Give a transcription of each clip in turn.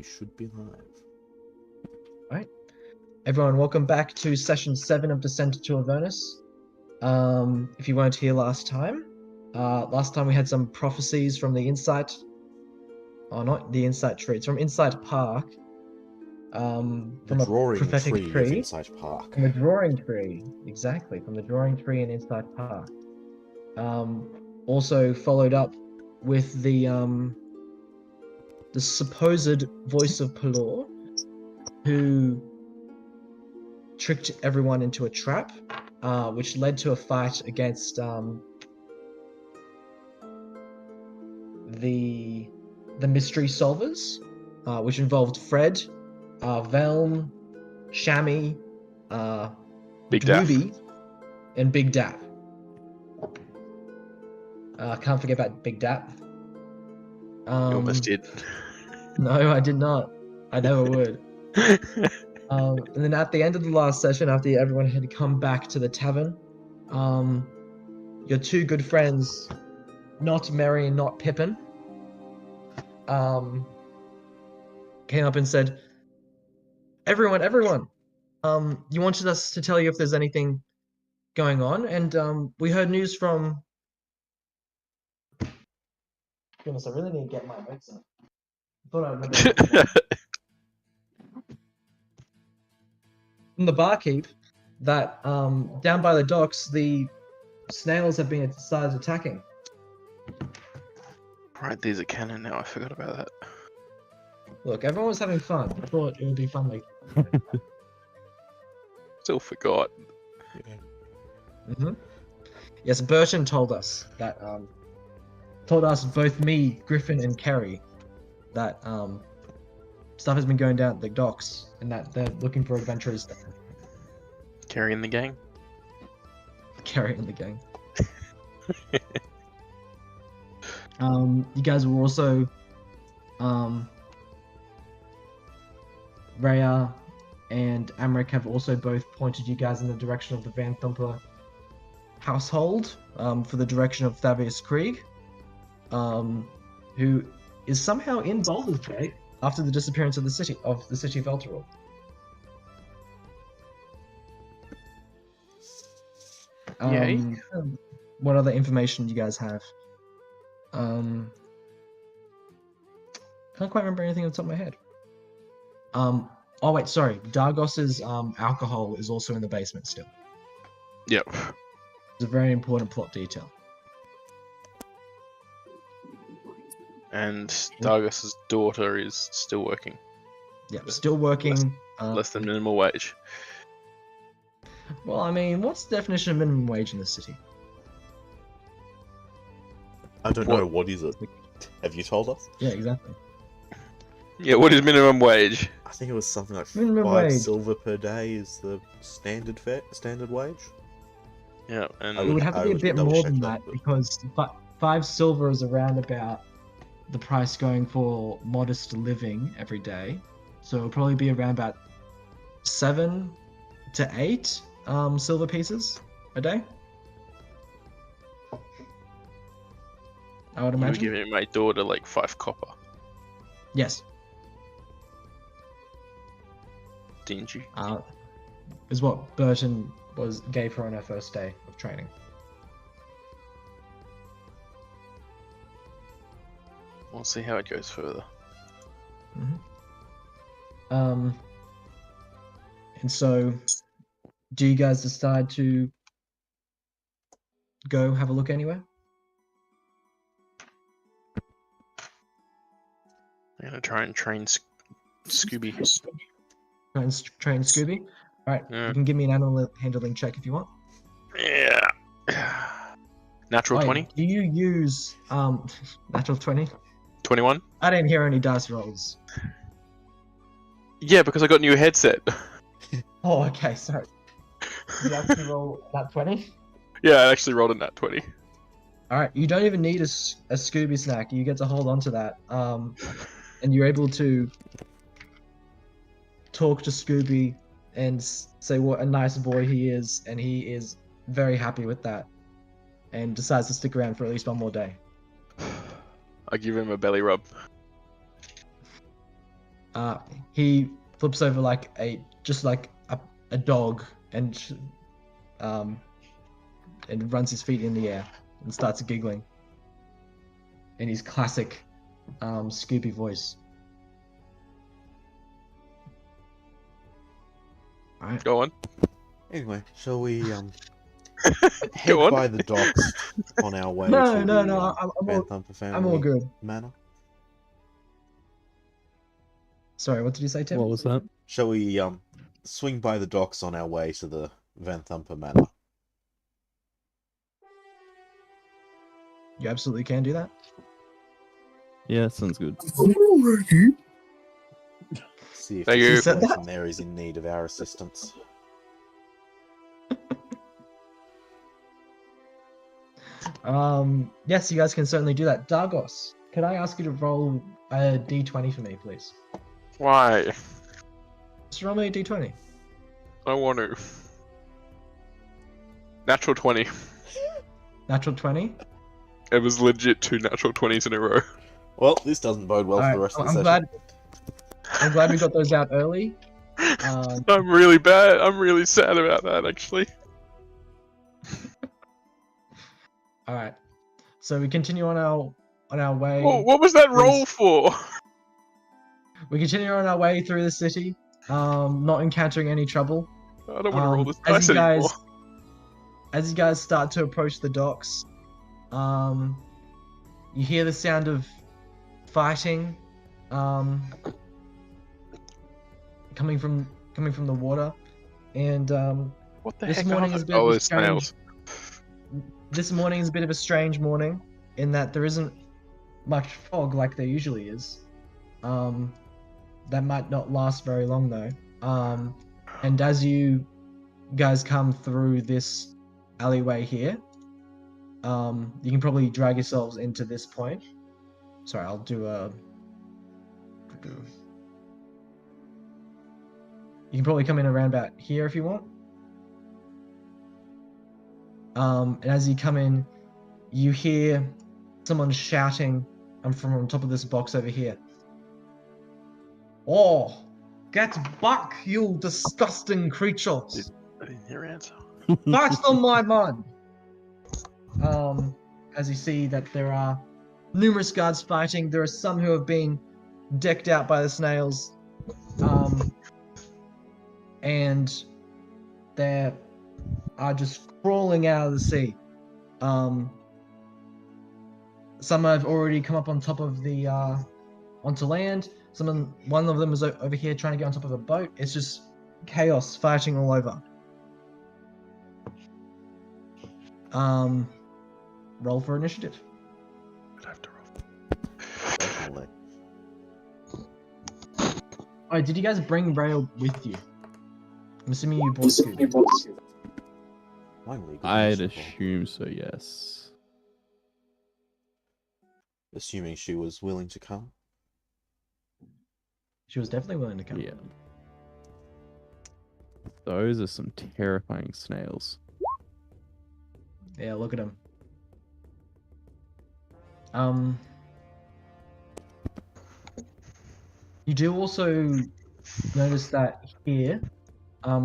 We should be live. Right. Everyone, welcome back to session 7 of Descent to Avernus. If you weren't here last time we had some prophecies from the Insight. Oh, not the Insight tree. It's from Insight Park. From The a drawing prophetic tree tree. of Insight Park. From the drawing tree. Exactly, from the drawing tree in Insight Park. Also followed up with the supposed voice of Baldur, who tricked everyone into a trap, which led to a fight against the mystery solvers, which involved Fred, Velm, Shammy, Big Dap, and Big Dap. Can't forget about Big Dap. you almost did. No, I did not. I never would. And then at the end of the last session, after everyone had come back to the tavern, your two good friends, not Merry and not Pippin, came up and said, everyone, you wanted us to tell you if there's anything going on, and we heard news from... Goodness, I really need to get my notes up. I thought I remembered. From the barkeep that down by the docks, the snails have been started attacking. Right, these are canon now. I forgot about that. Look, everyone was having fun. I thought it would be fun like... Still forgot. Mm-hmm. Yes, Burton told us that, told us, both me, Griffin, and Kerry, that stuff has been going down at the docks and that they're looking for adventurers there. Carrying the gang. Carrying the gang. You guys were also, Rhea and Amric have also both pointed you guys in the direction of the Van Thumper household, for the direction of Thavius Krieg, who is somehow in Baldur's Gate after the disappearance of the city of Elturel. Yay. What other information do you guys have? Can't quite remember anything off the top of my head. Oh wait, sorry. Dargos's alcohol is also in the basement still. Yep. It's a very important plot detail. And Dargos's daughter is still working. Yep, still working. Less than minimum wage. Well, I mean, what's the definition of minimum wage in this city? I don't know, what is it? Have you told us? Yeah, exactly. Yeah, what is minimum wage? I think it was something like Minimum 5 wage. silver per day is the standard wage. Yeah, and It would have to I be a would bit double more check than that, that but- because 5 silver is around about the price going for modest living every day. So it'll probably be around about 7 to 8 silver pieces a day. I would you were imagine. giving my daughter like 5 copper. Yes. Dingy. Is what Burton gave her on her first day of training. We'll see how it goes further. And so, do you guys decide to go have a look anywhere? I'm gonna try and train Scooby. Try and train Scooby? Alright, Yeah. You can give me an animal handling check if you want. Yeah. Natural 20? Do you use natural 20? 21? I didn't hear any dice rolls. Yeah, because I got a new headset. Oh, okay, sorry. Did you actually roll that 20? Yeah, I actually rolled a nat 20. Alright, you don't even need a Scooby snack. You get to hold on to that. And you're able to talk to Scooby and say what a nice boy he is, and he is very happy with that and decides to stick around for at least one more day. I give him a belly rub. He flips over like a dog and runs his feet in the air and starts giggling in his classic Scooby voice. Alright. Go on. Anyway, shall we head Go on. by the docks on our way No, to no, the no, I'm Van all, Thumper family I'm all good. manor? Sorry, what did you say, Tim? What was that? Shall we swing by the docks on our way to the Van Thumper manor? You absolutely can do that. Yeah, sounds good. See if Thank this you. Said that? person there is in need of our assistance. Yes, you guys can certainly do that. Dargos, could I ask you to roll a d20 for me, please? Why? Just roll me a d20. I want to. Natural 20. Natural 20. It was legit 2 natural 20s in a row. Well, this doesn't bode well for the rest of the session. I'm glad we got those out early. I'm really bad. I'm really sad about that, actually. All right. So we continue on our way. What was that roll for? We continue on our way through the city, not encountering any trouble. I don't want to roll this as dice you guys, anymore. As you guys start to approach the docks, you hear the sound of fighting, coming from the water, and What the this heck morning are is a those? bit of Oh, a those snails. This morning is a bit of a strange morning in that there isn't much fog like there usually is. That might not last very long though. And as you guys come through this alleyway here, you can probably drag yourselves into this point. Sorry, I'll do a... You can probably come in around about here if you want. And as you come in, you hear someone shouting from on top of this box over here. Oh, get back, you disgusting creatures! I didn't hear an answer. Fight on my mind! As you see that there are numerous guards fighting, there are some who have been decked out by the snails. And they are just crawling out of the sea. Some have already come up on top of the onto land. One of them is over here trying to get on top of a boat. It's just chaos, fighting all over. Roll for initiative. I'd have to roll. Definitely. Oh, did you guys bring Rail with you? I'm assuming you bought Scooby. Finally, good I'd news, Paul. assume so, yes. Assuming she was willing to come. She was definitely willing to come. Yeah. Those are some terrifying snails. Yeah, look at him. You do also notice that here,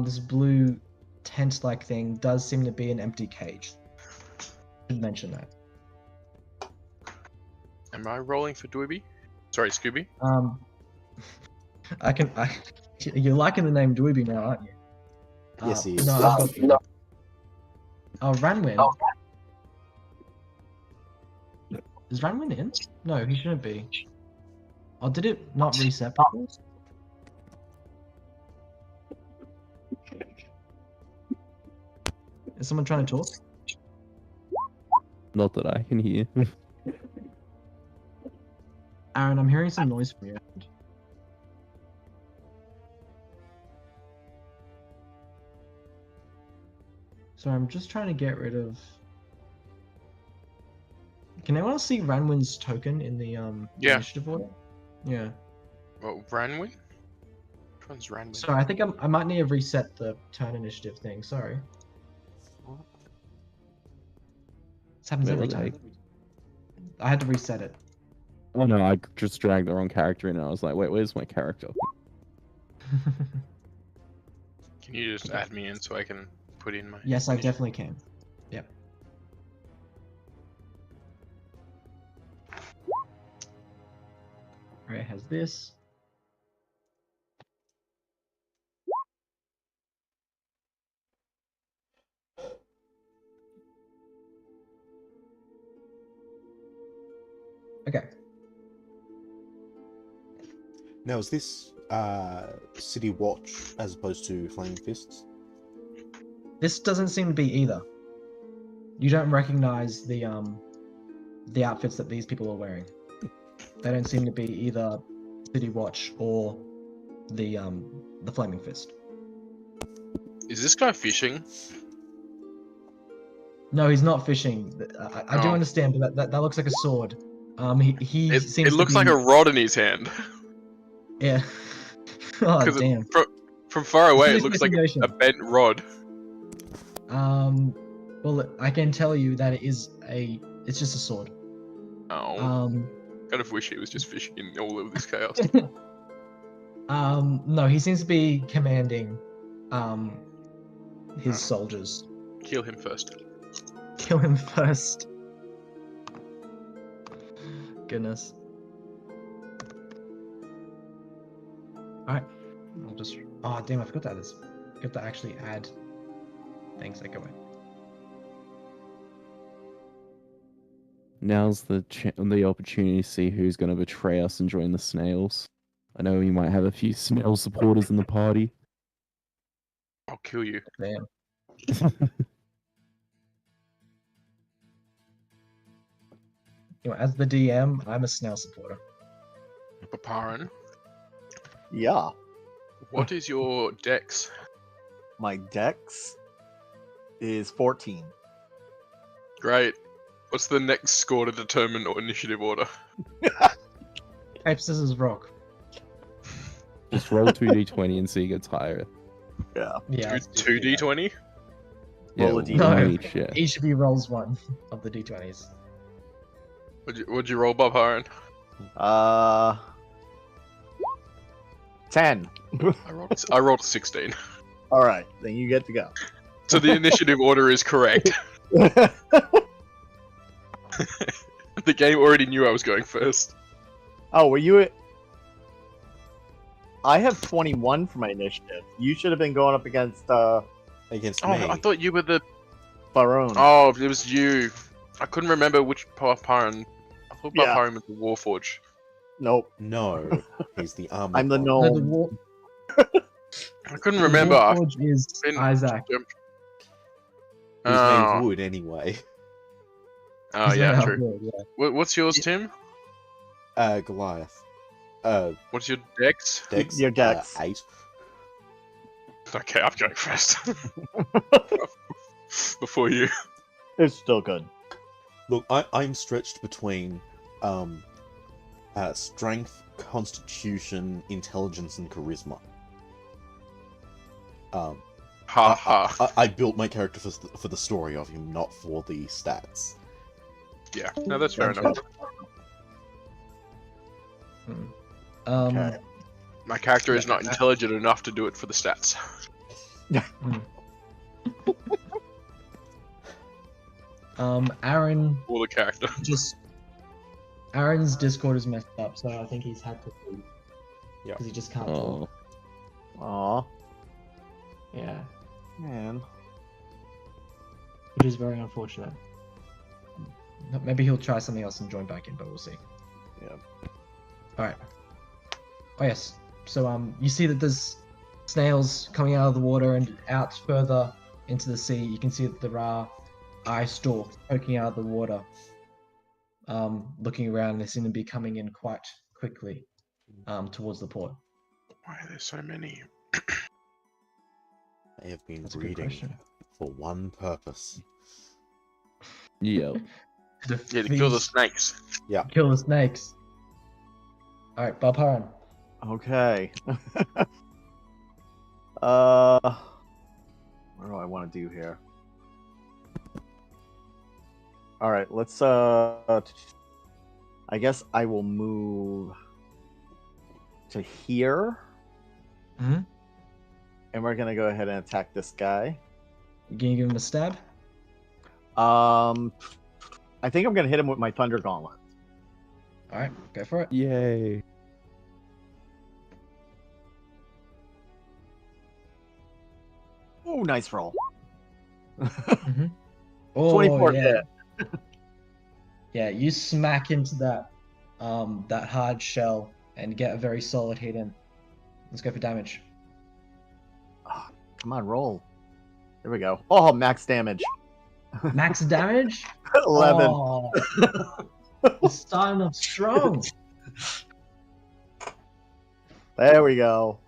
this blue tent-like thing does seem to be an empty cage. Should mention that. Am I rolling for Dweeby? Sorry, Scooby. You're liking the name Dweeby now, aren't you? Yes, he is. No, I've got... Oh, Ranwin. Is Ranwin in? No, he shouldn't be. Oh, did it not reset before? Is someone trying to talk? Not that I can hear. Aaron, I'm hearing some noise from your end. So I'm just trying to get rid of... Can anyone see Ranwin's token in the Yeah. initiative order? Yeah. Well, Ranwin? Which one's Ranwin? Sorry, I think I might need to reset the turn initiative thing. Sorry. This happens Wait, every what the time. I had to reset it. Oh no, I just dragged the wrong character in and I was like, wait, where's my character? Can you just add me in so I can put in my... Yes, I initiative? definitely can. Yep. Right, has this. Okay. Now, is this City Watch as opposed to Flaming Fists? This doesn't seem to be either. You don't recognize the outfits that these people are wearing. They don't seem to be either City Watch or the Flaming Fist. Is this guy fishing? No, he's not fishing. I do Oh. understand, but that looks like a sword. He It, seems it to looks be... like a rod in his hand. Yeah. Oh, Because damn. from far away, It's it looks like a investigation. bent rod. Well, I can tell you that it's just a sword. Oh, Um, kind of wish he was just fishing in all of this chaos. no, he seems to be commanding, his Oh. soldiers. Kill him first. Kill him first. Goodness. Alright. I'll just... Oh, damn, I forgot to add this. I forgot to actually add things that go in. Now's the opportunity to see who's going to betray us and join the snails. I know we might have a few snail supporters in the party. I'll kill you. Damn. You know, as the DM, I'm a snail supporter. Paparan, Yeah, what is your dex? my dex is 14. Great. What's the next score to determine or initiative order? Type scissors rock. Just roll 2d20 and see who gets higher. Yeah. Yeah. let's Two do that. D20? Yeah, Roll a one d20. each, yeah. Each of you rolls one of the d20s. What'd you roll, Paparan? 10. I rolled a 16. All right, then you get to go. So the initiative order is correct. The game already knew I was going first. Oh, were you? I have 21 for my initiative. You should have been going up against Against Oh, me. I thought you were the... Baron. Oh, it was you. I couldn't remember which Paparan. I thought Yeah. Paparan was the Warforge. Nope, No, he's the armor. I'm the one. No, the gnome. war. I couldn't the remember. Warforge is been- Isaac. He's made Oh, of wood anyway. oh He's yeah, not true. good, yeah. What's yours, Tim? Goliath. What's your dex? Dex. Your dex. 8. Okay, I'm going first. Before you. It's still good. Look, I'm stretched between strength, constitution, intelligence, and charisma. Ha ha. I built my character for the story of him, not for the stats. Yeah, no, that's fair enough. Okay. My character is not intelligent enough to do it for the stats. Aaron Or the character. just... Aaron's Discord is messed up, so I think he's had to leave. Yeah. Because he just can't talk. Oh, Aw, Yeah. man. Which is very unfortunate. Maybe he'll try something else and join back in, but we'll see. Yeah. Alright. Oh yes. So you see that there's snails coming out of the water and out further into the sea. You can see that there are eye stalks poking out of the water. Looking around, they seem to be coming in quite quickly towards the port. Why are there so many? They have been That's a good breeding question. for one purpose. yeah. Yeah, to kill the snakes. Kill the snakes. Alright, Balparan. Okay. What do I want to do here? All right, let's I guess I will move to here. Mm-hmm. And we're gonna go ahead and attack this guy. Can you give him a stab? I think I'm gonna hit him with my Thunder Gauntlet. All right, go for it. Yay. Oh, nice roll. Mm-hmm. Oh, 24 yeah. hit. Yeah, you smack into that that hard shell and get a very solid hit in. Let's go for damage. Oh, come on, roll. There we go. Oh, max damage. Max damage? 11. Oh, it's starting off strong. There we go.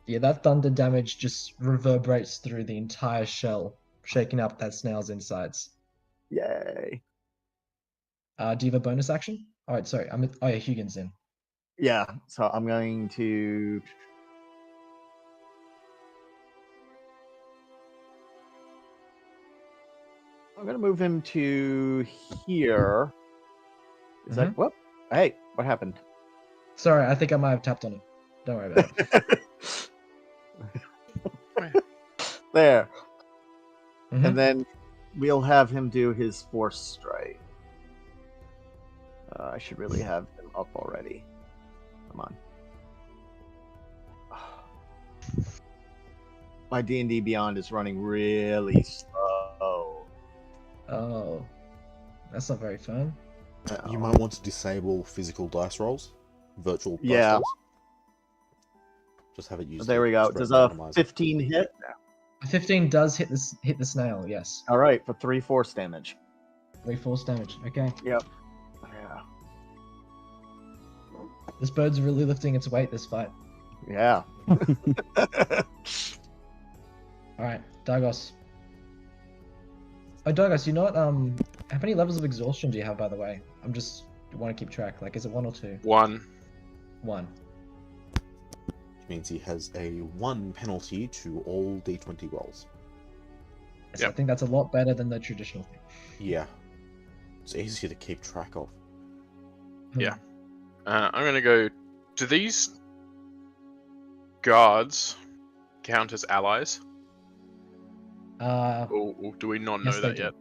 Yeah, that thunder damage just reverberates through the entire shell, shaking up that snail's insides. Yay. Do you have a bonus action? All right, sorry. Oh yeah, Hugin's in. Yeah, so I'm going to... I'm going to move him to here. Is that... Whoop. Hey, what happened? Sorry, I think I might have tapped on it. Don't worry about it. There. Mhm. And then we'll have him do his force strike. I should really have him up already. Come on. My D&D Beyond is running really slow. Oh, that's not very fun. You might want to disable physical dice rolls, virtual dice Yeah. rolls. Just have it used. There we go. Does a 15 hit? A 15 does hit the snail. Yes. All right, for 3 force damage. 3 force damage. Okay. Yep. Yeah. This bird's really lifting its weight this fight. Yeah. All right, Dagos. Oh, Dagos, you not how many levels of exhaustion do you have, by the way? I want to keep track. Like, is it 1 or 2? 1. 1. Which means he has a 1 penalty to all D20 rolls. Yes, Yep. I think that's a lot better than the traditional thing. Yeah. It's easier to keep track of. Yeah. I'm gonna go. Do these guards count as allies? Or do we not know Yes, they that do. yet?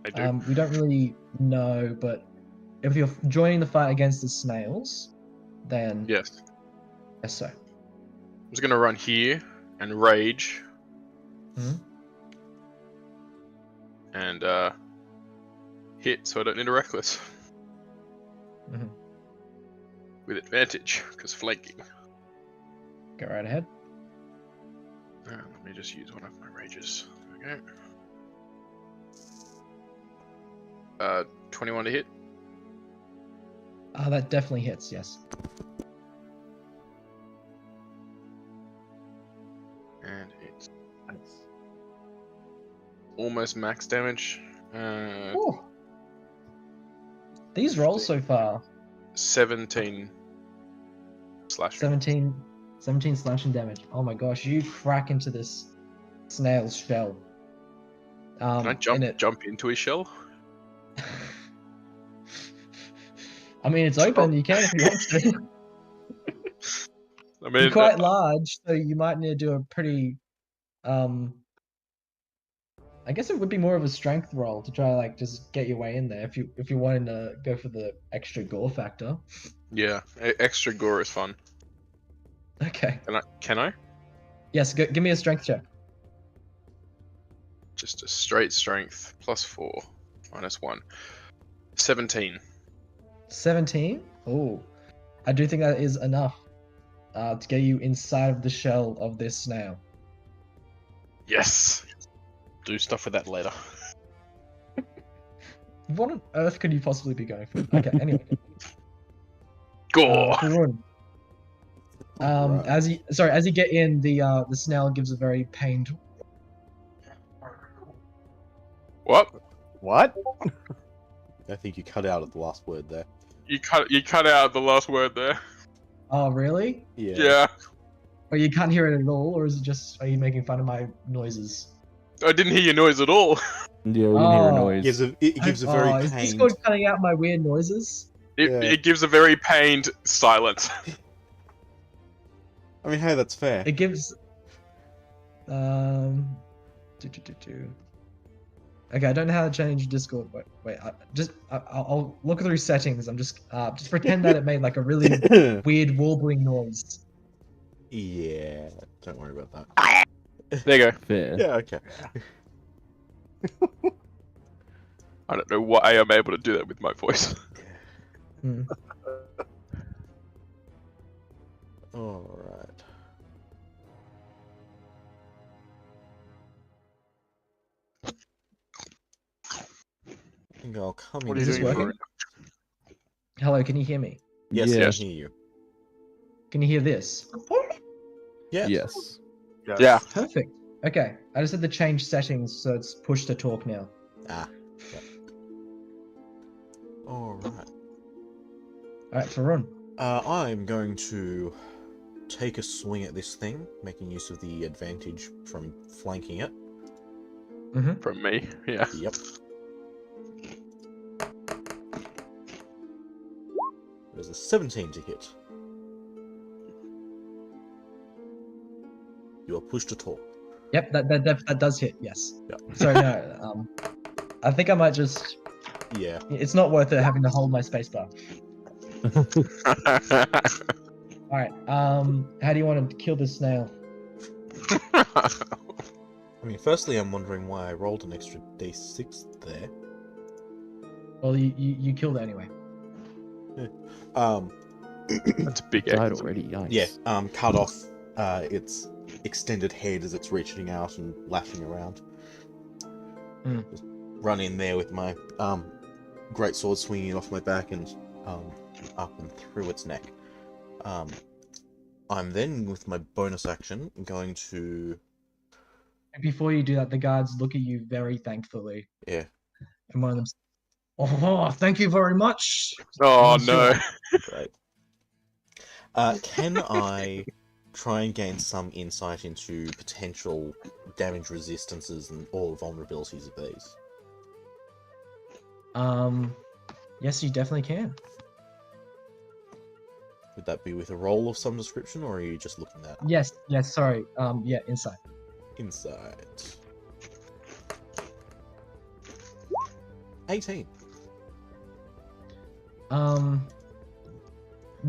They do. We don't really know, but if you're joining the fight against the snails, then Yes. yes, so. I'm just gonna run here and rage. Mhm. And hit, so I don't need a reckless. Mhm. With advantage, because flanking. Go right ahead. Let me just use one of my rages. There we go. 21 to hit. That definitely hits. Yes. And it's almost max damage. Ooh. These rolls so far. 17 slashing. 17 slashing damage. Oh my gosh, you crack into this snail's shell. Can I jump into his shell? I mean, it's open. You can if you want to. I mean, You're quite large, so you might need to do a pretty. I guess it would be more of a strength roll to try like just get your way in there if you wanted to go for the extra gore factor. yeah, extra gore is fun. Okay. Can I? Yes. Give me a strength check. Just a straight strength +4 -1. 17. 17. Oh, I do think that is enough to get you inside of the shell of this snail. Yes. Do stuff with that later. What on earth could you possibly be going for? Okay. Anyway. Gore. Varun. Right. As you get in, the snail gives a very pained. What? What? I think you cut out at the last word there. You cut out the last word there. Oh, really? Yeah. Yeah. Or you can't hear it at all, or is it just are you making fun of my noises? I didn't hear your noise at all. Yeah, we didn't hear a Oh. noise. It gives a very Is pained. Discord cutting out my weird noises? It, Yeah. it gives a very pained silence. I mean, hey, that's fair. It gives. Okay, I don't know how to change Discord. Wait. I'll look through settings. I'm just pretend that it made like a really weird warbling noise. Yeah, don't worry about that. There you go. Fair. Yeah, okay. I don't know why I'm able to do that with my voice. Hmm. Alright. I think I'll come What in. are you Is this doing, working? Varun? Hello, can you hear me? Yes, I Yes. can hear you. Can you hear this? Yes. Yes. Yeah. Perfect. Okay, I just had to change settings so it's push to talk now. Ah. Yep. Alright. Alright, Farun. I'm going to take a swing at this thing, making use of the advantage from flanking it. Mm-hmm. From me, yeah. Yep. There's a 17 to hit. You are pushed to talk. Yep, that does hit. Yes. Yep. Sorry, no. I think I might just. Yeah. It's not worth it having to hold my spacebar. All right. How do you want to kill this snail? I mean, firstly, I'm wondering why I rolled an extra d6 there. Well, you killed it anyway. That's a big Died X. already. Yikes. Yeah. Cut off its extended head as it's reaching out and lashing around. Hmm. Just run in there with my great sword swinging off my back and up and through its neck. I'm then, with my bonus action, going to... Before you do that, the guards look at you very thankfully, Yeah. and one of them. Oh, thank you very much. Oh Monsieur." no. Great. Can I try and gain some insight into potential damage resistances and all the vulnerabilities of these? Yes, you definitely can. Would that be with a roll of some description, or are you just looking at Yes, sorry. Yeah, insight. insight? 18.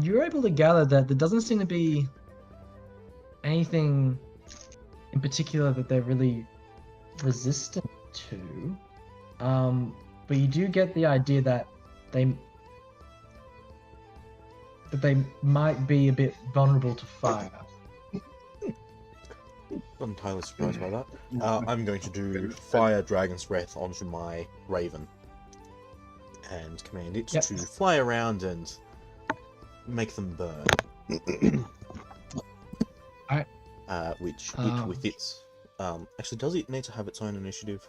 You're able to gather that there doesn't seem to be anything in particular that they're really resistant to. But you do get the idea that they might be a bit vulnerable to fire. Not entirely surprised by that. I'm going to do Fire Dragon's Breath onto my Raven. And command it Yep. to fly around and make them burn. Alright. Which it with its... actually, does it need to have its own initiative?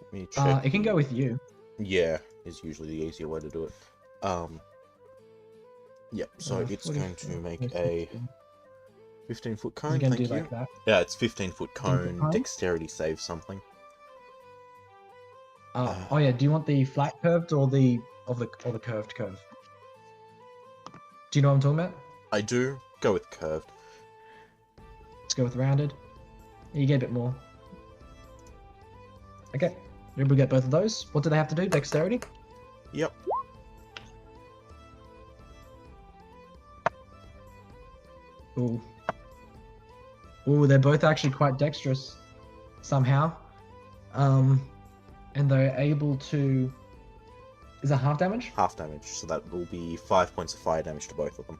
Let me check. It can go with you. Yeah, is usually the easier way to do it. Yep, so it's 40, going to make 50, a 15-foot Is cone, it gonna thank do you. like that? Yeah, it's 15-foot cone, cone? dexterity save something. Oh yeah. Do you want the flat curved or the curved curve? Do you know what I'm talking about? I do go with curved. Let's go with rounded. You get a bit more. Okay. We'll get both of those. What do they have to do? Dexterity? Yep. Ooh. Ooh, they're both actually quite dexterous somehow. And they're able to... Is that half damage? Half damage, so that will be 5 points of fire damage to both of them.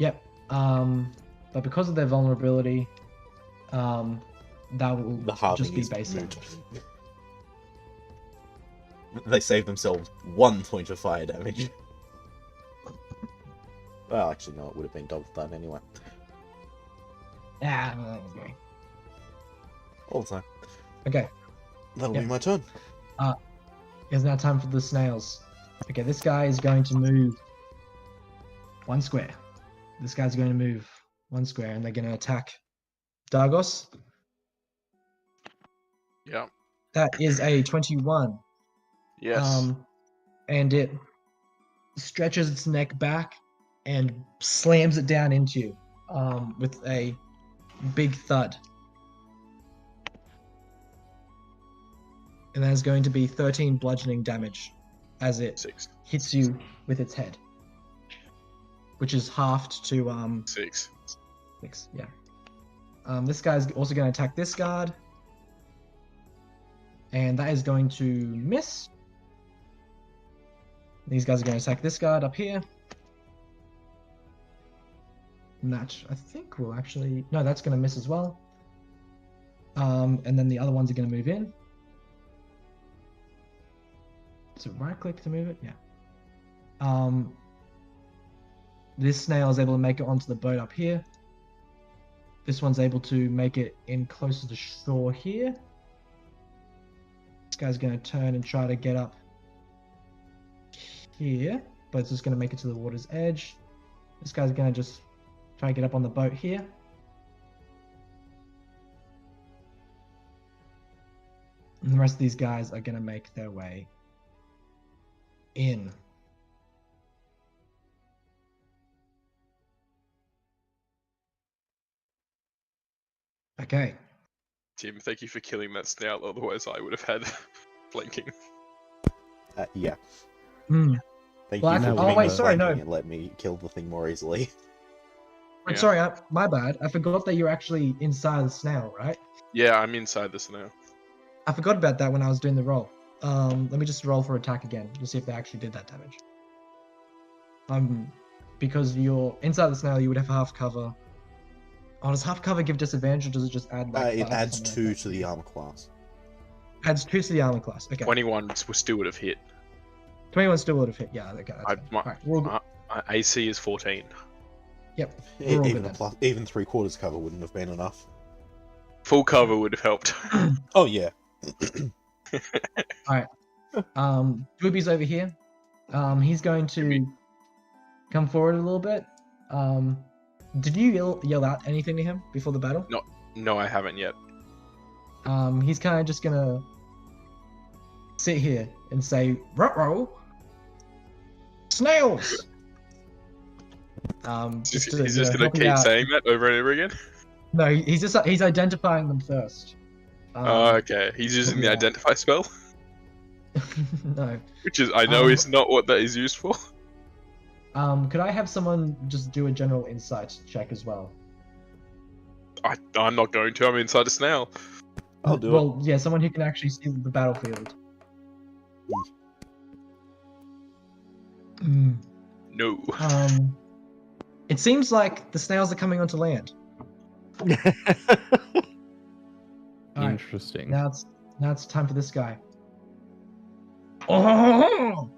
Yep. But because of their vulnerability, that will The halving just be is base moot. damage. They save themselves 1 point of fire damage. Well, actually, no, it would have been double that anyway. Yeah. All the time. Okay. That'll Yep. be my turn. It's now time for the snails. Okay, this guy is going to move 1 square. This guy's going to move 1 square, and they're going to attack Dargos. Yeah. That is a 21. Yes. And it stretches its neck back and slams it down into you with a big thud. And that is going to be 13 bludgeoning damage as it 6. hits you with its head, which is halved to 6. 6. Yeah. This guy's also going to attack this guard, and that is going to miss. These guys are going to attack this guard up here. And that, I think, will actually... No, that's going to miss as well. And then the other ones are going to move in. So right-click to move it? Yeah. This snail is able to make it onto the boat up here. This one's able to make it in closer to shore here. This guy's going to turn and try to get up here, but it's just going to make it to the water's edge. This guy's going to just try to get up on the boat here. And the rest of these guys are going to make their way in. Okay. Tim, thank you for killing that snail, otherwise I would have had flanking. Yeah. Hmm. Thank Well, you for I- oh, giving wait, me sorry, no. flanking and let me kill the thing more easily. Wait, Yeah. sorry, my bad. I forgot that you're actually inside the snail, right? Yeah, I'm inside the snail. I forgot about that when I was doing the roll. Let me just roll for attack again to see if they actually did that damage. Because you're inside the snail, you would have half cover. Oh, does half cover give disadvantage, or does it just add like? It buff, adds something 2 like to the armor class. that? Adds 2 to the armor class. Okay. 21 still would have hit. 21 still would have hit. Yeah. Okay. That's I- fine. my- Alright, we're all good. My AC is 14. Yep. We're all Even good a then. plus, even 3/4 cover wouldn't have been enough. Full cover would have helped. Oh yeah. Booby's over here. He's going to come forward a little bit. Did you yell out anything to him before the battle? No, I haven't yet. He's kind of just gonna sit here and say, "Ruh-roh, snails." He's to, just gonna help you keep out. saying that over and over again? No, he's identifying them first. Oh, okay. He's using the yeah. identify spell, No. which is I know Um, is not what that is used for. Could I have someone just do a general insight check as well? I'm not going to. I'm inside a snail. I'll do it. Well, yeah, someone who can actually see the battlefield. Mm. No. It seems like the snails are coming onto land. Alright, Interesting. now it's time for this guy. Oh!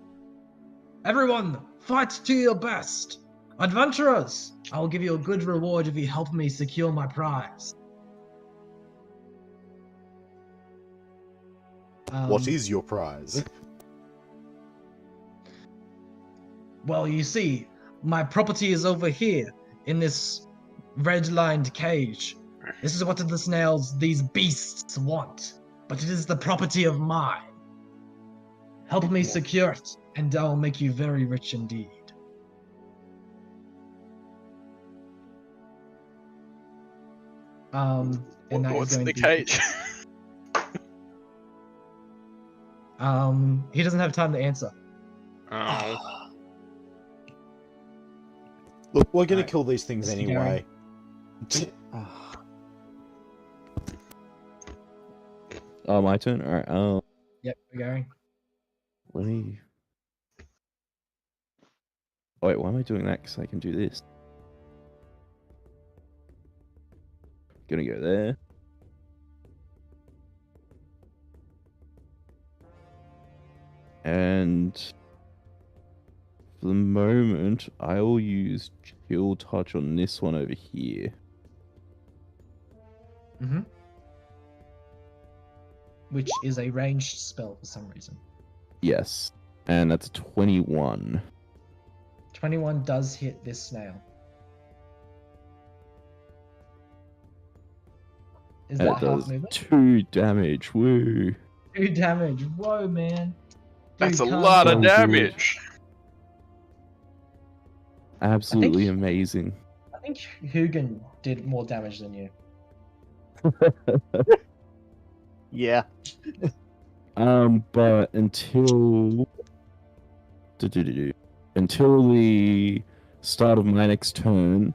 Everyone, fight to your best. Adventurers, I will give you a good reward if you help me secure my prize. What is your prize? Well, you see, my property is over here in this red-lined cage. This is what the snails, these beasts, want, but it is the property of mine. Help me secure it, and I will make you very rich indeed. And that is What's in going the to be- cage? He doesn't have time to answer. Oh. Look, we're gonna Alright. kill these things Mr. anyway. Oh, my turn. All right. Yep, we're going. Let me. Oh, wait, why am I doing that? Because I can do this. Gonna go there. And for the moment, I will use Chill Touch on this one over here. Mm-hmm. Which is a ranged spell for some reason. Yes. And that's 21. 21 does hit this snail. Is And that it half does movement? 2 damage. Woo. 2 damage. Whoa, man. That's a Dude, calm lot down. of So good. damage. Absolutely amazing. I think Hugin did more damage than you. Yeah. But until the start of my next turn,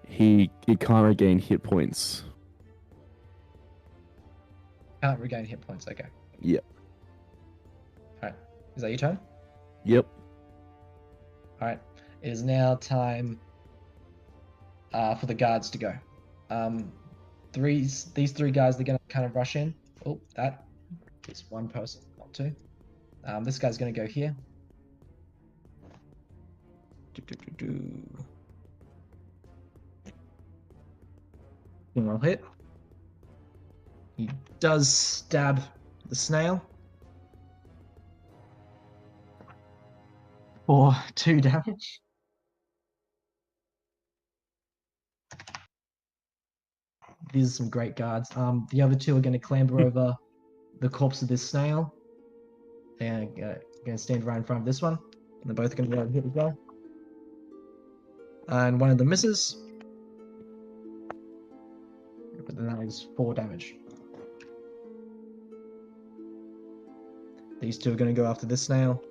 he can't regain hit points. Can't regain hit points. Okay. Yep. Alright. Is that your turn? Yep. Alright. It is now time for the guards to go. These 3 guys, they're going to kind of rush in. Oh, that is 1 person, not 2. This guy's going to go here. Roll hit. He does stab the snail for 2 damage. These are some great guards. The other 2 are going to clamber over the corpse of this snail. They're going to stand right in front of this one. And they're both going to go over here as well. And one of them misses. But then that is 4 damage. These 2 are going to go after this snail.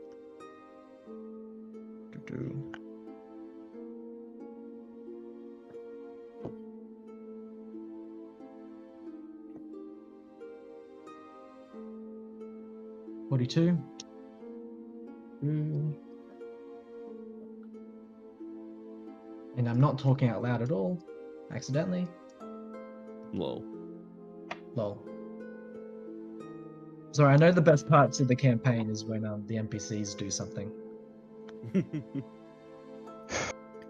42. And I'm not talking out loud at all. Accidentally. Lol. Lol. Sorry, I know the best parts of the campaign is when the NPCs do something.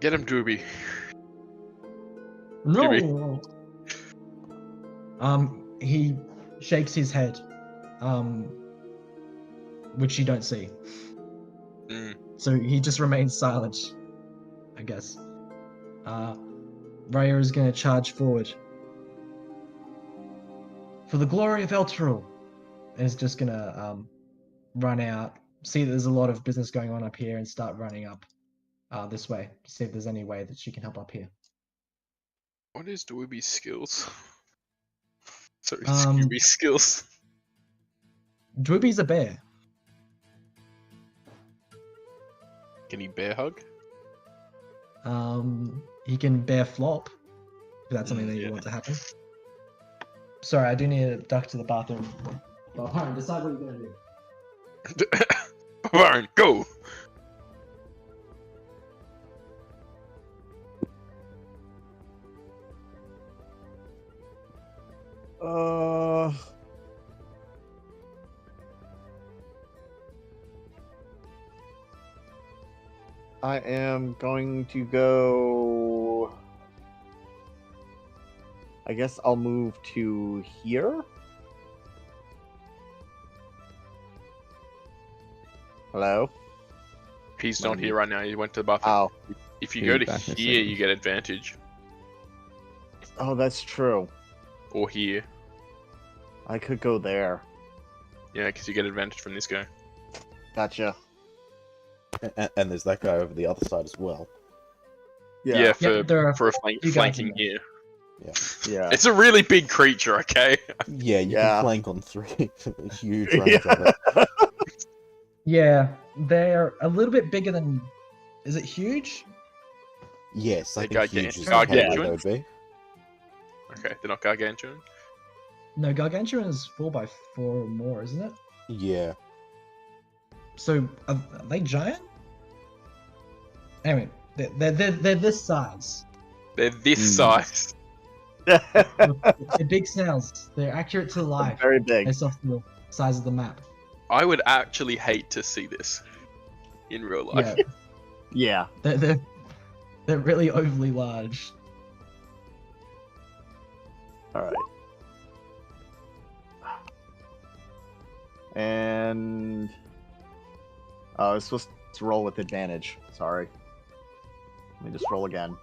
Get him, Doobie. No! He shakes his head, which you don't see. Mm. So he just remains silent, I guess. Raya is going to charge forward. For the glory of Elturel! And is just going to run out, see that there's a lot of business going on up here, and start running up this way to see if there's any way that she can help up here. What is Doobie's skills? Sorry, Um, Scooby's skills. Dwibby's a bear. Can he bear hug? He can bear flop, if that's something that you want to happen. Sorry, I do need to duck to the bathroom. Well, Harren, decide what you're gonna do. Varn, go! I am going to go. I guess I'll move to here. Hello? He's not here right now, he went to the bathroom. Oh. If you He'll go be to back in a here, second. you get advantage. Oh, that's true. Or here. I could go there. Yeah, because you get advantage from this guy. Gotcha. And there's that guy over the other side as well. Yeah, Yeah, there are for a few guys in flanking here. Yeah. It's a really big creature, okay? Yeah, you Yeah. can flank on 3. A huge range of it. Yeah, they're a little bit bigger than. Is it huge? Yes, I They're think huge is gargantuan. how they be. Okay, they're not gargantuan. No, Gargantuan is 4x4 or more, isn't it? Yeah. So are they giant? Anyway, they're this size. They're this size. They're big snails. They're accurate to life Very big. based off the size of the map. I would actually hate to see this in real life. Yeah, Yeah. they're really overly large. Alright. And I was supposed to roll with advantage. Sorry. Let me just roll again.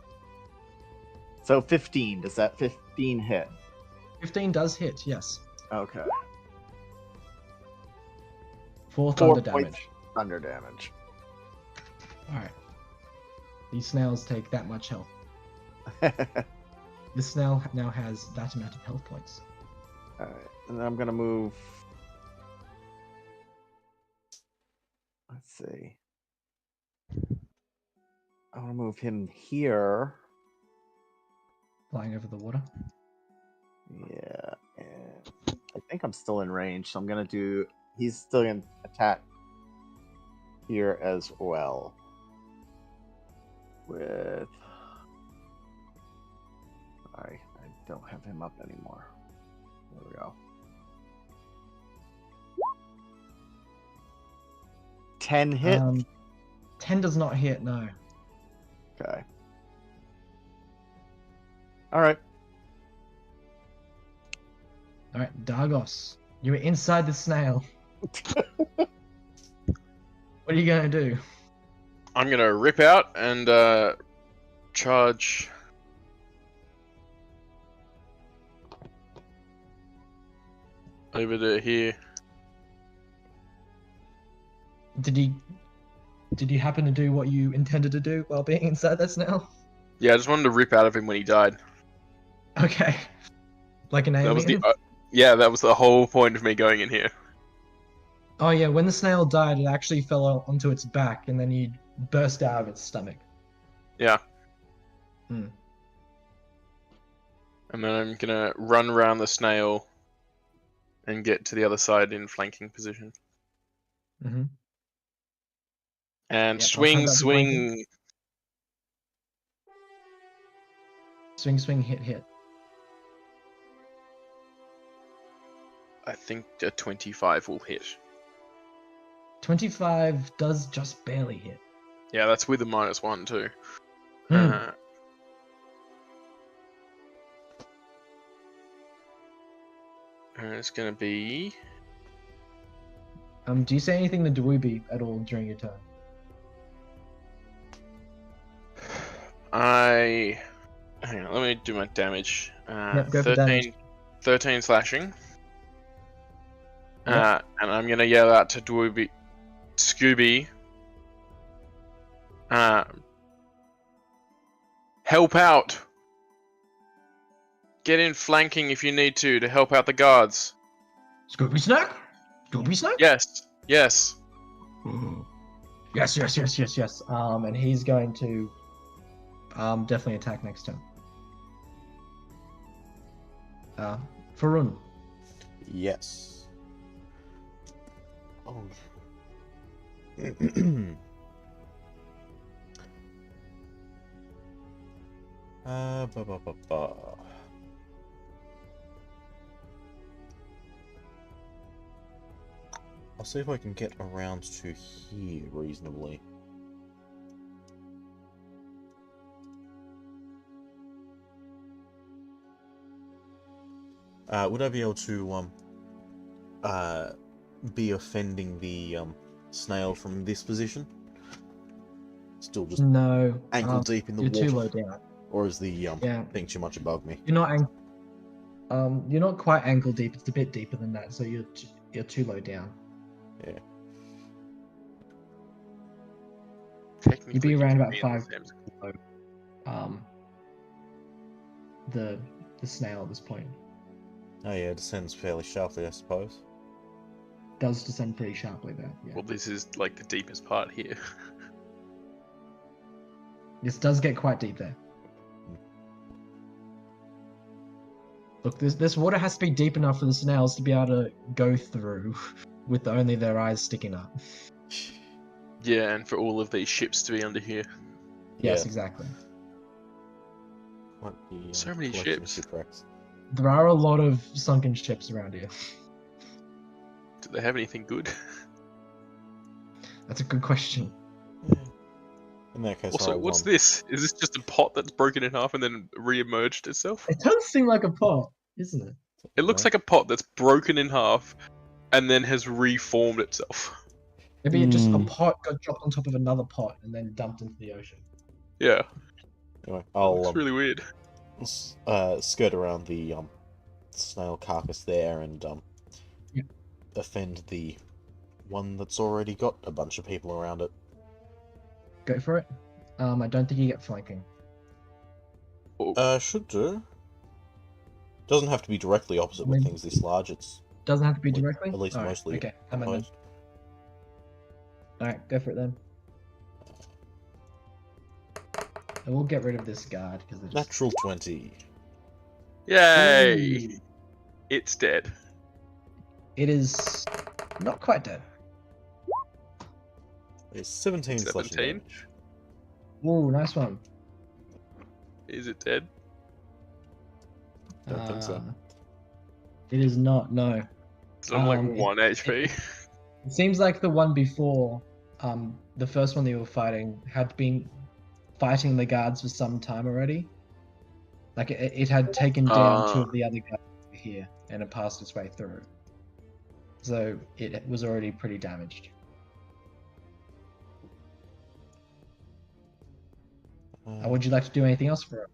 So 15. Does that 15 hit? 15 does hit, yes. Okay. 4 4 thunder points damage. thunder damage. Alright. These snails take that much health. Alright, This snail now has that amount of health points. and then I'm gonna move. Let's see. I want to move him here. Flying over the water. Yeah, and I think I'm still in range, so I'm gonna do. He's still gonna attack here as well. With. Sorry, I don't have him up anymore. There we go. 10 hit. 10 does not hit, no. Okay. All right. Alright, Dargos. You're inside the snail. What are you gonna do? I'm gonna rip out and charge. Over to here. Did you happen to do what you intended to do while being inside that snail? Yeah, I just wanted to rip out of him when he died. Okay. Like an alien? That was the yeah, that was the whole point of me going in here. Oh yeah, when the snail died, it actually fell onto its back, and then you burst out of its stomach. Yeah. Hmm. And then I'm gonna run around the snail and get to the other side in flanking position. Mm-hmm. And Yep, I'll swing, have that swing. Swing, swing, hit, hit. I think a 25 will hit. 25 does just barely hit. Yeah, that's with a -1 too. Hmm. And it's gonna be. Do you say anything to Dweeby at all during your turn? Hang on, let me do my damage. Yep, go for damage. 13 slashing. Yep. And I'm gonna yell out to Dweeby, Scooby. Help out! Get in flanking if you need to help out the guards. Scooby Snack? Scooby Snack? Yes, yes. Yes. And he's going to definitely attack next turn. Farun. Yes. Oh. Ba, ba, ba, ba. I'll see if I can get around to here reasonably. Would I be able to be offending the snail from this position? Still just No. ankle deep in the you're water, too low down. or is the Yeah. thing too much above me? You're not quite ankle deep. It's a bit deeper than that, so you're too low down. Yeah. You'd be around about in 5 the same- below the snail at this point. Oh yeah, it descends fairly sharply, I suppose. Does descend pretty sharply there. Yeah. Well, this is like the deepest part here. This does get quite deep there. Look, this water has to be deep enough for the snails to be able to go through with only their eyes sticking up. Yeah, and for all of these ships to be under here. Yes, Yeah. exactly. What the, So many collection of ships. shipwrecks. There are a lot of sunken ships around here. Do they have anything good? That's a good question. Yeah. In that case, Also, I'll, what's this? Is this just a pot that's broken in half and then re-emerged itself? It does seem like a pot, isn't it? It looks like a pot that's broken in half and then has reformed itself. Maybe it just a pot got dropped on top of another pot and then dumped into the ocean. Yeah, Anyway, it's I'll really weird. skirt around the snail carcass there and Yeah. offend the one that's already got a bunch of people around it. Go for it. I don't think you get flanking. Should do. Doesn't have to be directly opposite I mean- with things this large. It's Doesn't have to be Like, directly. at least All right, mostly Okay, come on then. opposed. All right, go for it then. And we'll get rid of this guard because they're just. Natural 20. Yay! Ooh. It's dead. It is not quite dead. It's 17 slashing 17. damage. Ooh, nice one. Is it dead? Don't think so. It is not. No. So I'm like Um, 1 HP. It seems like the one before, the first one that you were fighting, had been fighting the guards for some time already. Like it had taken down two of the other guards here, and it passed its way through. So it was already pretty damaged. Would you like to do anything else for it?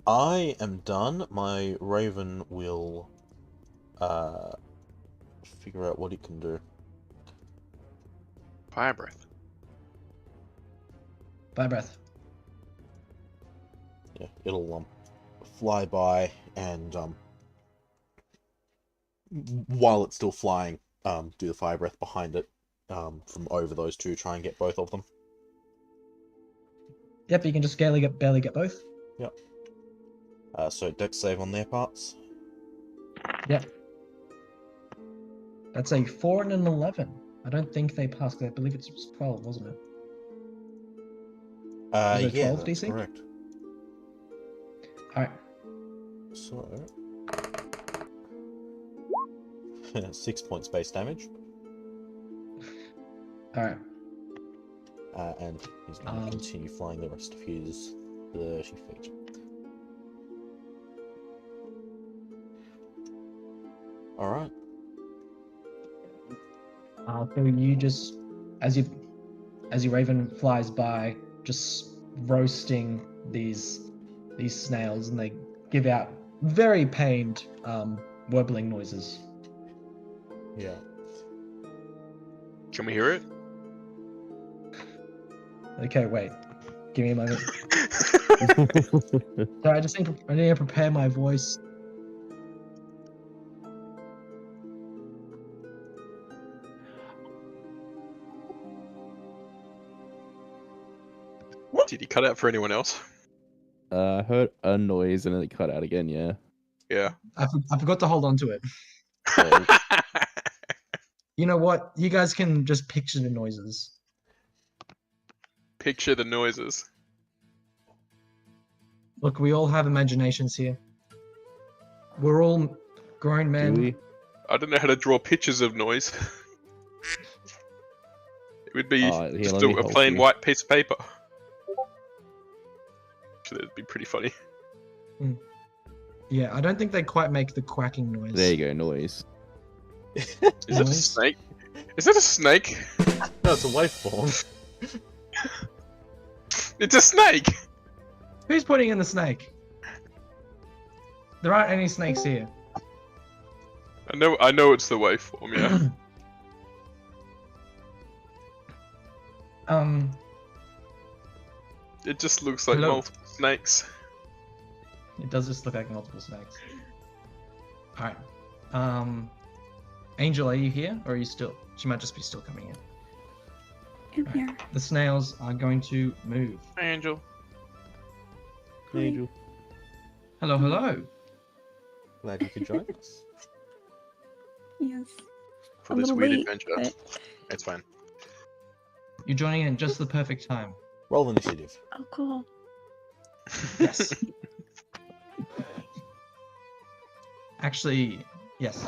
I am done. My raven will figure out what it can do. Fire breath. By breath. Yeah, it'll fly by and while it's still flying, do the fire breath behind it from over those two, try and get both of them. Yep, you can just barely get both. Yep. So dex save on their parts. Yep. That's a 4 and an 11. I don't think they passed. 'Cause I believe it was 12, wasn't it? Is it Yeah, 12 that's DC? correct. All right. So 6 points base damage, All right. and he's going to continue flying the rest of his 30 feet. All right. So you just, as your raven flies by, just roasting these snails, and they give out very pained, warbling noises. Yeah. Can we hear it? Okay, wait. Give me a moment. Sorry, I need to prepare my voice. Did he cut out for anyone else? I heard a noise and then it cut out again, yeah. Yeah. I forgot to hold on to it. Oh. You know what? You guys can just picture the noises. Picture the noises. Look, we all have imaginations here. We're all grown men. Do we? I don't know how to draw pictures of noise. It would be Here, just let me a help plain you. white piece of paper. So that'd be pretty funny. Yeah, I don't think they quite make the quacking noise. There you go, noise. Is it a Noise? snake? Is it a snake? No, it's a waveform. It's a snake! Who's putting in the snake? There aren't any snakes here. I know it's the waveform, yeah. It just looks like Hello. multiple snakes. It does just look like multiple snakes. Alright. Angel, are you here? Or are you still... She might just be still coming in. I'm here. The snails are going to move. Hi, Angel. Angel. Hello, hello. Glad you could join us. Yes. For A this little weird late, adventure. but It's fine. You're joining in just the perfect time. Roll initiative. oh, cool. Yes. Actually, yes.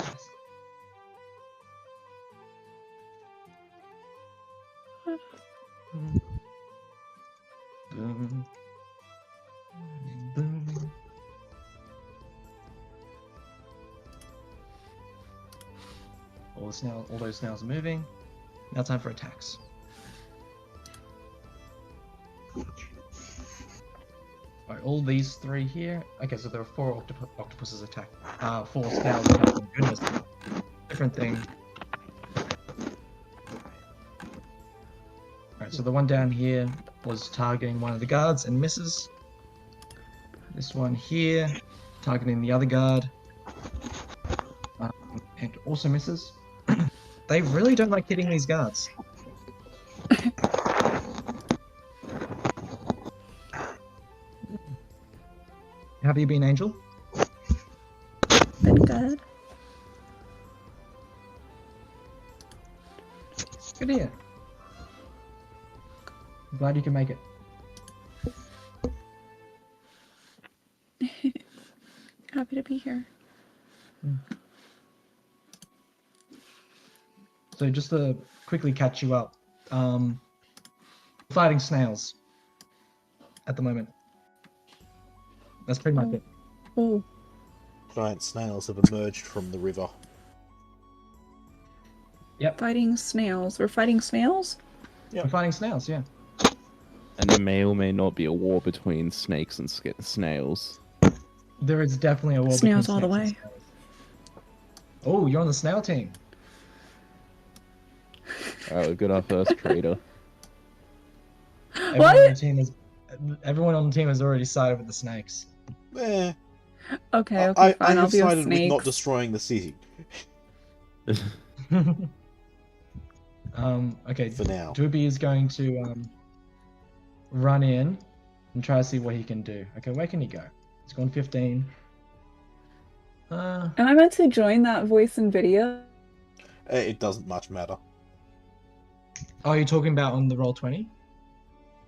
Boom. Boom. All those snails are moving. Now time for attacks. Right, all these 3 here. Okay, so there are 4 octopuses attack. 4 snails attacking. Goodness. Different thing. Alright, so the one down here was targeting one of the guards and misses. This one here, targeting the other guard. And also misses. They really don't like hitting these guards. How have you been, Angel? Been good. Good to hear. I'm glad you can make it. Happy to be here. So just to quickly catch you up, fighting snails at the moment. That's pretty much it. Oh, Giant snails have emerged from the river. fighting snails. We're fighting snails? We're fighting snails, yeah. And there may or may not be a war between snakes and snails. There is definitely a war Snails between all the snakes and way. snails. Oh, you're on the snail team. Alright, we've got our first traitor. Everyone on the team is. Everyone on the team has already sided with the snakes. Eh, Okay, okay, I fine. I'll have be a sided with snake. not destroying the city Okay. for now. Doobie is going to run in and try to see what he can do. Okay, where can he go? He's gone 15. Am I meant to join that voice and video? It doesn't much matter. Oh, you're talking about on the Roll20?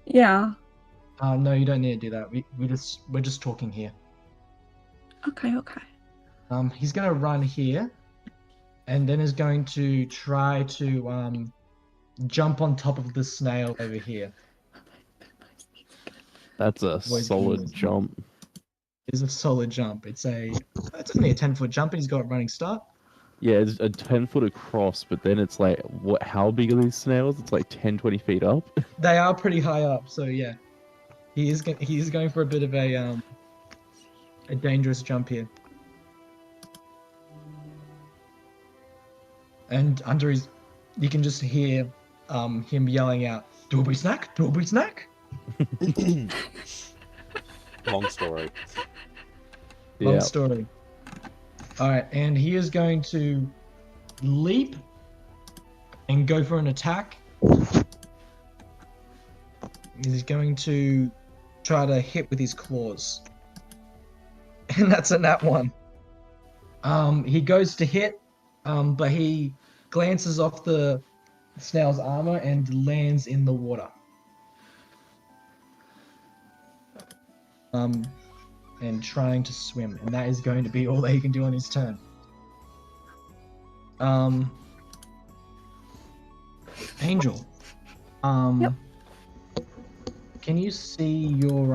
Yeah. No, you don't need to do that. We're just talking here. Okay, okay. He's gonna run here, and then is going to try to jump on top of the snail over here. That's a Boys, solid boys. jump. It is a solid jump. It's only a 10-foot jump, and he's got running start. Yeah, it's a 10-foot across, but then it's like, what? How big are these snails? It's like 10, 20 feet up. They are pretty high up, so yeah, he is going for a bit of a dangerous jump here. And under his, you can just hear him yelling out, "Doobie snack, doobie snack." Long story. Long Yeah. story. All right, and he is going to leap and go for an attack. He's going to try to hit with his claws, and that's a nat 1. He goes to hit, but he glances off the snail's armor and lands in the water. And trying to swim, and that is going to be all that he can do on his turn. Angel, Yep. Can you see your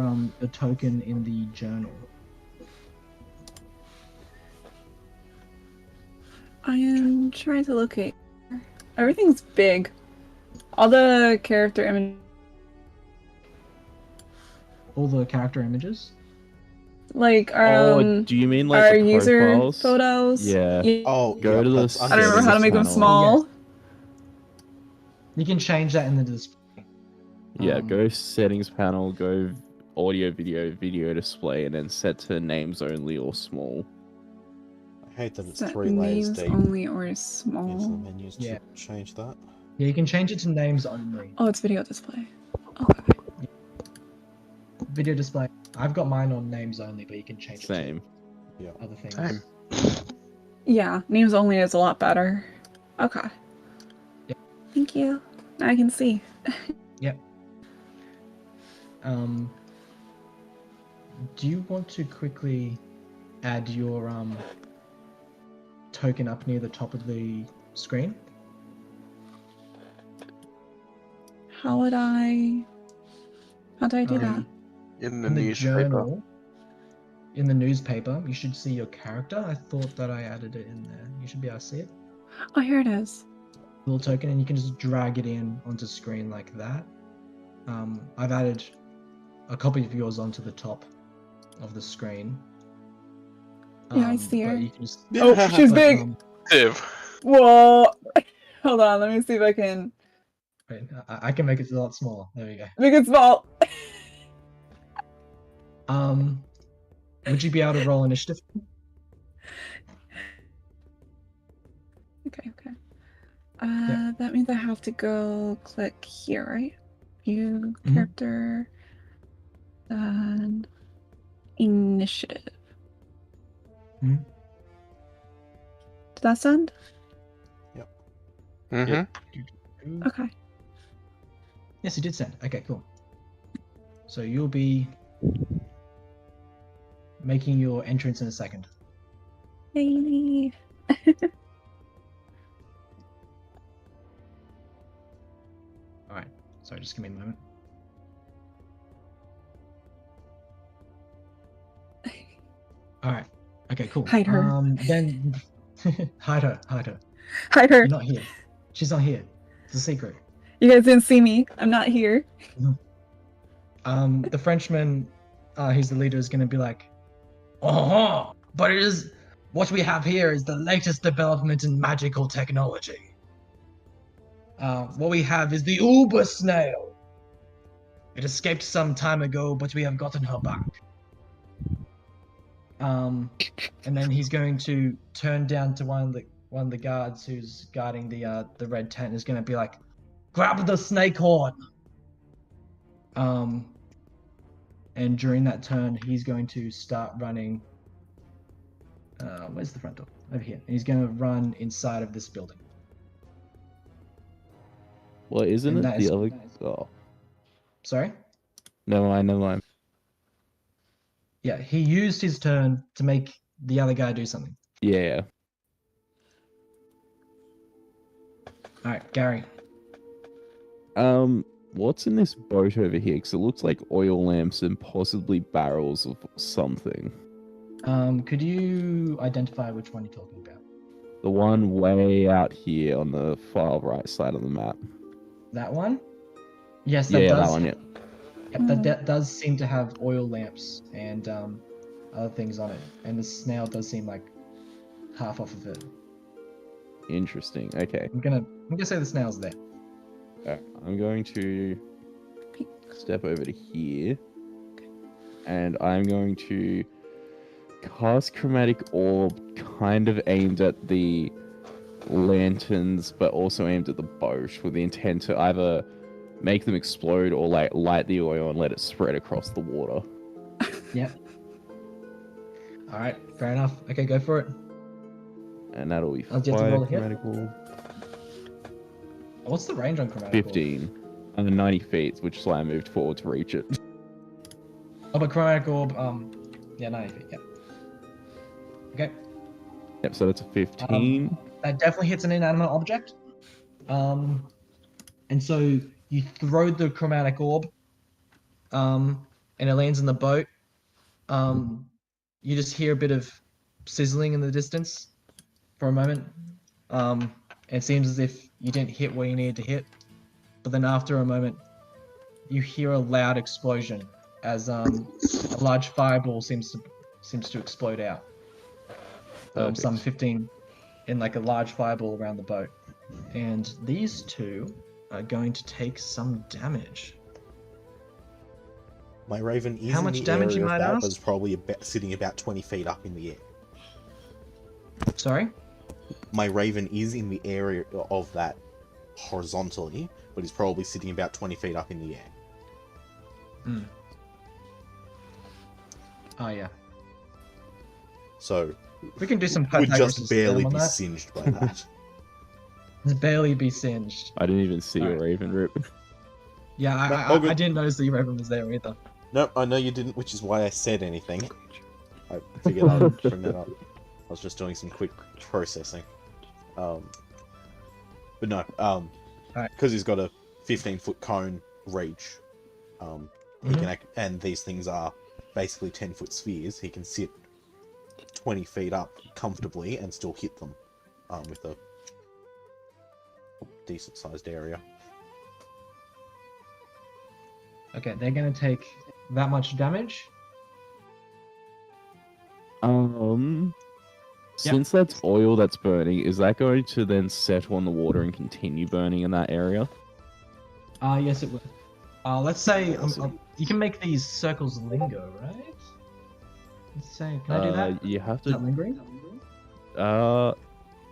the token in the journal? I am trying to locate. Everything's big. All the character images. All the character images? Like, Oh, do you mean like our the user profiles? photos? Yeah. Oh, Go to the that's I don't remember settings how to make them panel. small. You can change that in the display. Yeah, go settings panel, go audio, video display, and then set to names only or small. I hate that it's Set 3 layers names deep. only or Into the small. menus Yeah. to change that. Yeah, you can change it to names only. Oh, it's video display. Okay. Video display. I've got mine on names only, but you can change Same. it to other things. Same. Yeah, names only is a lot better. Okay. Yeah. Thank you. Now I can see. Do you want to quickly add your token up near the top of the screen? How do I do that? In the In the newspaper. journal, in the newspaper, you should see your character. I thought that I added it in there. You should be able to see it. Oh, here it is. Little token, and you can just drag it in onto screen like that. I've added a copy of yours onto the top of the screen. Yeah, I see but her. you can just- Oh, she's but, big. Div. Whoa. Hold on, let me see if I can wait, I can make it a lot smaller. There we go. make it small. Would you be able to roll initiative? Okay. Yeah. That means I have to go click here, right? View Mhm. character and initiative. Mhm. Did that send? Mm-hmm. Okay. Yes, you did send. Okay, cool. So you'll be making your entrance in a second. Yay. All right. Sorry, just give me a moment. All right. Okay, cool. Hide her. Then hide her. Hide her. You're not here. She's not here. It's a secret. You guys didn't see me. I'm not here. The Frenchman, who's the leader, is going to be like, "Oh, but it is what we have here is the latest development in magical technology. What we have is the Uber Snail. It escaped some time ago, but we have gotten her back." And then he's going to turn down to one of the guards who's guarding the red tent. Is going to be like, "Grab the snake horn." And during that turn, he's going to start running. Where's the front door? Over here. And he's going to run inside of this building. Well, isn't And it that is- the other? Oh, Sorry? never mind. Yeah, he used his turn to make the other guy do something. Yeah. All right, Gary. What's in this boat over here? Because it looks like oil lamps and possibly barrels of something. Could you identify which one you're talking about? The one way out here on the far right side of the map. That one? Yes, that Yeah, does. that one, yeah. Yep, that does seem to have oil lamps and other things on it, and the snail does seem like half off of it. Interesting. Okay. I'm gonna say the snail's there. I'm going to step over to here, and I'm going to cast Chromatic Orb, kind of aimed at the lanterns, but also aimed at the boat, with the intent to either make them explode or like light the oil and let it spread across the water. Yep. All right, fair enough. Okay, go for it. And that'll be Oh, do you have to 5 roll a hit? Chromatic Orb. What's the range on chromatic orb? 15. And 90 feet, which is why I moved forward to reach it. Oh, but chromatic orb, yeah, 90 feet. Yeah. Okay. Yep, so that's a 15. That definitely hits an inanimate object. And so you throw the chromatic orb, and it lands in the boat. You just hear a bit of sizzling in the distance for a moment. It seems as if you didn't hit where you needed to hit, but then after a moment, you hear a loud explosion as a large fireball seems to explode out. Some Perfect. 15 in like a large fireball around the boat, and these two are going to take some damage. My raven is How in much the damage, you area of might that, ask? but it's probably sitting about 20 feet up in the air. Sorry? My raven is in the area of that horizontally, but he's probably sitting about 20 feet up in the air. Mm. Oh yeah. So, We can do some would Pythagoras just barely on be that. singed by that. Just barely be singed. I didn't even see a Alright. Raven Rip. Yeah, No, I all good. didn't notice the Raven was there either. Nope, I know you didn't, which is why I said anything. I figured I'd bring that up. I was just doing some quick processing. But no, because he's got a 15-foot cone reach, he can act, and these things are basically 10-foot spheres. He can sit 20 feet up comfortably and still hit them with a decent-sized area. Okay, they're gonna take that much damage. Since that's oil that's burning, is that going to then settle on the water and continue burning in that area? Yes, it will. Let's say Awesome. you can make these circles linger, right? Let's say, can I do that? You have Is that to. lingering?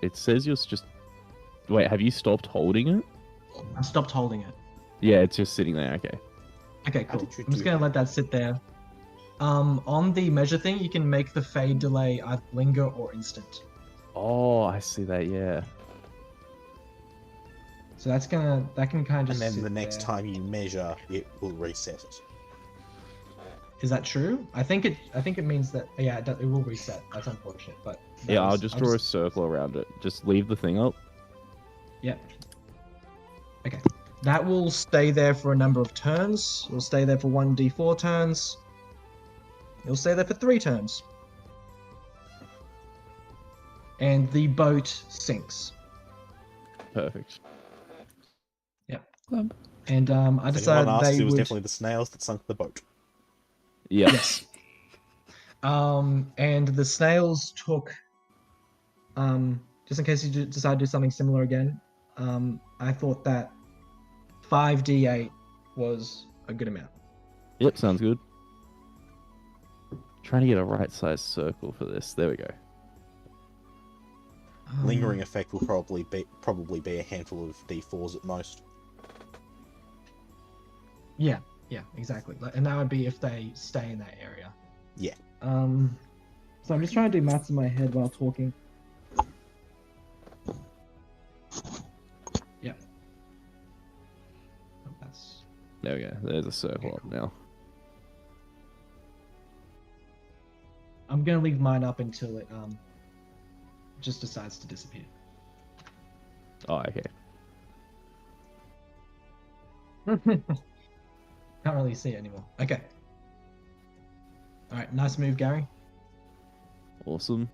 It says you're just. Wait, have you stopped holding it? I stopped holding it. Yeah, it's just sitting there. Okay. Okay, How cool. did you I'm just do gonna that? let that sit there. On the measure thing, you can make the fade delay either linger or instant. Oh, I see that. Yeah. So that can kind of And just. then sit the next there. time you measure, it will reset it. Is that true? I think it means that it will reset. That's unfortunate, but that Yeah, I'll was- just draw a circle around it. Just leave the thing up. Yep. Okay. That will stay there for a number of turns. It'll stay there for 1d4 turns. It'll stay there for 3 turns. And the boat sinks. Perfect. Club. And I If anyone decided asks, they it was would. definitely the snails that sunk the boat. Yeah. Yes. And the snails took. Just in case you decide to do something similar again, I thought that 5d8 was a good amount. Yep, sounds good. Trying to get a right size circle for this. There we go. Lingering effect will probably be a handful of d4s at most. Yeah, exactly. And that would be if they stay in that area. Yeah. So I'm just trying to do maths in my head while talking. Yep. Oh, that's. There we go. There's a circle up now. I'm gonna leave mine up until it just decides to disappear. Oh, okay. Can't really see it anymore. Okay. All right, nice move, Gary. Awesome.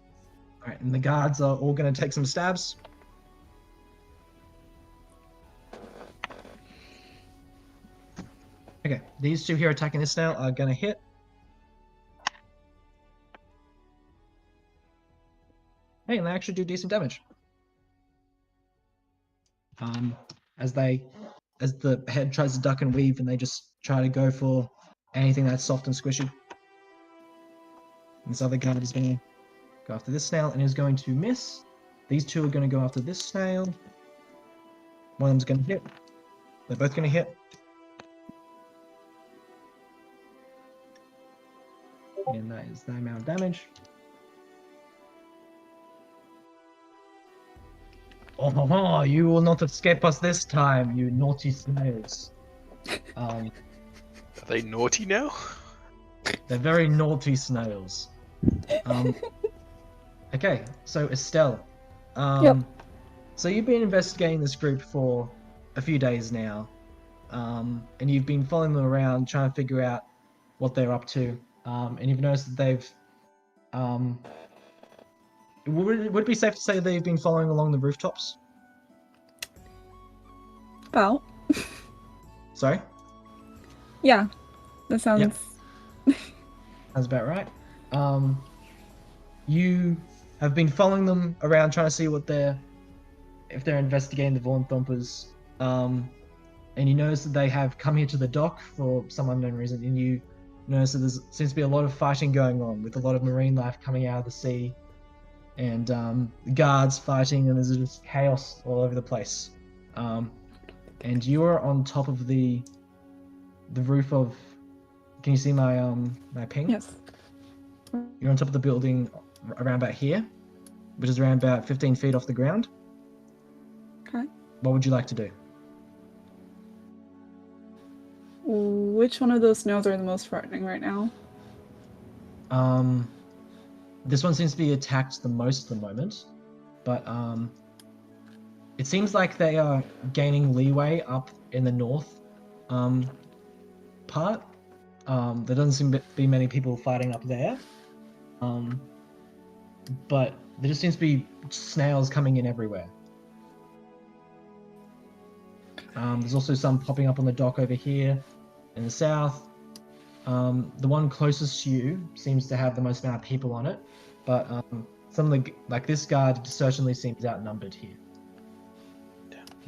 All right, and the guards are all gonna take some stabs. Okay, these two here attacking this snail are gonna hit. Hey, and they actually do decent damage. As the head tries to duck and weave, and they just try to go for anything that's soft and squishy. And this other guard is going to go after this snail and is going to miss. These two are going to go after this snail. One of them's going to hit. They're both going to hit. And that is the amount of damage. Oh, you will not escape us this time, you naughty snails. Are they naughty now? They're very naughty snails. Okay, so Estelle. Yep. So you've been investigating this group for a few days now, and you've been following them around, trying to figure out what they're up to, and you've noticed that they've. Would it be safe to say they've been following along the rooftops? About. Sorry? Yeah. That sounds. That's about right. You have been following them around trying to see if they're investigating the Vaughn Thumpers. And you notice that they have come here to the dock for some unknown reason, and you notice that there seems to be a lot of fighting going on, with a lot of marine life coming out of the sea, and guards fighting, and there's just chaos all over the place. And you are on top of the roof of. Can you see my my ping? Yes. You're on top of the building around about here, which is around about 15 feet off the ground. Okay. What would you like to do? Which one of those snails are the most frightening right now? This one seems to be attacked the most at the moment, but it seems like they are gaining leeway up in the north part. There doesn't seem to be many people fighting up there, but there just seems to be snails coming in everywhere. There's also some popping up on the dock over here in the south. The one closest to you seems to have the most amount of people on it, but some of the like this guard certainly seems outnumbered here.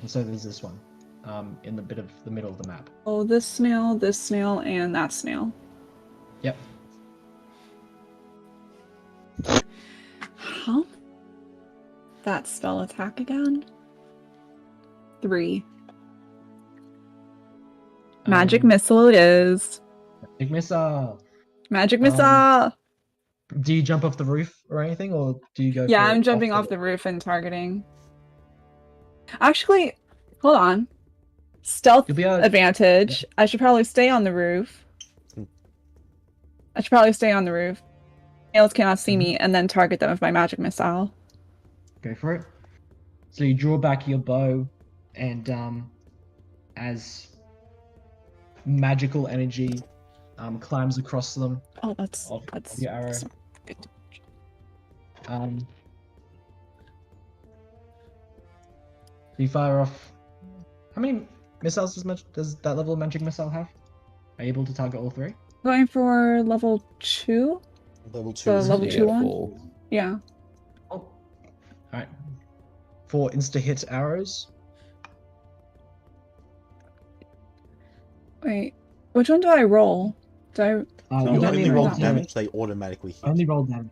And so there's this one, in the bit of the middle of the map. Oh, this snail, and that snail. Yep. How? That spell attack again? 3. Magic missile it is. Magic missile. Magic missile! Do you jump off the roof or anything, or do you go? Yeah, for I'm jumping off the roof and targeting. Actually, hold on. Stealth You'll be able... advantage. I should probably stay on the roof. Snails cannot see me, and then target them with my magic missile. Go for it. So you draw back your bow, and as magical energy climbs across them. Oh, that's your arrow. Good. You fire off. How many missiles does that level of magic missile have? Are you able to target all 3? Going for level 2? Level 2. The is level 2 one? 4. Yeah. Oh. Alright. 4 insta-hit arrows. Wait, which one do I roll? Do I... So you you don't only need roll to damage, they automatically hit. Only roll damage.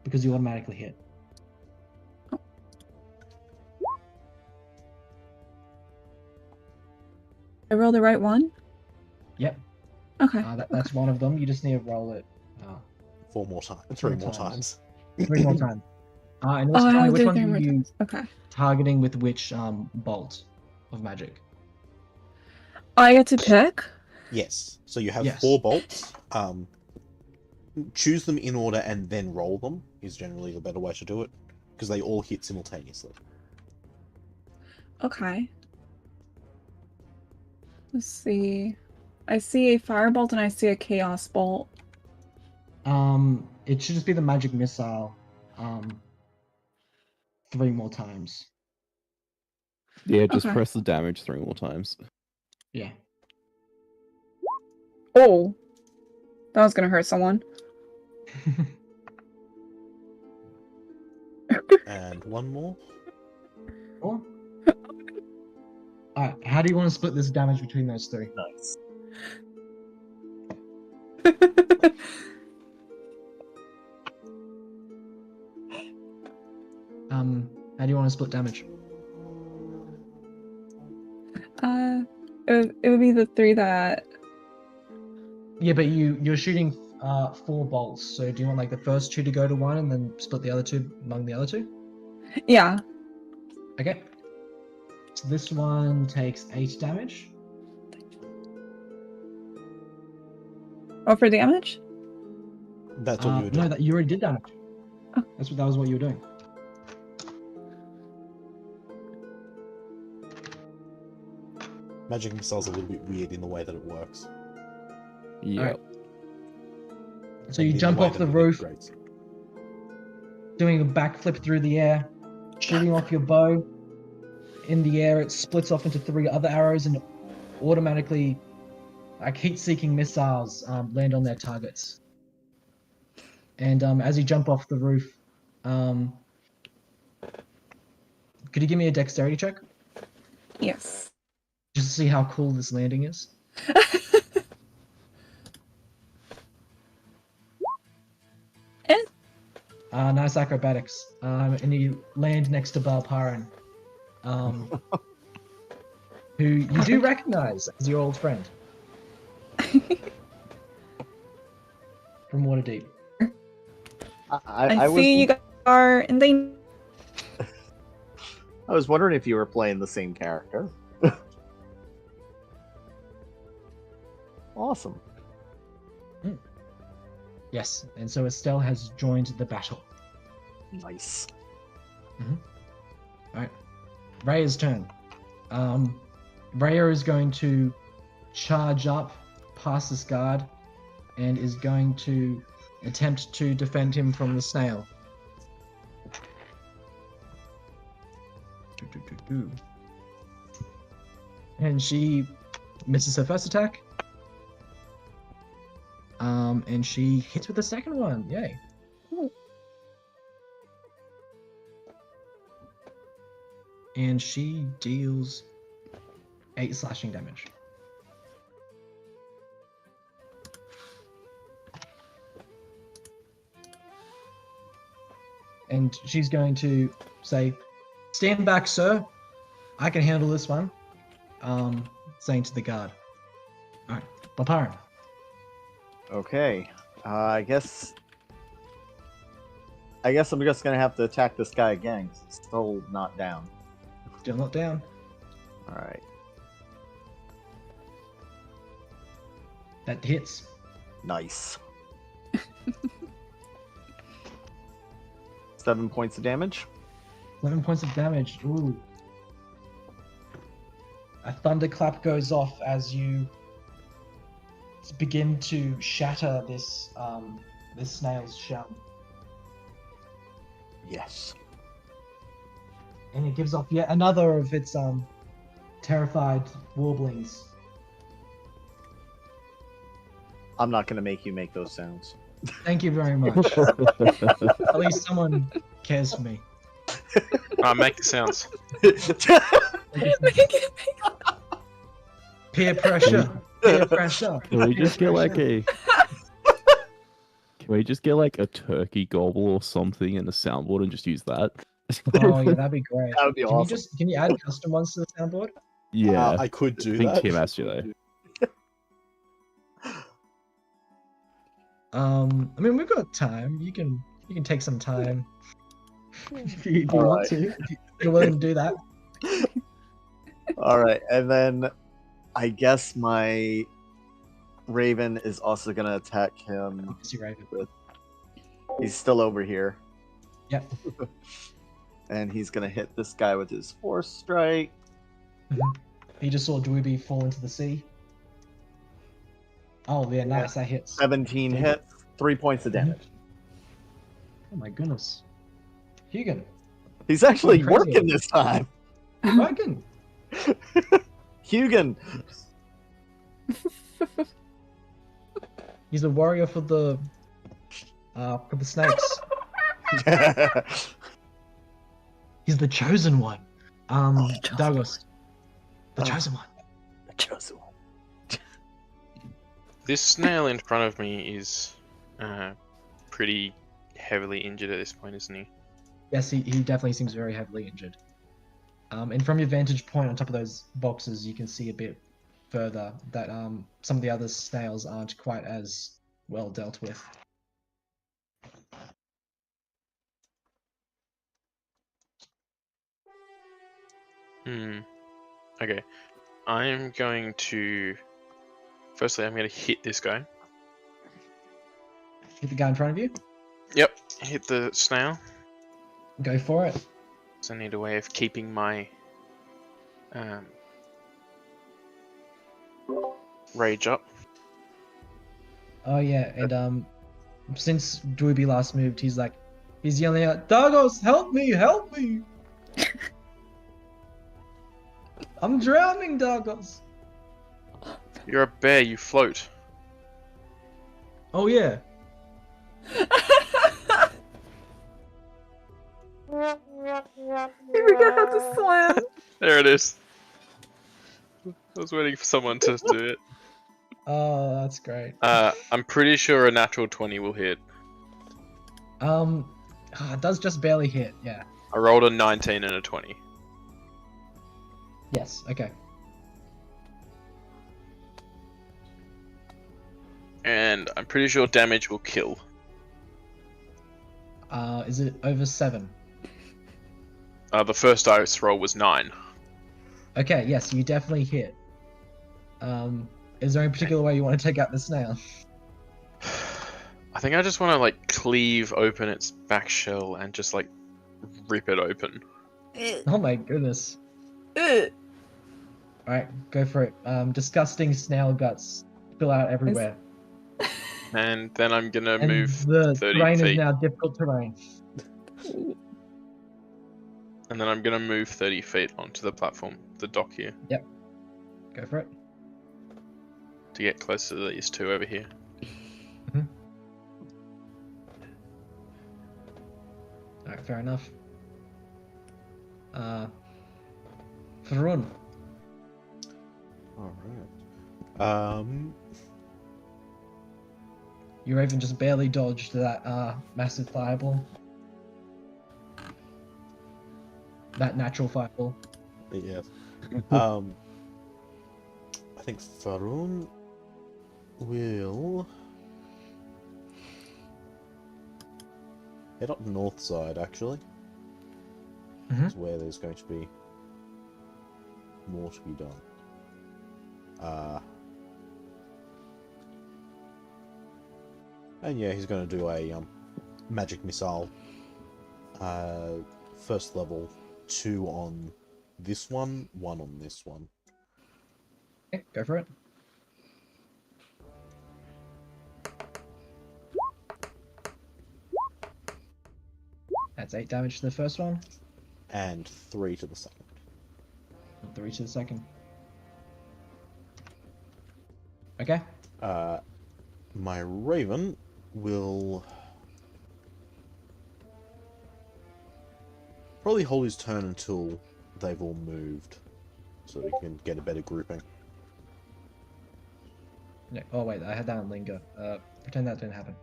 Because you automatically hit. I roll the right one? Yep. Okay. That's one of them. You just need to roll it 4 more times. 3 more times. 3 more times. And Oh, I have to which do one 3 are more you times. Okay. targeting with which bolt of magic? I get to pick? Yes. So you have Yes. 4 bolts. Choose them in order and then roll them is generally the better way to do it, because they all hit simultaneously. Okay. Let's see. I see a firebolt and I see a chaos bolt. It should just be the magic missile. 3 more times. Yeah, just Okay. press the damage 3 more times. Yeah. Oh! That was gonna hurt someone. And 1 more. Cool. Alright, how do you want to split this damage between those 3? Nice. How do you want to split damage? It would be the 3 that... Yeah, but you're shooting 4 bolts, so do you want like the first 2 to go to 1 and then split the other 2 among the other 2? Yeah. Okay. So this one takes 8 damage. Oh, for damage? That's what you were doing. No, you already did damage. Oh. That was what you were doing. Magic missile's a little bit weird in the way that it works. Yeah. Alright. So you In the jump way off that the it roof, integrates. doing a backflip through the air, shooting off your bow. In the air, it splits off into 3 other arrows and automatically, like heat-seeking missiles, land on their targets. And as you jump off the roof, could you give me a dexterity check? Yes. Just to see how cool this landing is? Nice acrobatics. And you land next to Balparan, who you do recognize as your old friend from Waterdeep. I see you guys are in danger. I was wondering if you were playing the same character. Awesome. Yes, and so Estelle has joined the battle. Nice. Alright. Raya's turn. Raya is going to charge up past this guard and is going to attempt to defend him from the snail. And she misses her first attack. And she hits with the second one. Yay. And she deals 8 slashing damage. And she's going to say, "Stand back, sir. I can handle this one." Saying to the guard. Alright, Balparin. Okay. I guess I'm just gonna have to attack this guy again, 'cause he's still not down. Still not down. Alright. That hits. Nice. 7 points of damage. 7 points of damage. Ooh. A thunderclap goes off as you begin to shatter this snail's shell. Yes. And it gives off yet another of its terrified warblings. I'm not gonna make you make those sounds. Thank you very much. At least someone cares for me. Make the sounds. Peer pressure. Peer pressure. Can we just Peer get like pressure. Can we just get like a turkey gobble or something in the soundboard and just use that? Oh yeah, that'd be great. That would be awesome. Can you add custom ones to the soundboard? Yeah, I could do I think that. Tim has to though. I mean, we've got time. You can take some time if you All want right. to. If you're willing to do that. All right, and then I guess my Raven is also gonna attack him. Obviously, Raven. He's still over here, Yep. and he's gonna hit this guy with his force strike. He just saw Dweeby fall into the sea. Oh yeah, nice. That hits. 17 hits, 3 points of damage. Oh my goodness. Hugan. He's actually Crazy. working this time. Hugan. Hugan. He's a warrior for the snakes. He's the chosen one. Douglas. The chosen one. The chosen one. This snail in front of me is pretty heavily injured at this point, isn't he? Yes, he definitely seems very heavily injured. And from your vantage point on top of those boxes, you can see a bit further that some of the other snails aren't quite as well dealt with. Okay. I'm going to... Firstly, I'm going to hit this guy. Hit the guy in front of you. Yep. Hit the snail. Go for it. So I need a way of keeping my rage up. Oh yeah, and since Dweeby last moved, he's yelling out, "Dagos, help me, help me! I'm drowning, Dagos!" You're a bear, you float. Oh yeah. We forgot how to slam. There it is. I was waiting for someone to do it. Oh, that's great. I'm pretty sure a natural 20 will hit. It does just barely hit, yeah. I rolled a 19 and a 20. Yes, okay. And I'm pretty sure damage will kill. Is it over 7? The first dice roll was 9. Okay, yes, you definitely hit. Is there any particular way you want to take out the snail? I think I just want to like cleave open its back shell and just like rip it open. Oh my goodness. Alright, go for it. Disgusting snail guts spill out everywhere. And then I'm gonna And move the 30 terrain is feet. now difficult terrain. And then I'm gonna move 30 feet onto the platform, the dock here, Go for it. to get closer to these two over here. fair enough. Varun. Alright. You Raven just barely dodged that massive fireball. That natural fireball. Yeah. I think Farun will head up north side, actually. Is where there's going to be more to be done. And yeah, he's going to do a magic missile. First level, 2 on this one, 1 on this one. Okay, go for it. That's 8 damage to the first one. And 3 to the second. And 3 to the second. Okay. My Raven will probably hold his turn until they've all moved, so we can get a better grouping. No, oh wait, I had that on linger. Pretend that didn't happen.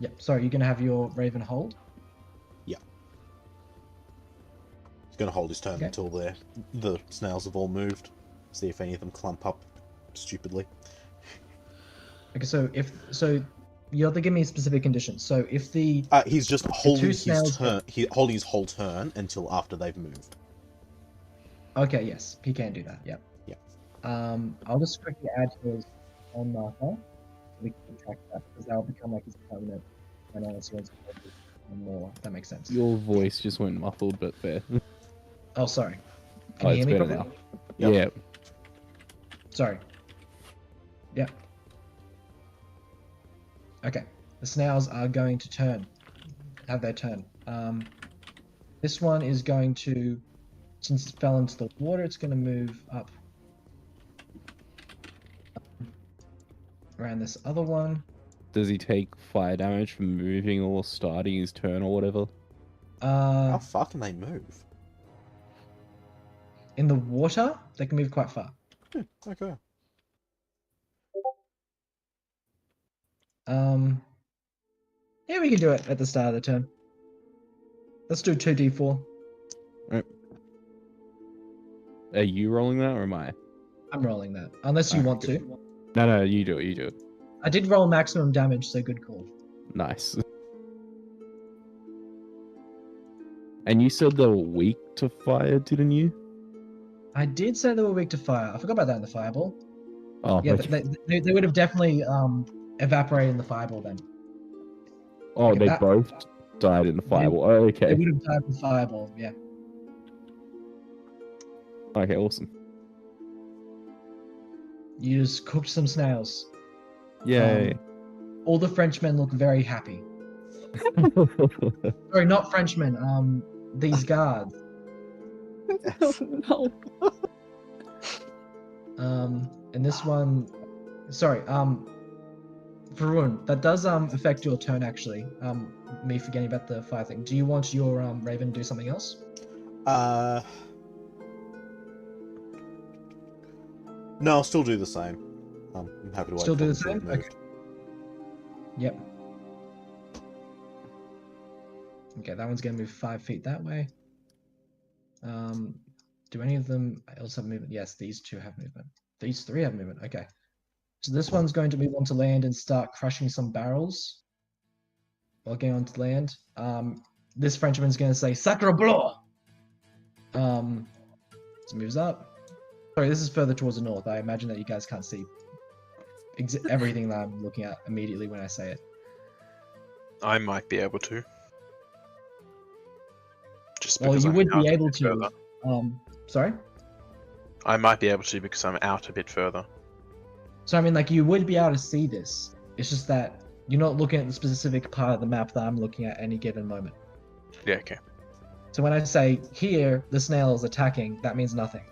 Yep, sorry, you're gonna have your Raven hold? Yeah. He's gonna hold his turn until the snails have all moved. See if any of them clump up stupidly. Okay, so you have to give me specific conditions. So if the he's just holding his snails turn. Holding his whole turn until after they've moved. Okay, yes, he can do that. Yep. Yeah. I'll just quickly add his own marker. So we can track that because that'll become like his permanent. And unless he wants to focus on more, if that makes sense. Your voice just went muffled, but fair. Oh, sorry. Can you hear me better properly? now. Yep. Yeah. Sorry. Yep. Okay. The snails are going to have their turn. This one is going to, since it fell into the water, it's going to move up around this other one. Does he take fire damage from moving or starting his turn or whatever? How far can they move? In the water, they can move quite far. Okay. Yeah, we can do it at the start of the turn. Let's do 2d4. Right. Are you rolling that or am I? I'm rolling that, unless you want to. No, you do it. You do it. I did roll maximum damage, so good call. Nice. And you said they were weak to fire, didn't you? I did say they were weak to fire. I forgot about that in the fireball. Oh, Yeah, okay. they would have definitely evaporated in the fireball then. Oh, Okay, they both died in the fireball. Oh, They okay. would have died in the fireball, yeah. Okay, awesome. You just cooked some snails. Yay. All the Frenchmen look very happy. Sorry, not Frenchmen. These guards. No. And this one, sorry. Varun, that does affect your turn actually. Me forgetting about the fire thing. Do you want your Raven to do something else? No, I'll still do the same. I'm happy to wait. Still do the for them to same? move. Okay. Yep. Okay, that one's gonna move 5 feet that way. Do any of them else have movement? Yes, these 2 have movement. These 3 have movement. Okay. So this one's going to move onto land and start crushing some barrels. While getting onto land. This Frenchman's gonna say "Sacre bleu!" This moves up. Sorry, this is further towards the north. I imagine that you guys can't see everything that I'm looking at immediately when I say it. I might be able to. Just Well, because you I'm would out be a able bit to. further. Sorry. I might be able to because I'm out a bit further. So I mean, like, you would be able to see this. It's just that you're not looking at the specific part of the map that I'm looking at any given moment. Yeah, okay. So when I say here, the snail is attacking, that means nothing.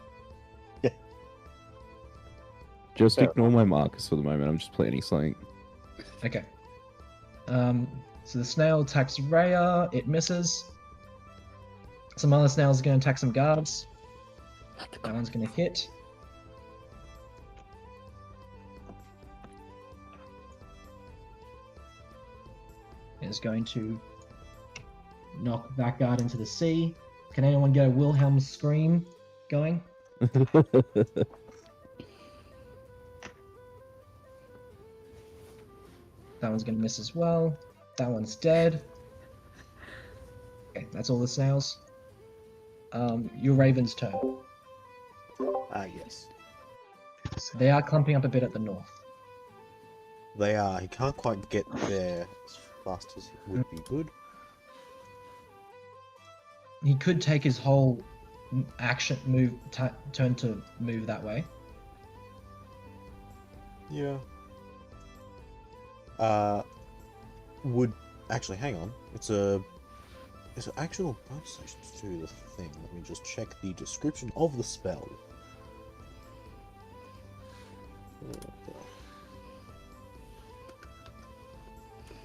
Just Fair ignore my markers for the moment. I'm just planning something. Okay. So the snail attacks Rhea, it misses. Some other snails are going to attack some guards. That one's going to hit. It's going to knock that guard into the sea. Can anyone get a Wilhelm scream going? That one's going to miss as well. That one's dead. Okay, that's all the snails. Your Raven's turn. Yes. They are clumping up a bit at the north. They are. He can't quite get there as fast as would be good. He could take his whole action move turn to move that way. Yeah. Would actually hang on. It's an actual bonus action to do the thing. Let me just check the description of the spell.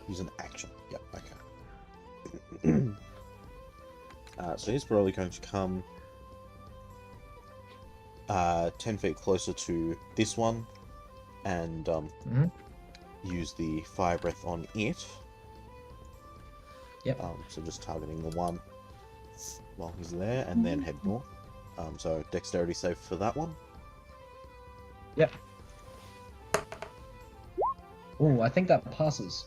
Use an action. Yep. Okay. So he's probably going to come 10 feet closer to this one and use the fire breath on it. Yep. So just targeting the one while he's there and then head north. So dexterity save for that one. Yep. Oh, I think that passes.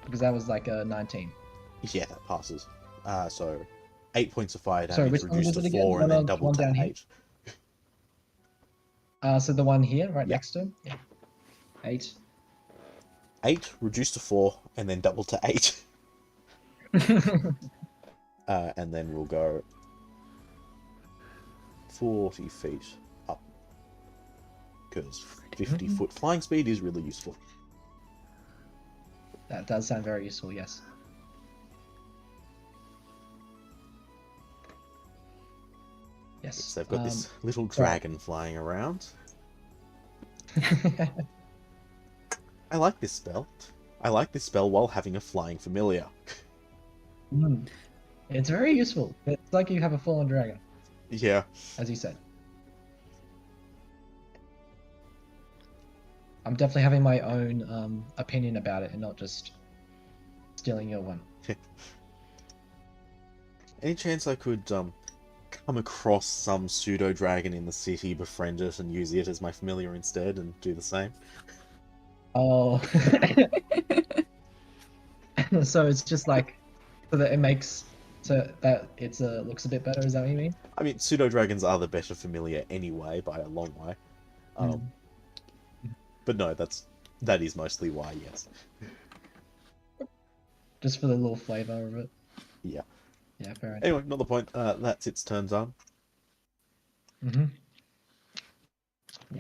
Because that was like a 19. Yeah, that passes. So 8 points of fire Sorry, damage which one reduced was to it again? 4 and then One doubled to down here? 8. So the one here, right Yeah. next to him? Yeah. 8. 8 reduced to 4 and then doubled to 8. And then we'll go 40 feet up. Because 50-foot flying speed is really useful. That does sound very useful, yes. Yes. So they've got this little dragon flying around. I like this spell. I like this spell while having a flying familiar. It's very useful. It's like you have a full-on dragon, Yeah. as you said. I'm definitely having my own opinion about it and not just stealing your one. Any chance I could come across some pseudo dragon in the city, befriend it, and use it as my familiar instead, and do the same? Oh. So it's just like, so that it makes, so that it's looks a bit better, is that what you mean? I mean, pseudo dragons are the better familiar anyway, by a long way. But no, that is mostly why, yes. Just for the little flavor of it. Yeah. Yeah, fair enough. Anyway, not the point. That's its turn done. Yeah,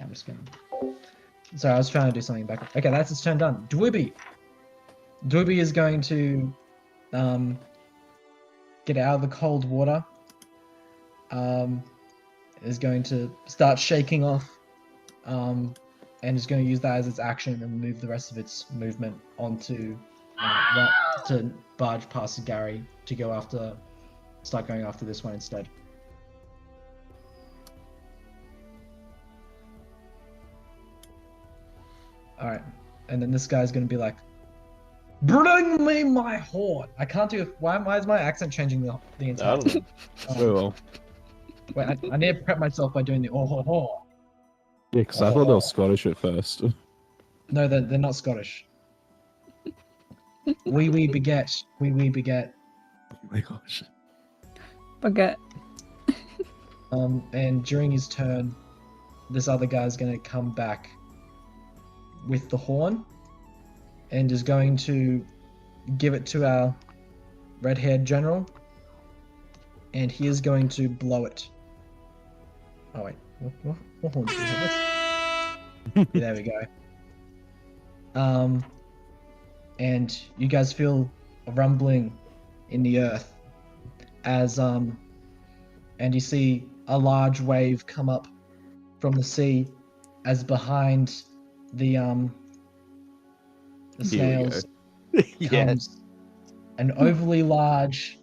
I'm just gonna... Sorry, I was trying to do something back. Okay, that's its turn done. Dweeby! Dweeby is going to get out of the cold water. Is going to start shaking off. And is going to use that as its action and move the rest of its movement onto to barge past Gary to start going after this one instead. All right, and then this guy's going to be like, "Bring me my horn." I can't do. Why is my accent changing the entire I don't know. Oh well. Wait, I need to prep myself by doing the oh ho ho. Yeah, because I thought they were Scottish at first. No, they're not Scottish. We beget. We beget. Oh my gosh. Forget. And during his turn, this other guy's going to come back with the horn and is going to give it to our red-haired general, and he is going to blow it. Oh wait, what horn do we have? There we go. And you guys feel a rumbling in the earth as and you see a large wave come up from the sea as behind the Here we snails Yes. comes an overly large,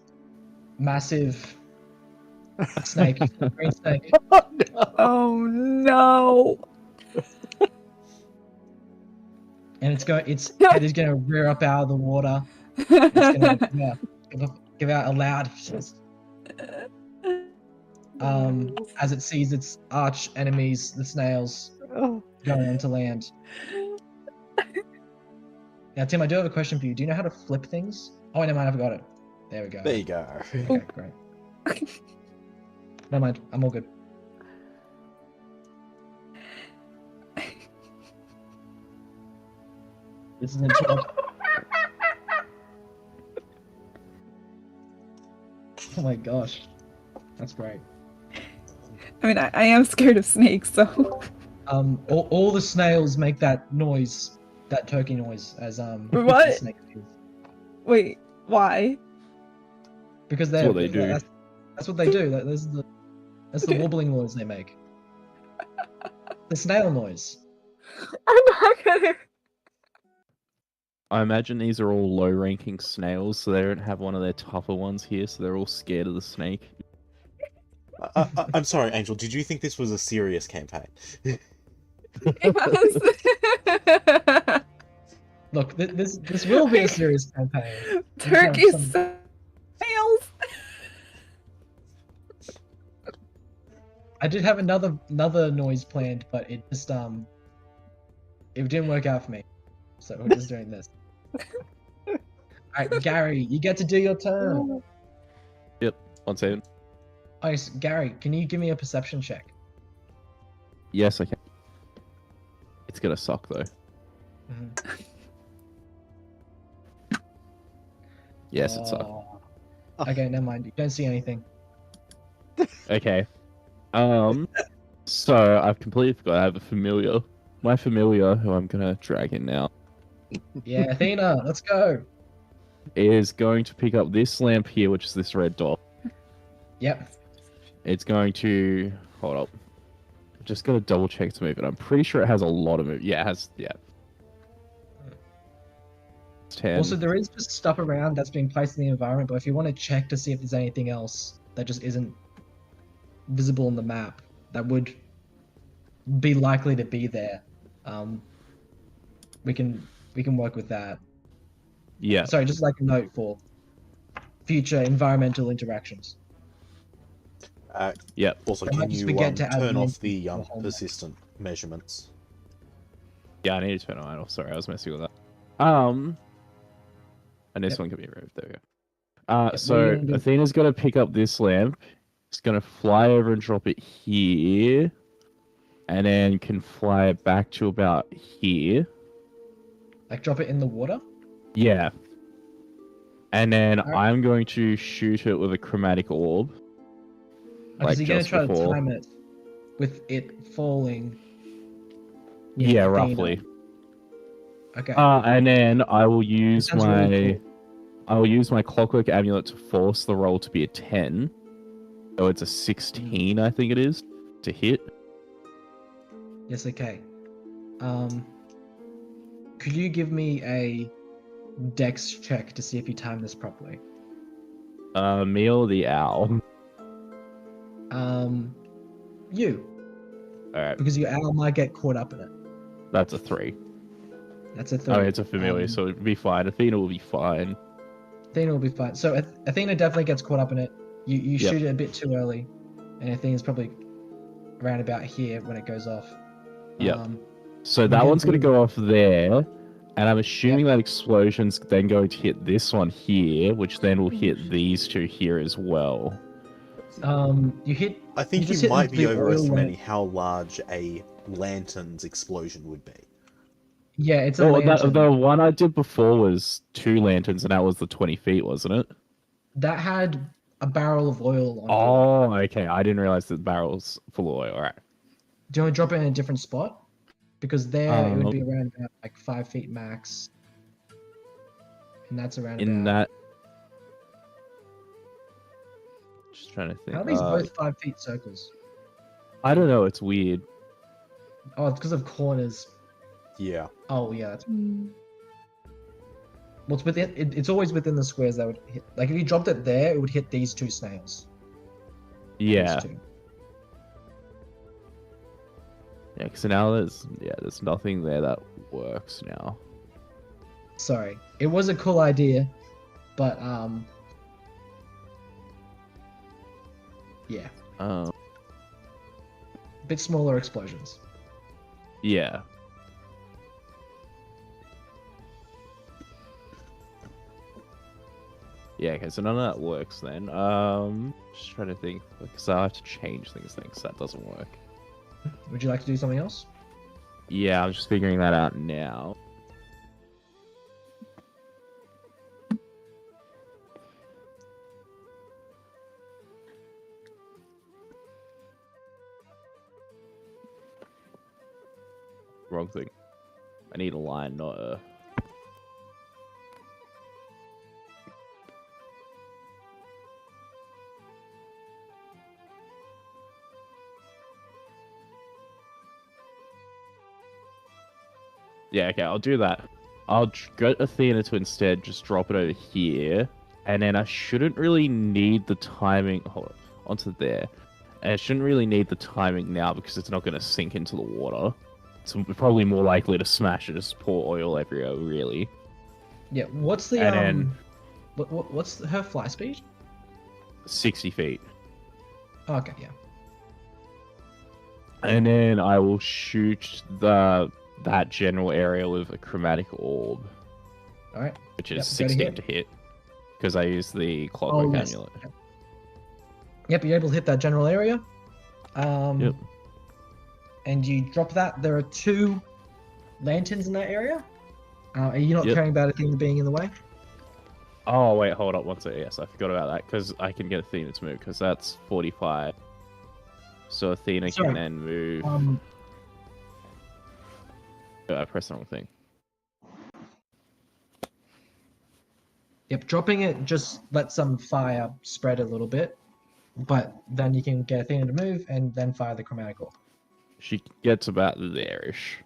massive snake, green snake. Oh, no. Oh no! And its head is gonna rear up out of the water. It's gonna give out a loud hiss. As it sees its arch enemies, the snails, going onto land. Now, Tim, I do have a question for you. Do you know how to flip things? Oh, never mind, I forgot it. There we go. There you go. Okay, great. Never mind, I'm all good. This is a job. Oh my gosh. That's great. I mean, I am scared of snakes, so. All the snails make that noise, that turkey noise, as What? the snake is. Wait, why? Because That's they're what they do. That's what they do. That's the wobbling noise they make. The snail noise. I'm not gonna. I imagine these are all low-ranking snails, so they don't have one of their tougher ones here, so they're all scared of the snake. I'm sorry, Angel. Did you think this was a serious campaign? Yes. Look, this will be a serious campaign. Turkey Some- snails. I did have another noise planned, but it just it didn't work out for me. So we're just doing this. Alright, Gary, you get to do your turn. 1 second. Oh, yes, Gary, can you give me a perception check? Yes, I can. It's gonna suck though. Yes, it sucks. Oh. Okay, never mind. You don't see anything. Okay. So I've completely forgot. I have a familiar. My familiar, who I'm gonna drag in now, Yeah, Athena, let's go. is going to pick up this lamp here, which is this red dot. Yep. It's going to hold up. Just gotta double check its movement. I'm pretty sure it has a lot of movement. Yeah, it has. Yeah. It's 10. Also, there is just stuff around that's being placed in the environment, but if you want to check to see if there's anything else that just isn't visible on the map, that would be likely to be there, we can work with that. Yeah. Sorry, just like a note for future environmental interactions. Yeah. Also, I can might just you forget to add turn the off info the to the whole map. persistent measurements? Yeah, I need to turn mine off. Sorry, I was messing with that. And this Yep. one can be removed. There we go. Yep, So what are you gonna do? Athena's gonna pick up this lamp. It's gonna fly over and drop it here, and then can fly it back to about here. Like drop it in the water? Yeah. And then Alright. I'm going to shoot it with a chromatic orb. Okay, Like so you're gonna just try before. to time it with it falling. Yeah, Athena. roughly. Okay. And then I will use sounds my really I will use my clockwork amulet to force the roll to be a 10. So it's a 16, I think it is, to hit. Yes, okay. Could you give me a dex check to see if you time this properly? Me or the owl. You, Alright, because your owl might get caught up in it. that's a 3. That's a third. Oh, it's a familiar, so it'll be fine. Athena will be fine. Athena will be fine. So Athena definitely gets caught up in it. You Yep. shoot it a bit too early, and Athena's probably around about here when it goes off. Yep. So we're that gonna one's going to do- go off there. And I'm assuming that explosion's then going to hit this one here, which then will hit these two here as well. You hit. I think You just you hit might be the oil overestimating lamp. how large a lantern's explosion would be. Yeah, it's a Oh, lantern. the one I did before was 2 lanterns, and that was the 20 feet, wasn't it? That had a barrel of oil on it. Oh, okay. I didn't realize that the barrel's full of oil. All right. Do you want to drop it in a different spot? Because there it would be Um, around about like 5 feet max. And that's around In about... that. Just trying to think. How are these both 5 feet circles? I don't know. It's weird. Oh, it's because of corners. Yeah. Oh, yeah. That's... Well, it's within. It's always within the squares that would hit. Like if you dropped it there, it would hit these two snails. Yeah. These two. Yeah, so now there's nothing there that works now. Sorry, it was a cool idea, but yeah, Um, a bit smaller explosions. yeah. Yeah, okay, so none of that works then. Just trying to think, because I have to change things, so that doesn't work. Would you like to do something else? Yeah, I'm just figuring that out now. Wrong thing. I need a line, not a... Yeah, okay, I'll do that. I'll get Athena to instead just drop it over here, and then I shouldn't really need the timing... Hold on, onto there. And I shouldn't really need the timing now because it's not going to sink into the water. It's probably more likely to smash and just pour oil everywhere, really. Yeah. What's the And then- what's her fly speed? 60 feet. Oh, okay, yeah. And then I will shoot that general area with a chromatic orb, All right. which Yep, is go to 16 hit. to hit, because I use the clockwork yes. amulet. Yep, you're able to hit that general area. Yep. And you drop that. There are 2 lanterns in that area. Are you not Yep. caring about Athena being in the way? Oh, wait, hold up one second. Yes, I forgot about that, because I can get Athena to move, because that's 45. So Athena Sorry. can then move... I pressed the wrong thing. Yep, dropping it just lets some fire spread a little bit, but then you can get Athena to move and then fire the chromatic orb. She gets about there-ish.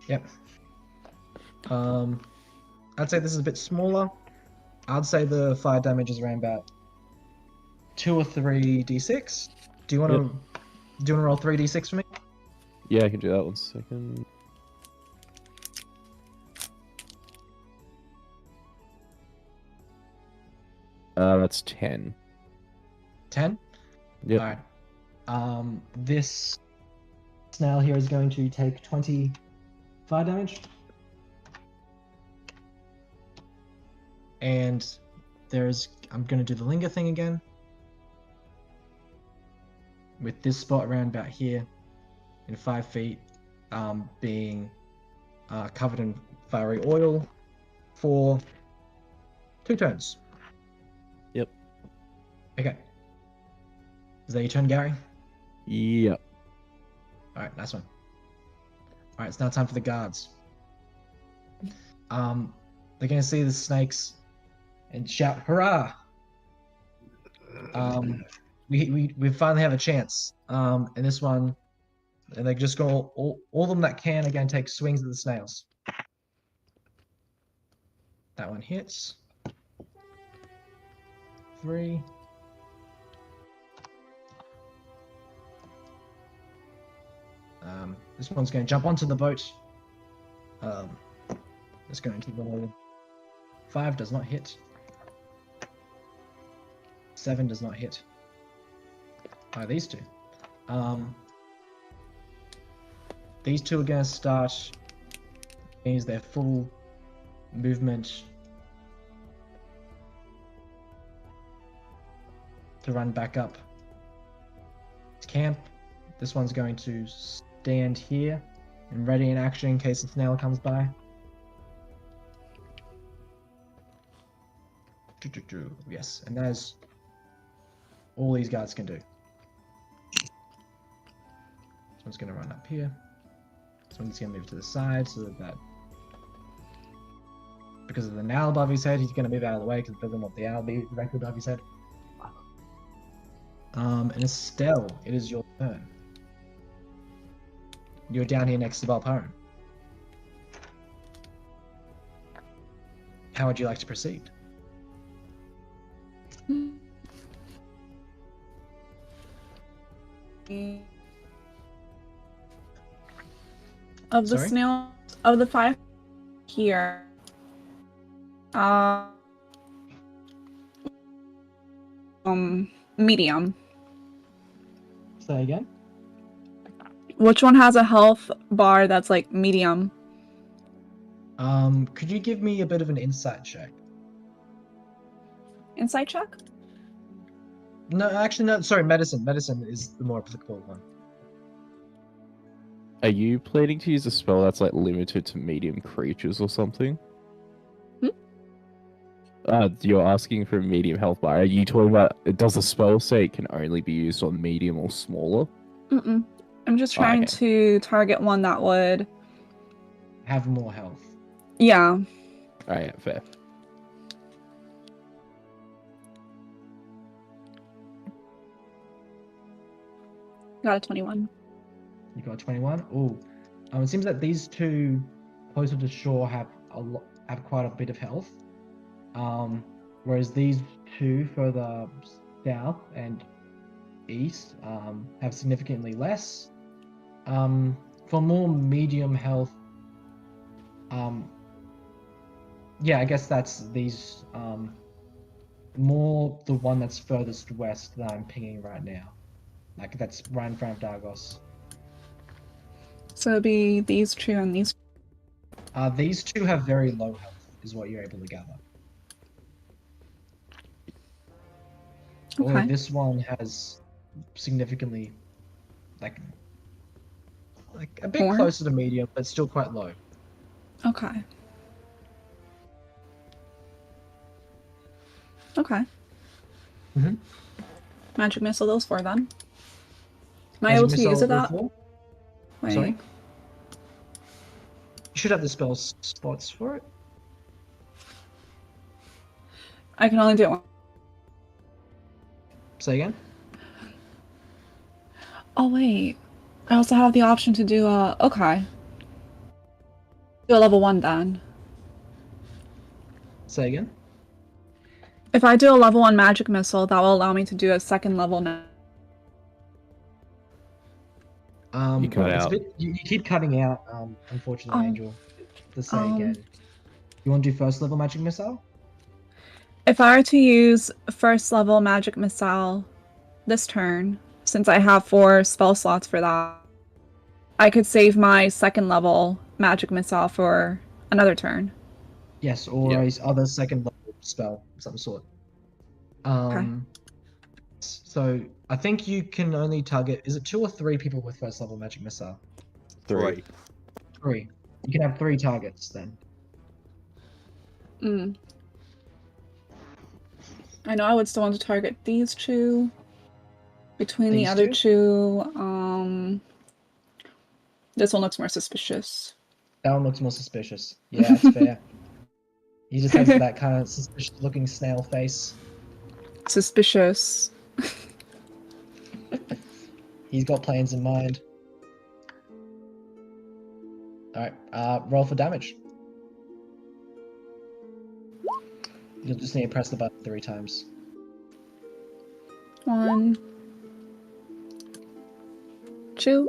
Yep. I'd say this is a bit smaller. I'd say the fire damage is around about 2 or 3 d6. Do you want to roll 3 d6 for me? Yeah, I can do that 1 second. That's 10. 10? Yep. Alright. This snail here is going to take 20 fire damage. And I'm going to do the linger thing again. With this spot around about here, in 5 feet, being covered in fiery oil for 2 turns. Yep. Okay. Is that your turn, Gary? Yep. Alright, nice one. Alright, it's now time for the guards. They're gonna see the snakes and shout, "Hurrah!" We finally have a chance. And this one, and they just go all of them that can are gonna take swings at the snails. That one hits. 3. This one's going to jump onto the boat. It's going to roll. 5 does not hit. 7 does not hit. These 2. These 2 are going to start. Means their full movement to run back up to camp. This one's going to stand here and ready in action in case a snail comes by. Yes, and that is all these guards can do. This one's going to run up here. This one's going to move to the side so that because of the nail above his head, he's going to move out of the way because he doesn't want the owl to be directly above his head. And Estelle, it is your turn. You're down here next to Baldur. How would you like to proceed? Of the Sorry? snail, of the 5 here, medium. Say again? Which one has a health bar that's like medium? Could you give me a bit of an insight check? Insight check? No, actually, no. Sorry, medicine. Medicine is the more applicable one. Are you planning to use a spell that's like limited to medium creatures or something? You're asking for a medium health bar. Are you talking about, does the spell say it can only be used on medium or smaller? Mm-mm. I'm just trying okay. to target one that would... Have more health. Yeah. Oh yeah, fair. Got a 21. You got 21. Ooh. It seems that these two closer to shore have quite a bit of health. Whereas these two further south and east have significantly less. For more medium health, yeah, I guess that's these more the one that's furthest west that I'm pinging right now. Like that's right in front of Dargos. So it'd be these two and these. These two have very low health, is what you're able to gather. Although Okay. this one has significantly, like a bit More? closer to medium, but still quite low. Okay. Okay. Mhm. Magic missile those 4 then. Am I Magic able to use missile it that? all 4? Wait. Sorry? You should have the spell spots for it. I can only do it one. Say again? Oh wait. I also have the option to do a... Okay. Do a level 1 then. Say again? If I do a level 1 magic missile, that will allow me to do a 2nd level You cut it's a out. bit, you keep cutting out, unfortunately, Oh. Angel. To say again. You want to do first level magic missile? If I were to use 1st level magic missile this turn, since I have 4 spell slots for that, I could save my 2nd level magic missile for another turn. Yes, or a other second level spell of some sort. So I think you can only target. Is it 2 or 3 people with first level magic missile? 3. 3. You can have 3 targets then. I know I would still want to target these 2. Between the These other 2? 2, this one looks more suspicious. That one looks more suspicious. Yeah, that's fair. He just has that kind of suspicious looking snail face. Suspicious. He's got plans in mind. Alright, roll for damage. You'll just need to press the button 3 times. 1, 2,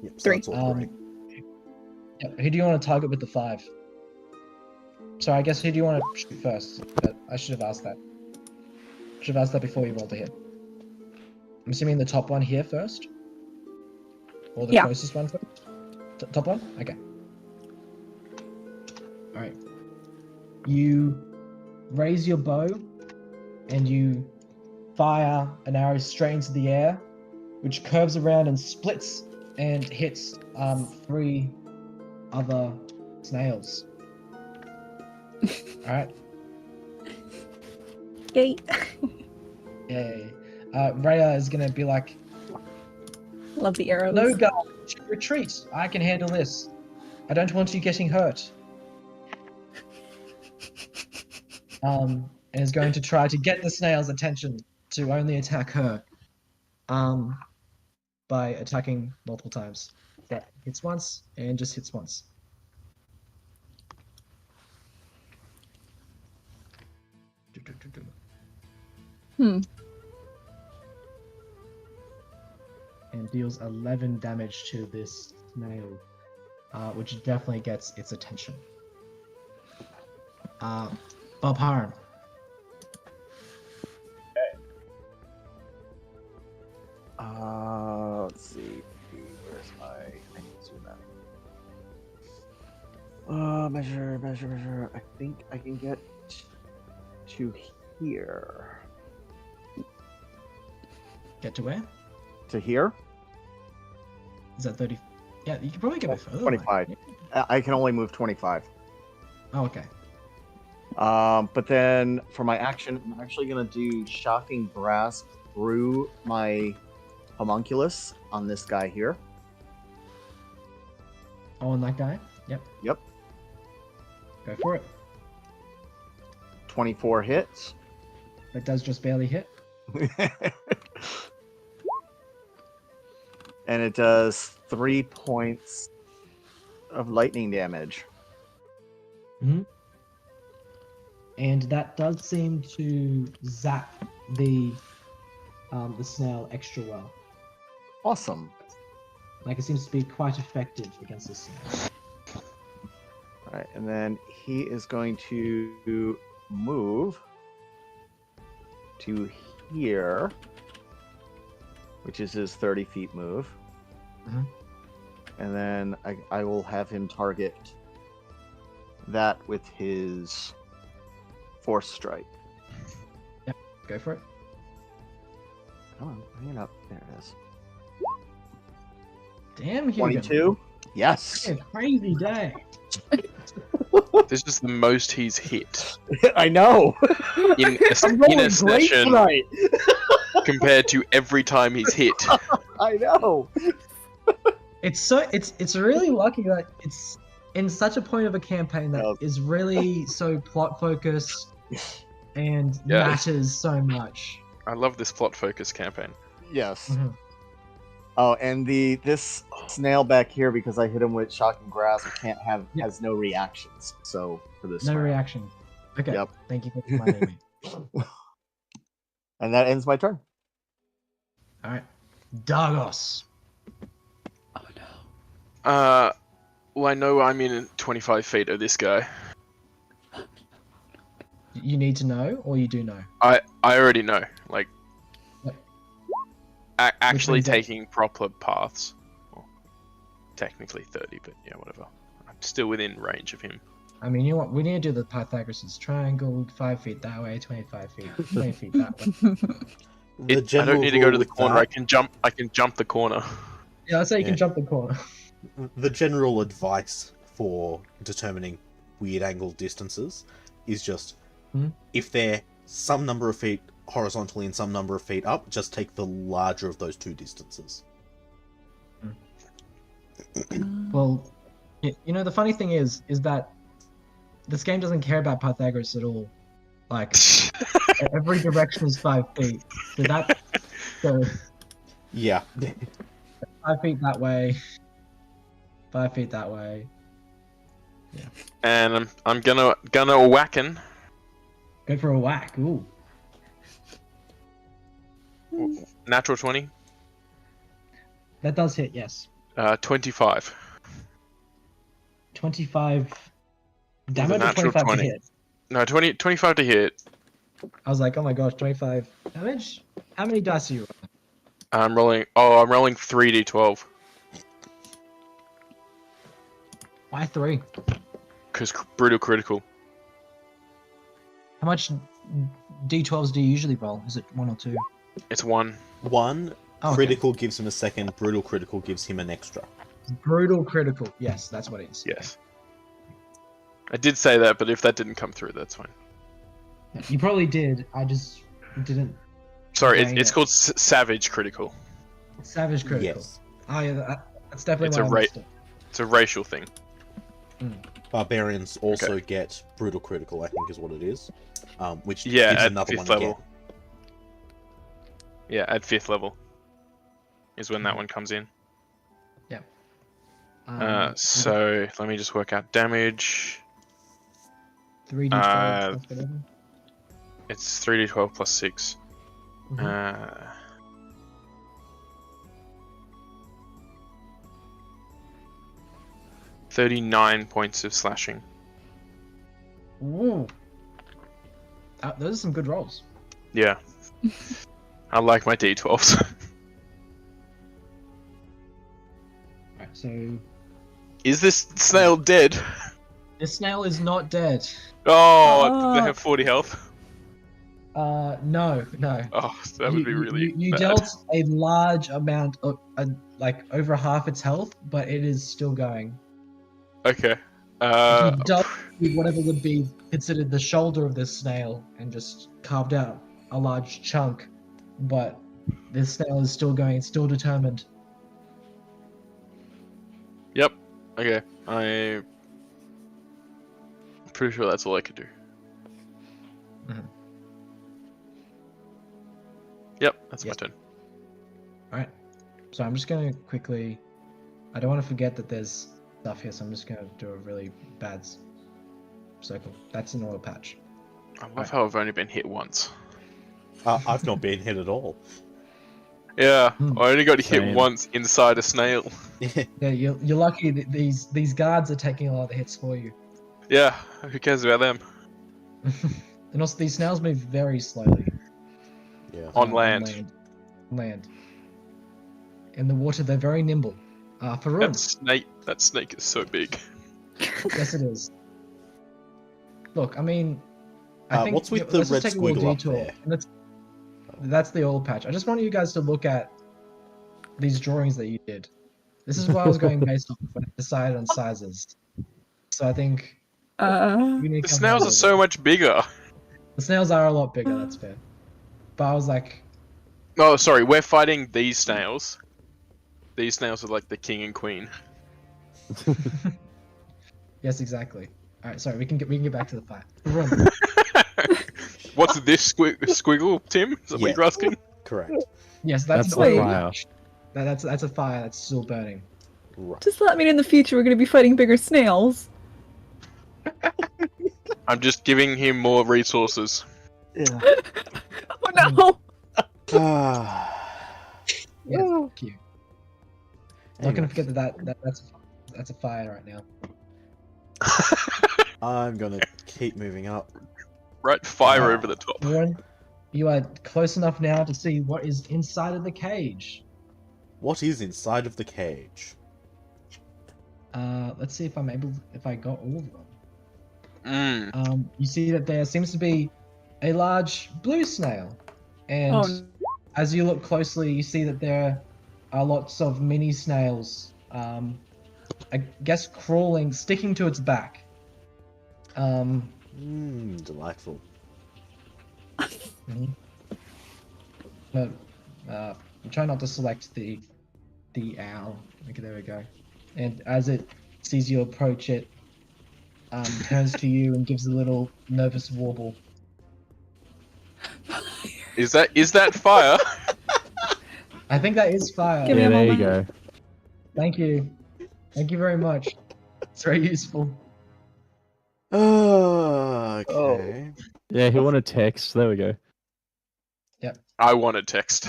Yep, so 3. that's all 3. Yeah, who do you want to target with the 5? Sorry, I guess who do you want to shoot first? But I should have asked that. Should have asked that before you rolled a hit. I'm assuming the top one here first? Or the closest one first? Top one? Okay. Alright. You raise your bow and you fire an arrow straight into the air, which curves around and splits and hits 3 other snails. Alright. Yay. Yay. Rhea is gonna be like, Love the arrows. no guard, retreat. I can handle this. I don't want you getting hurt. And is going to try to get the snail's attention to only attack her. By attacking multiple times. That hits once and just hits once. Hmm. And deals 11 damage to this snail, which definitely gets its attention. Bob Harm. Let's see. Where's my? I need to zoom out. Measure. I think I can get to here. Get to where? To here? Is that 30? Yeah, you can probably get a bit further. 25. Like, I can only move 25. oh, okay. But then for my action, I'm actually gonna do shocking grasp through my homunculus on this guy here. Oh, and that guy? Yep. Yep. Go for it. 24 hits. That does just barely hit. And it does 3 points of lightning damage. And that does seem to zap the snail extra well. Awesome. Like, it seems to be quite effective against this snail. Alright, and then he is going to move to here, which is his 30 feet move. Mhm. And then I will have him target that with his force strike. Go for it. Come on, bring it up. There it is. Damn, Hugo. 22? Yes! Yeah, crazy day. This is the most he's hit I know! in I'm in rolling a great session tonight! compared to every time he's hit. I know! It's really lucky that it's in such a point of a campaign that Yeah. is really so plot focused and Yeah. matters so much. I love this plot focus campaign. Yes. Mhm. Oh, and this snail back here, because I hit him with shocking grasp, Yep. has no reactions. So for this No round. reaction. Okay. Yep. Thank you for reminding me. And that ends my turn. All right, Dargos. Oh no. Well, I know I'm in 25 feet of this guy. You need to know, or you do know. I already know. Like, Yep. actually one's that? taking proper paths. Well, technically 30, but yeah, whatever. I'm still within range of him. I mean, you know what? We need to do the Pythagoras' triangle. 5 feet that way, 25 feet, 20 feet that way. I don't need to go to the corner. I I can jump the corner. Yeah, let's say you Yeah. can jump the corner. The general advice for determining weird angle distances is just if they're some number of feet horizontally and some number of feet up, just take the larger of those two distances. Well, you know, the funny thing is that this game doesn't care about Pythagoras at all. Like, every direction is 5 feet. So Yeah. 5 feet that way, 5 feet that way. And I'm gonna whacken. Go for a whack. Ooh. Natural 20. That does hit, yes. 25. 25 damage or natural 25 20. to hit? No, 25 to hit. I was like, oh my gosh, 25 damage? How many dice are you rolling? I'm rolling 3d12. Why 3? Because brutal critical. How much d12s do you usually roll? Is it 1 or 2? It's 1. One Oh, okay. critical gives him a second, brutal critical gives him an extra. Brutal critical. Yes, that's what it is. Yes. I did say that, but if that didn't come through, that's fine. Yeah, you probably did. I just didn't. Sorry, Dang it's it. called Savage Critical. Savage critical. Yes. Oh yeah, that's definitely It's why a I ra- missed it. It's a racial thing. Barbarians also get brutal critical, I think is what it is. Which Yeah, gives at another 5th one level. again. Yeah, at 5th level is when that one comes in. So let me just work out damage. 3d12 uh, plus whatever. It's 3d12 plus 6. Mhm. 39 points of slashing. Ooh. Those are some good rolls. Yeah. I like my d12s. Right, so Is this snail dead? this snail is not dead. Oh, did they have 40 health? No. Oh, that would be really you bad. dealt a large amount of, like over half its health, but it is still going. Okay. You dealt with whatever would be considered the shoulder of this snail and just carved out a large chunk, but this snail is still going. It's still determined. Yep. Okay. I'm pretty sure that's all I could do. Mhm. Yep, that's Yes. my turn. Alright. So I'm just gonna quickly. I don't want to forget that there's stuff here, so I'm just gonna do a really bad circle. That's an oil patch. I love how I've only been hit once. I've not been hit at all. Yeah, Hmm. I only got hit Same. once inside a snail. Yeah, you're lucky that these guards are taking a lot of the hits for you. Yeah, who cares about them? And also, these snails move very slowly. Yeah. On land. Land. In the water, they're very nimble. Faroon. That snake is so big. Yes, it is. Look, I mean, I think what's with the let's just red take a little squiggle up detour. there? And that's the oil patch. I just want you guys to look at these drawings that you did. This is what I was going based on when I decided on sizes. So I think you need The to come snails down are a so little bit. much bigger. The snails are a lot bigger. That's fair. But I was like, Oh, sorry, we're fighting these snails. These snails are like the king and queen. yes, exactly. All right, sorry. We can get back to the fight. Run. What's this squiggle, Tim? Is that what Yeah. you're asking? Correct. Yes, that's That's an oil the fire. patch. That's a fire that's still burning. Right. Does that mean in the future we're going to be fighting bigger snails? I'm just giving him more resources. Yeah. Oh no! Yes, thank you. Not gonna Anyways, forget that's a fire right now. I'm gonna keep moving up. Right, fire over the top. Warren, you are close enough now to see what is inside of the cage. What is inside of the cage? Let's see if I got all of them. Mm. You see that there seems to be a large blue snail, and Oh, as you look closely, you see that there are lots of mini snails. I guess crawling, sticking to its back. Delightful. Mhm. But try not to select the owl. Okay, there we go. And as it sees you approach, it turns to you and gives a little nervous warble. Is that fire? I think that is fire. Give me Yeah, a there you moment. go. Thank you. Thank you very much. It's very useful. Okay. Yeah, he'll want a text. There we go. I want a text.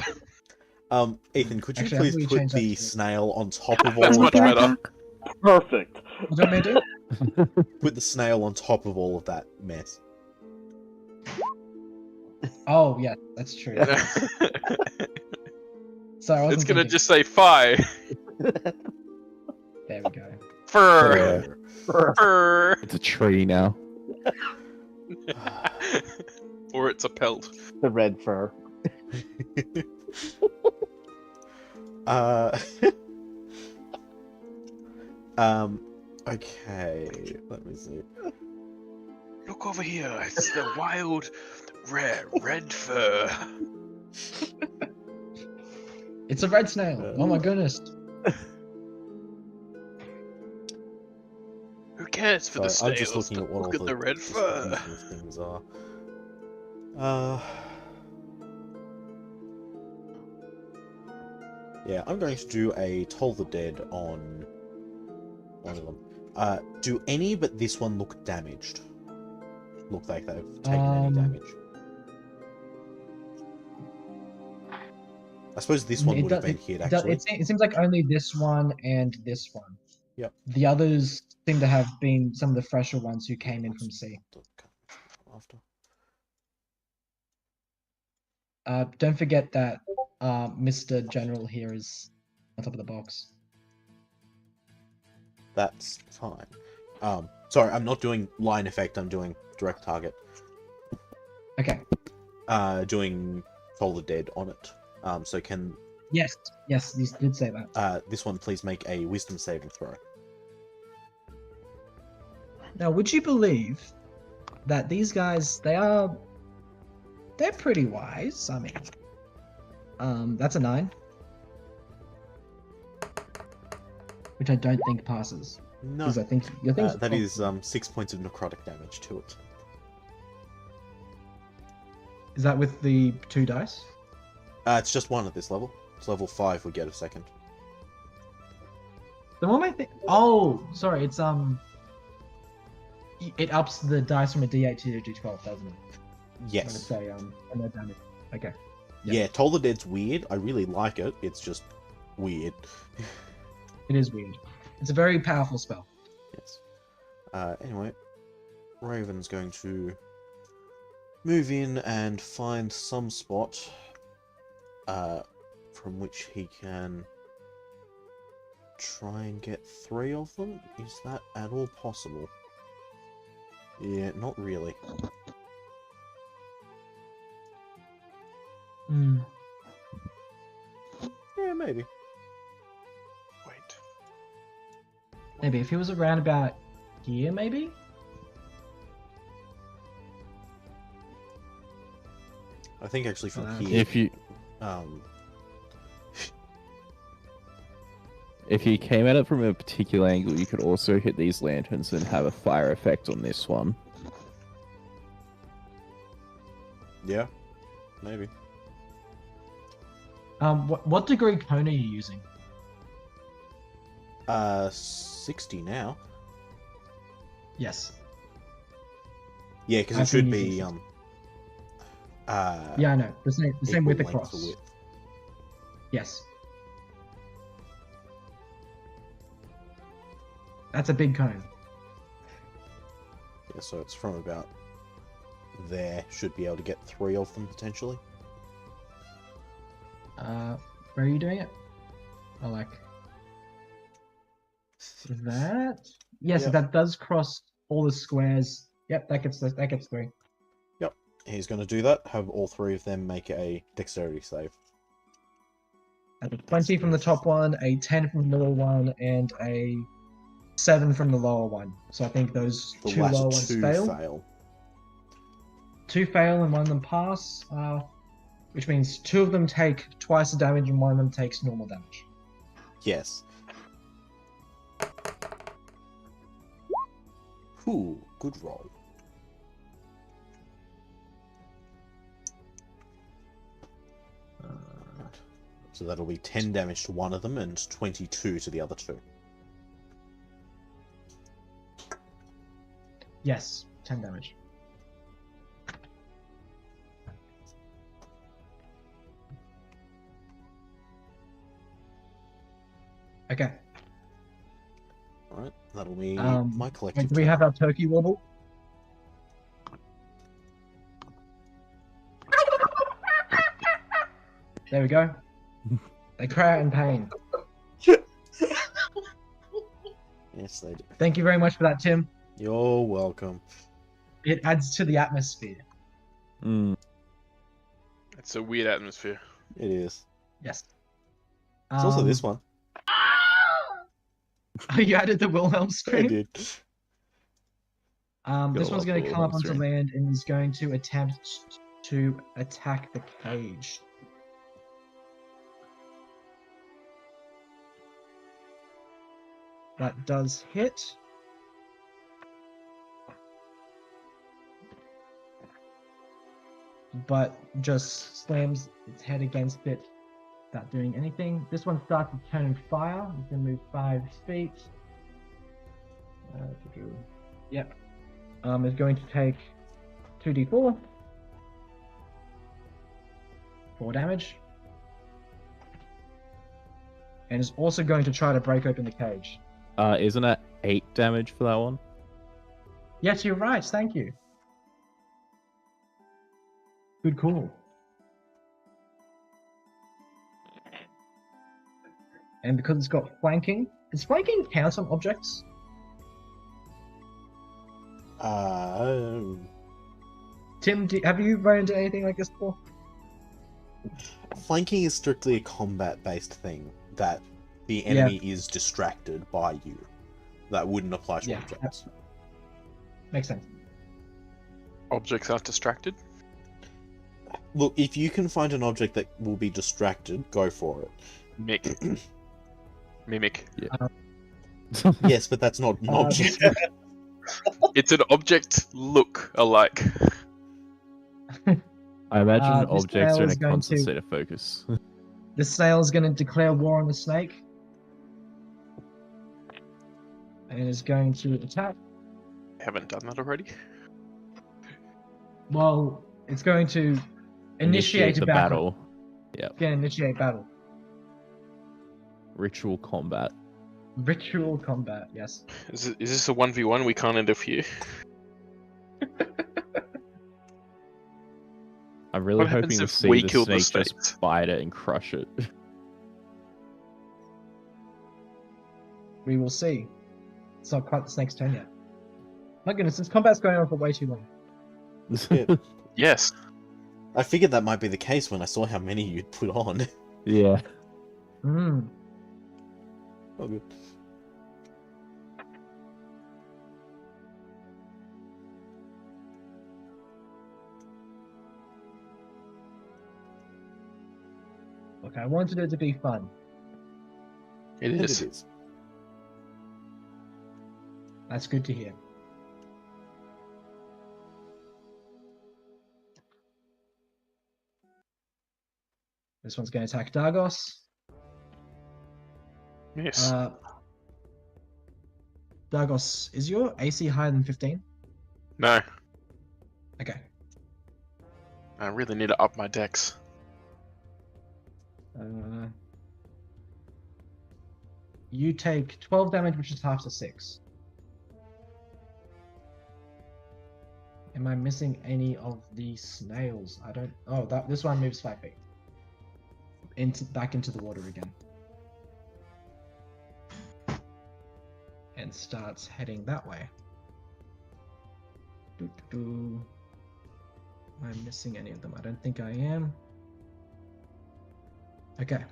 Ethan, could you Actually, I think please we put changed that the to- snail on top of That's all much of I'll be that? right better. back. Perfect. What do you want me to do? Put the snail on top of all of that mess. Oh, yeah, that's true. Sorry, I wasn't It's gonna thinking. just say fire. There we go. Fur. Fur. It's a tree now. Or it's a pelt. The red fur. Okay, let me see. Look over here. It's the wild, rare red fur. It's a red snail. Oh my goodness. Who cares for the Sorry, snails? I'm just looking at what Look all at the red fur. useless things are. Yeah, I'm going to do a Toll the Dead on one of them. Do any but this one look damaged? Look like they've taken any damage? I suppose this one would have been hit, actually. It seems like only this one and this one. Yep. The others seem to have been some of the fresher ones who came in from sea. After. Don't forget that Mr. General here is on top of the box. That's fine. Sorry, I'm not doing line effect, I'm doing direct target. Okay. Doing Toll the Dead on it. So can... Yes, you did say that. This one, please make a wisdom saving throw. Now, would you believe that these guys, they're pretty wise? I mean, that's a 9. Which I don't think passes. No. Because I think your thing's that is 6 points of necrotic damage to it. Is that with the 2 dice? It's just 1 at this level. It's level 5 we get a second. The one I think... Oh, sorry, it's it ups the dice from a D8 to a D12, doesn't it? Yes. I'm gonna say no damage. Okay. Yeah, Toll the Dead's weird. I really like it. It's just weird. It is weird. It's a very powerful spell. Yes. Anyway, Raven's going to move in and find some spot from which he can try and get 3 of them. Is that at all possible? Yeah, not really. Yeah, maybe. Wait. Maybe if he was around about here, maybe? I think actually from here... If you came at it from a particular angle, you could also hit these lanterns and have a fire effect on this one. Yeah, maybe. What degree cone are you using? 60 now. Yes. Yeah, because I it should think be you yeah, I know. The same width equal length across. for width. Yes. That's a big cone. Yeah, so it's from about there. Should be able to get 3 of them potentially. Where are you doing it? Oh, like that? Yes, Yep. that does cross all the squares. Yep, that gets 3. Yep, he's going to do that. Have all 3 of them make a dexterity save. That's a 20 from the top one, a 10 from the middle one, and a 7 from the lower one. So I think those The 2 latter lower ones 2 fail. 2 fail and 1 of them pass, which means 2 of them take twice the damage and 1 of them takes normal damage. Yes. Ooh, good roll. So that'll be 10 damage to one of them and 22 to the other 2. Yes, 10 damage. Okay. Alright, that'll be My my collective do we turn. have our turkey wobble? There we go. They cry out in pain. Yes, they do. Thank you very much for that, Tim. You're welcome. It adds to the atmosphere. It's a weird atmosphere. It is. Yes. It's also this one. Oh, you added the Wilhelm I scream? did. This Gotta one's love going the to come up Wilhelm onto scream. land and is going to attempt to attack the cage. That does hit. But just slams its head against it without doing anything. This one starts to turn fire. It's going to move 5 feet. Yep. It's going to take 2d4. 4 damage. and is also going to try to break open the cage. Isn't it 8 damage for that one? Yes, you're right. Thank you. Good call. And because it's got flanking, does flanking count on objects? Tim, have you run into anything like this before? Flanking is strictly a combat-based thing that the enemy is distracted by you. That wouldn't apply to objects. Makes sense. Objects are distracted? Look, if you can find an object that will be distracted, go for it. Mimic. Yeah. Yes, but that's not an object. It's an object look alike. I imagine this objects snail are in is a going constant to- state of focus. The snail is going to declare war on the snake. And is going to attack. Haven't done that already. Well, it's going to initiate a the battle. Yeah. It's going to initiate battle. Ritual combat. Ritual combat, yes. Is this a 1v1? We can't interfere. I'm really What hoping happens to if see we the kill the snake snake? just bite it and crush it. We will see. It's not quite the snake's turn yet. My goodness, this combat's going on for way too long. Yeah. Yes. I figured that might be the case when I saw how many you'd put on. Yeah. Hmm. Oh, good. Look, I wanted it to be fun. It And is. it is. That's good to hear. This one's going to attack Dargos. Yes. Dargos, is your AC higher than 15? No. Okay. I really need to up my dex. You take 12 damage, which is half to 6. Am I missing any of the snails? I don't. Oh, this one moves 5 feet. Back into the water again. And starts heading that way. Am I missing any of them? I don't think I am. Okay.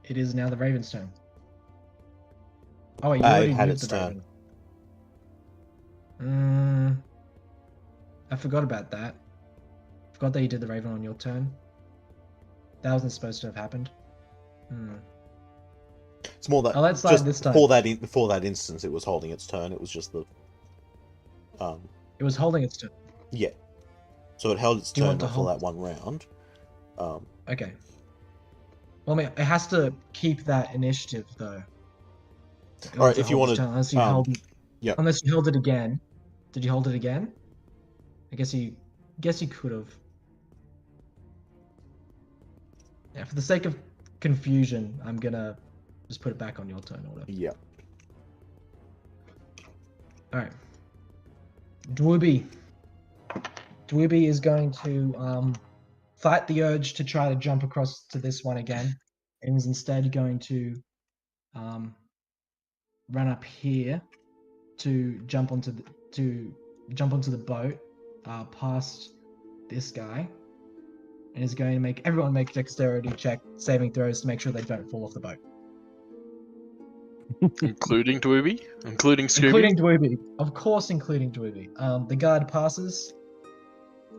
It is now the Raven's turn. Oh wait, you It already had moved its the turn. Raven. I forgot about that. Forgot that you did the Raven on your turn. That wasn't supposed to have happened. It's more that Oh, let's slide just this time. before that instance, it was holding its turn. It was just the It was holding its turn. yeah. So it held its Do you turn want to for hold that it? one round. Okay. Well, I mean, it has to keep that initiative though. All right, if you want to, unless you hold, yeah. unless you held it again. Did you hold it again? I guess you could have. Yeah, for the sake of confusion, I'm gonna just put it back on your turn order. Yeah. All right. Dwooby is going to fight the urge to try to jump across to this one again, and is instead going to run up here to jump onto the boat past this guy, and is going to make everyone make dexterity saving throws to make sure they don't fall off the boat. Including Dwooby? Including Scooby? Including Dwooby. Of course, including Dwooby. The guard passes.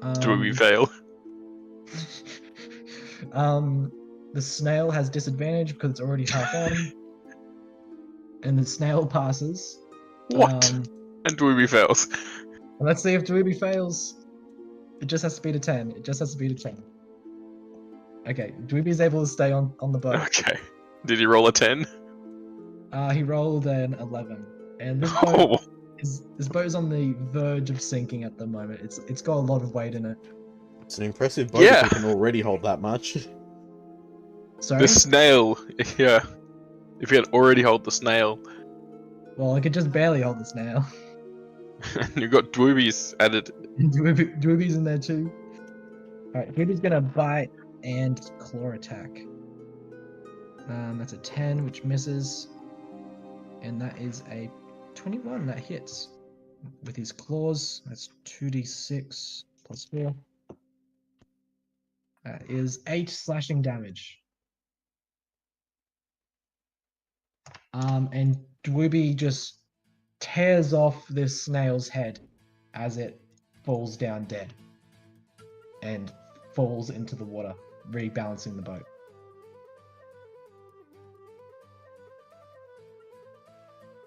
Dwooby fail. The snail has disadvantage because it's already half on. And the snail passes. What? And Dwooby fails. And let's see if Dwooby fails. It just has to beat a 10. It just has to beat a 10. Okay, Dwooby's able to stay on the boat. Okay. Did he roll a 10? He rolled an 11. And this Oh, boat is on the verge of sinking at the moment. It's got a lot of weight in it. It's an impressive boat Yeah. if it can already hold that much. Sorry. The snail. Yeah. If you had already hold the snail, Well, I could just barely hold the snail. and you've got dwoobies added. Drooby's in there too. Alright, Drooby's gonna bite and claw attack. That's a 10, which misses. And that is a 21 that hits. With his claws, that's 2d6 plus 4. That is 8 slashing damage. And Dwooby just tears off this snail's head as it falls down dead and falls into the water, rebalancing the boat.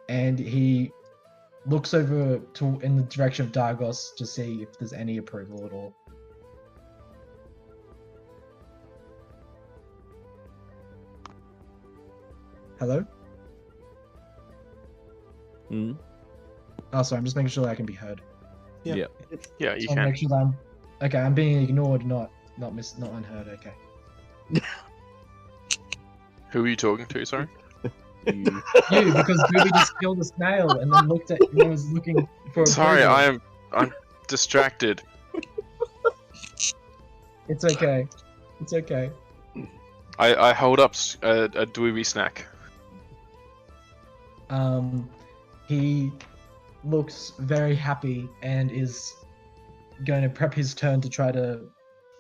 And he looks over in the direction of Dargos to see if there's any approval at all. Hello? Hmm? Oh, sorry, I'm just making sure that I can be heard. Yeah. Yeah. Yeah, you So I'm can. making sure that I'm being ignored, not unheard. Okay. Who are you talking to? Sorry. You... You, because Ruby just killed a snail and then looked at and was looking for. Sorry, approval. I'm distracted. It's okay. It's okay. I hold up a dweeby snack. He looks very happy and is going to prep his turn to try to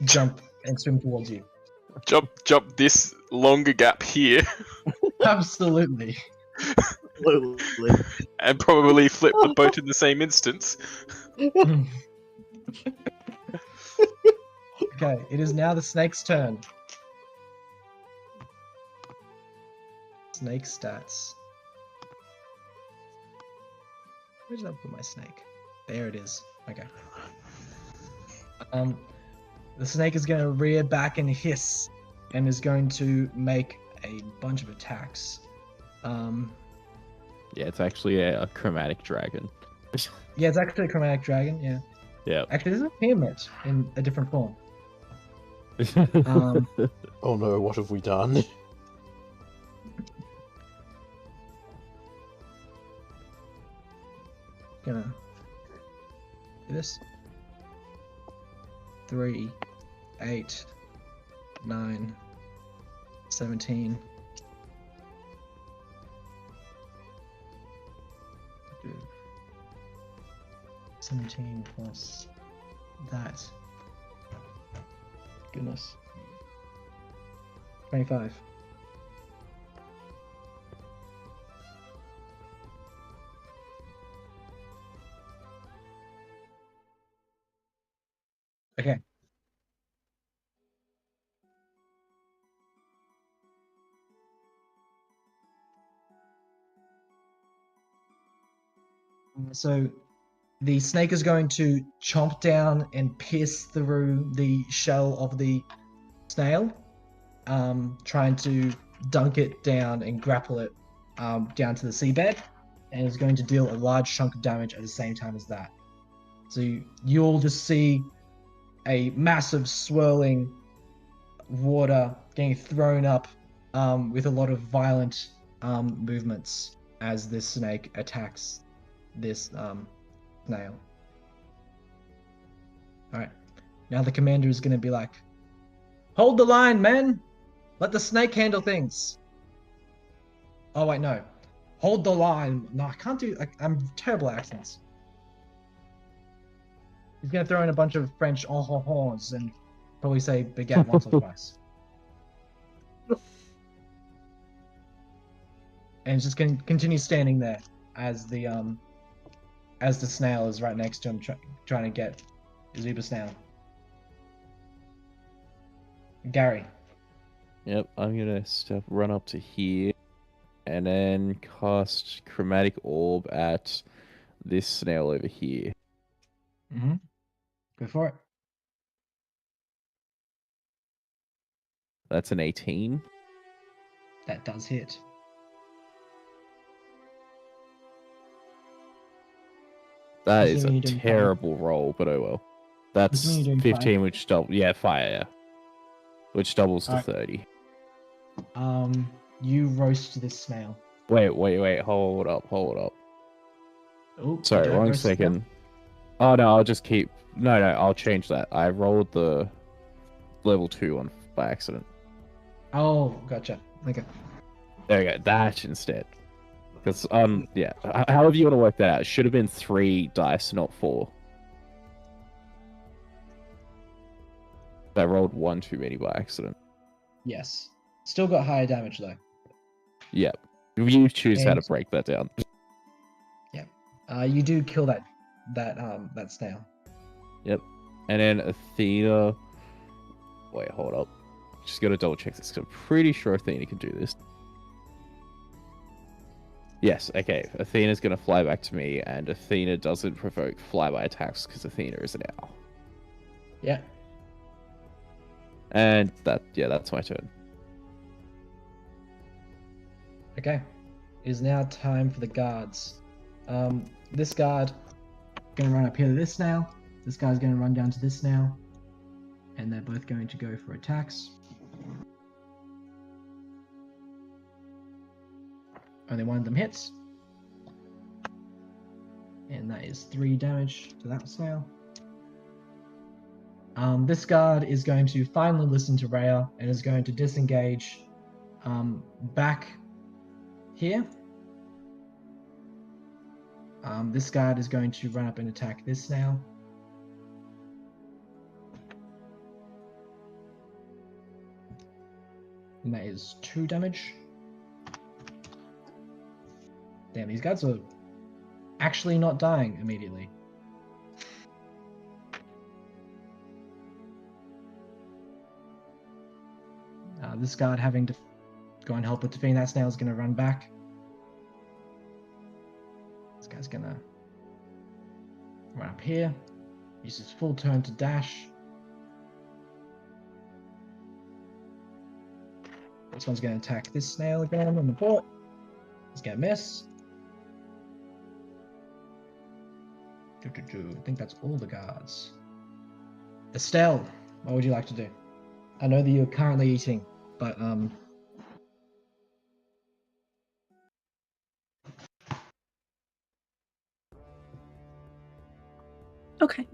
jump and swim towards you. Jump this longer gap here, Absolutely. Absolutely. and probably flip the boat in the same instance. Okay, it is now the snake's turn. Snake stats. Where did I put my snake? There it is. Okay. The snake is going to rear back and hiss, and is going to make a bunch of attacks. Yeah, it's actually a chromatic dragon. Yeah, it's actually a chromatic dragon. Yeah. Yeah. Actually, this is a Tiamat in a different form. Oh no, what have we done? Gonna do this. 3, 8, 9, 17. 17 plus that. Goodness. 25. Okay. So the snake is going to chomp down and pierce through the shell of the snail, trying to dunk it down and grapple it down to the seabed, and is going to deal a large chunk of damage at the same time as that. So you'll just see a massive swirling water getting thrown up with a lot of violent movements as this snake attacks this snail. Alright. Now the commander is going to be like, "Hold the line, men! Let the snake handle things!" Oh, wait, no. Hold the line. No, I can't do... I'm terrible at accents. He's going to throw in a bunch of French oh-ho-hos and probably say baguette once or twice. And he's just going to continue standing there as the snail is right next to him trying to get his uber snail. Gary. Yep, I'm gonna run up to here, and then cast Chromatic Orb at this snail over here. Mm-hmm. Go for it. That's an 18. That does hit. That is Assuming a you're doing terrible roll, but oh well. That's Assuming you're doing 15, fire. which double, yeah, fire, yeah. Which doubles to Alright. 30. You roast this snail. Wait, hold up. Oh, you Sorry, don't wrong roast the snail? second. Oh no, I'll just keep. No, I'll change that. I rolled the level 2 on by accident. Oh, gotcha. Okay. There we go. That instead. Because yeah. However you want to work that out, it should have been 3 dice, not 4. I rolled 1 too many by accident. Yes. Still got higher damage though. Yep. You choose how to And- break that down. You do kill that snail. Yep. And then Athena. Wait, hold up. Just gotta double check this. 'Cause I'm pretty sure Athena can do this. Yes, okay. Athena's gonna fly back to me, and Athena doesn't provoke flyby attacks because Athena is an owl. Yeah. And that's my turn. Okay. It is now time for the guards. This guard gonna run up here to this snail. This guy's gonna run down to this snail. And they're both going to go for attacks. Only one of them hits. And that is 3 damage to that snail. This guard is going to finally listen to Rhea and is going to disengage back here. This guard is going to run up and attack this snail. And that is 2 damage. Damn, these guards are actually not dying immediately. This guard having to go and help with defeating that snail is going to run back. This guy's going to run up here. Use his full turn to dash. This one's going to attack this snail again on the board. He's going to miss. I think that's all the guards. Estelle, what would you like to do? I know that you're currently eating, but Okay.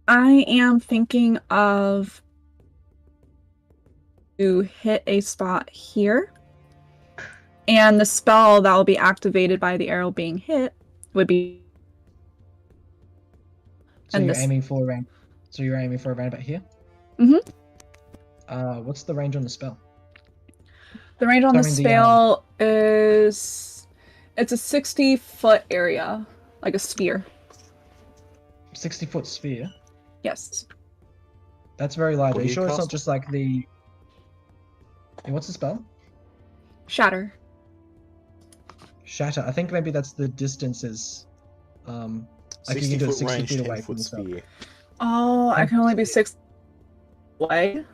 I am thinking of to hit a spot here. And the spell that will be activated by the arrow being hit would be. so And you're this- aiming for around. So you're aiming for around about here. Mhm. What's the range on the spell? The range on the Sorry, the, spell is. It's a 60-foot area, like a sphere. 60-foot sphere. Yes. That's very large. What Are do you you sure it's not cast? just like the? Hey, what's the spell? Shatter. Shatter. I think maybe that's the distances. Like you can do it 60 range, feet 10 away from foot the spell. sphere. Oh, I can only be 6 away. You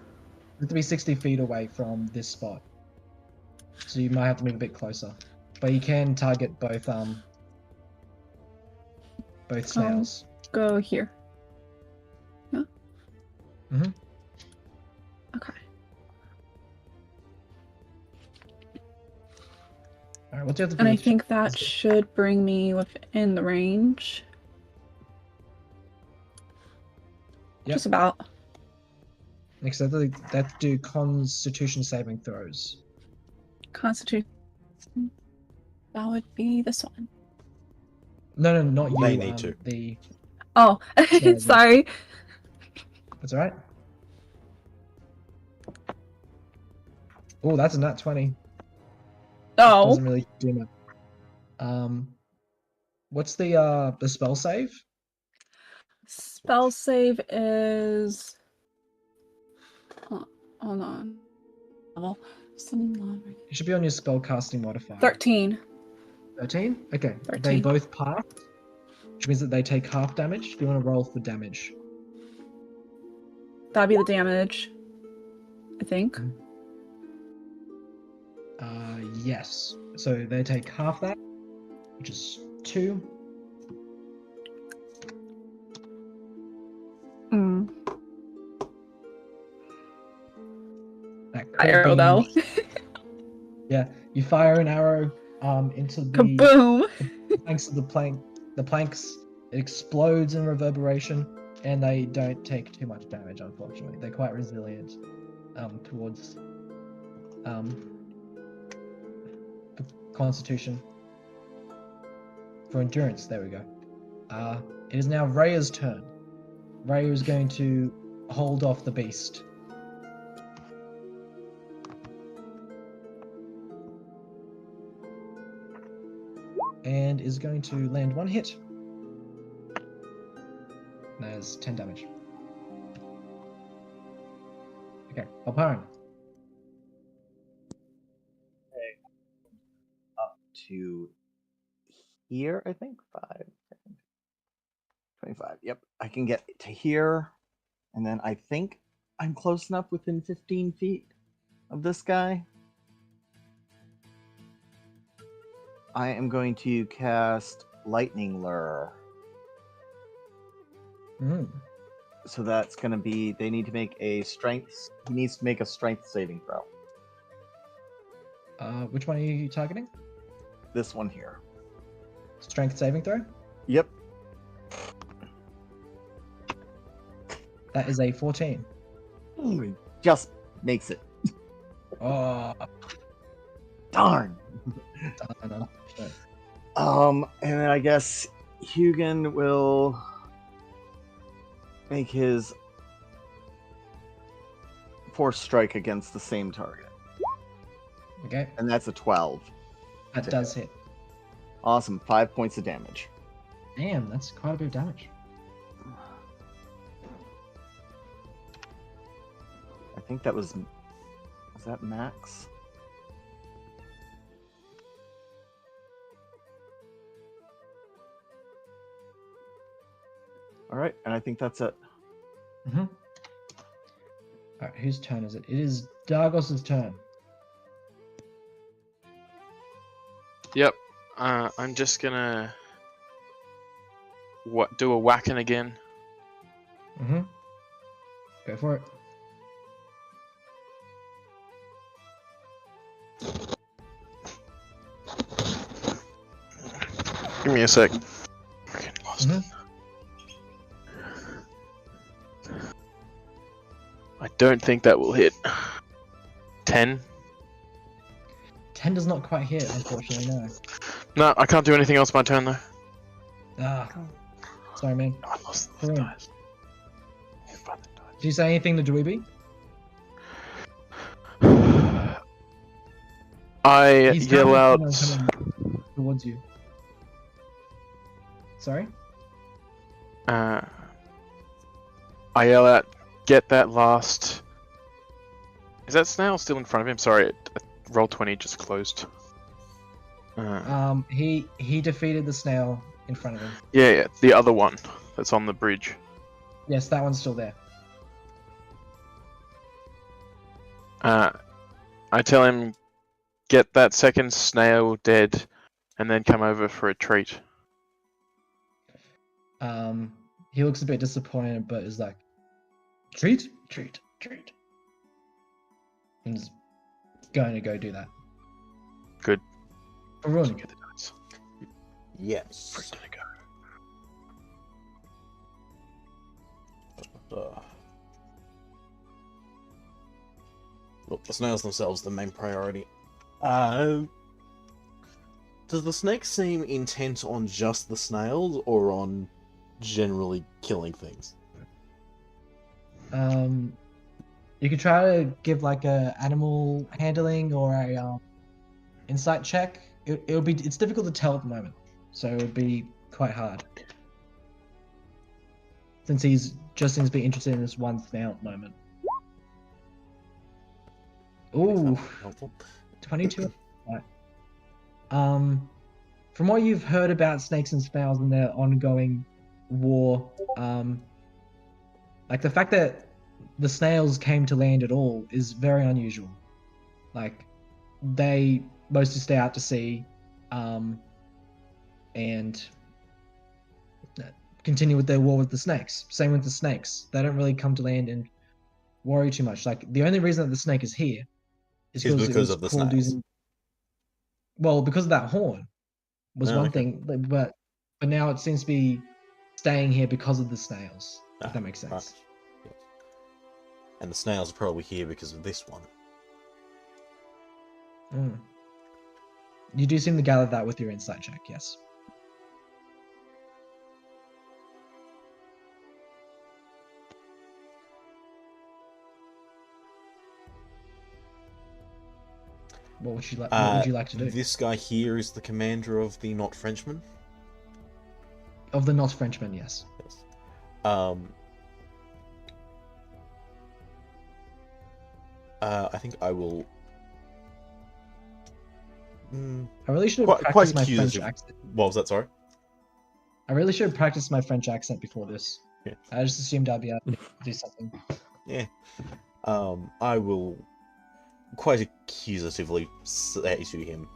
have to be 60 feet away from this spot. So you might have to move a bit closer. But you can target both snails. Go here. Yeah. Mhm. Okay. Alright, what's the other And I village? think that should bring me within the range. Yep. Just about. Next, I think they have to do Constitution saving throws. Constitution. That would be this one. No, not you. They need to. The Oh, Yeah, sorry. That's alright. Oh, that's a nat 20. Oh, Doesn't really do much. What's the spell save? spell save is. Hold on. Level. It should be on your spell casting modifier. 13. 13? Okay. They 13. both pass, which means that they take half damage. Do you want to roll for damage? That'd be the damage. I think. Yes. So they take half that, which is 2. Mm. That Arrow though. Yeah, you fire an arrow into the Kaboom! planks of the plank. The planks, it explodes in reverberation, and they don't take too much damage. Unfortunately, they're quite resilient towards Constitution. For endurance, there we go. It is now Rhea's turn. Rhea is going to hold off the beast. And is going to land one hit. There's 10 damage. Okay, Alparin. Up to here, I think. 5, 10, 25. Yep, I can get to here. And then I think I'm close enough within 15 feet of this guy. I am going to cast Lightning Lure. So that's going to be, they need to make a strength, he needs to make a strength saving throw. Which one are you targeting? This one here. Strength saving throw? Yep. That is a 14. Just makes it. Oh, Darn. no. And then I guess Hugin will make his force strike against the same target. Okay, And that's a 12. that does hit. Awesome. 5 points of damage. Damn, that's quite a bit of damage. I think that was that max? All right, and I think that's it. All right, whose turn is it? It is Dargos's turn. Yep. I'm just gonna do a whacking again. Go for it. Give me a sec. Fucking lost it. I don't think that will hit. 10? 10 does not quite hit, unfortunately, no. No, I can't do anything else my turn though. Ah, sorry, man. No, I lost the Cool. dice. Find the dice. Did you say anything to Dweeby? I He's yell out. coming towards you. Sorry? I yell out, get that last. Is that snail still in front of him? Sorry, roll 20 just closed. He defeated the snail in front of him. Yeah, the other one that's on the bridge. Yes, that one's still there. I tell him, get that second snail dead, and then come over for a treat. He looks a bit disappointed, but is like, treat. And is going to go do that. Good. Arun. Get the dice. Yes. Where's it go? Look, the snails themselves the main priority. Does the snake seem intent on just the snails or on generally killing things? You could try to give like a animal handling or a insight check. It's difficult to tell at the moment, so it would be quite hard. Since he's just seems to be interested in this one snail at the moment. Ooh, 22. Right. From what you've heard about snakes and snails and their ongoing war, like the fact that the snails came to land at all is very unusual. Like, they mostly stay out to sea, and continue with their war with the snakes. Same with the snakes. They don't really come to land and worry too much. Like, the only reason that the snake is here Is because of the called snails. Well, because of that horn was Oh, one okay. thing, but now it seems to be staying here because of the snails. If that makes sense. Right. Yes. And the snails are probably here because of this one. Mm. You do seem to gather that with your insight check, yes. What would you like? What would you like to do? This guy here is the commander of the Not Frenchmen. Of the not Frenchmen, yes. Yes. I think I will. I really should have practiced my French accent. What was that? Sorry. I really should have practiced my French accent before this. Yeah. I just assumed I'd be able to do something. Yeah. I will quite accusatively say to him,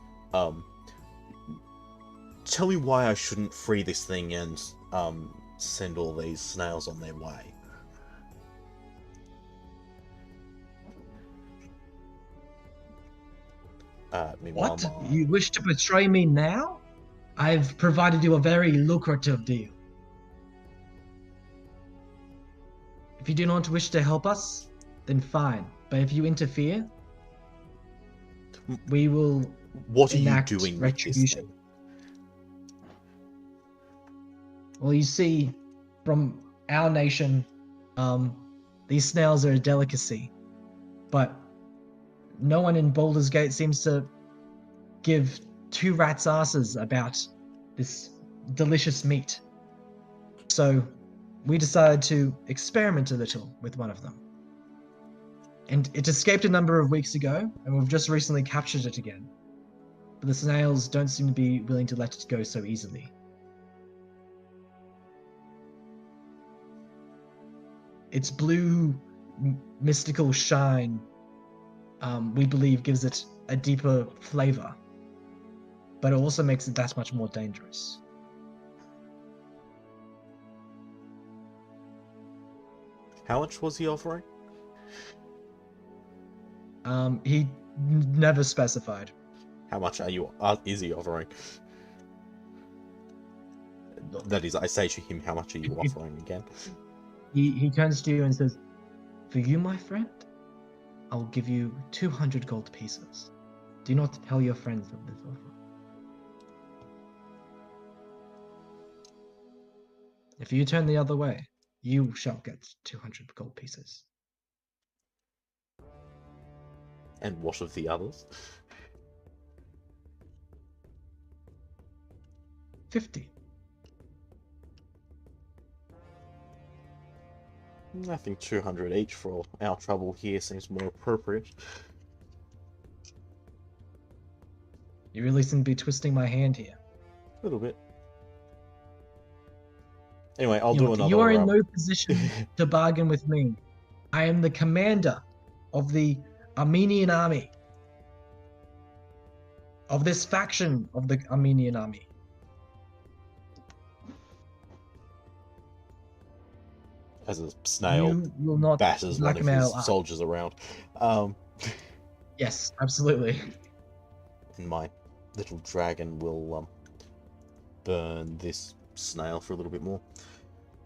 tell me why I shouldn't free this thing and send all these snails on their way. Meanwhile, What? You wish to betray me now? I've provided you a very lucrative deal. If you do not wish to help us, then fine. But if you interfere, we will what are you enact doing retribution. with this thing? Well, you see, from our nation, these snails are a delicacy, but no one in Baldur's Gate seems to give two rats' asses about this delicious meat. So we decided to experiment a little with one of them. And it escaped a number of weeks ago, and we've just recently captured it again. But the snails don't seem to be willing to let it go so easily. Its blue, mystical shine, we believe, gives it a deeper flavor, but it also makes it that much more dangerous. How much was he offering? He never specified. How much is he offering? That is, I say to him, how much are you offering again? He turns to you and says, "For you, my friend, I'll give you 200 gold pieces. Do not tell your friends of this offer. If you turn the other way, you shall get 200 gold pieces." And what of the others? 50. I think 200 each for our trouble here seems more appropriate. You really seem to be twisting my hand here. A little bit. Anyway, I'll do another. You are in no position to bargain with me. I am the commander of the Armenian army. Of this faction of the Armenian army. As a snail You will not batters one of blackmail his us. soldiers around. Yes, absolutely. And my little dragon will burn this snail for a little bit more.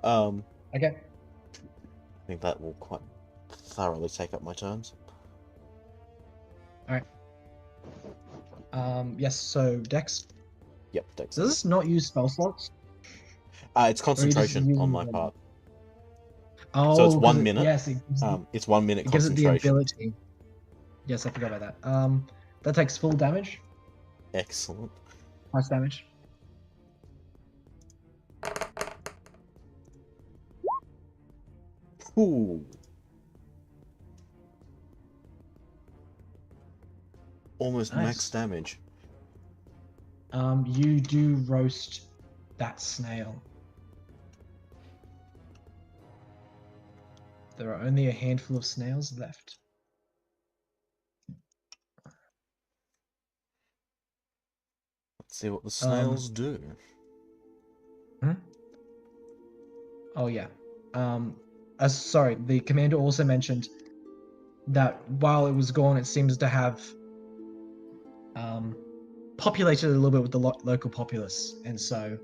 Okay. I think that will quite thoroughly take up my turns. Alright. Yes, so Dex. Yep, Dex. Does this not use spell slots? It's concentration using on my them? part. Oh, So it's 1 'cause minute. Yes, It's 1 minute it gives it the concentration. ability. Yes, I forgot about that. That takes full damage. Excellent. Plus damage. Ooh. Almost Nice. max damage. You do roast that snail. There are only a handful of snails left. Let's see what the snails do. Oh yeah. Sorry, the commander also mentioned that while it was gone, it seems to have populated a little bit with the local populace, and so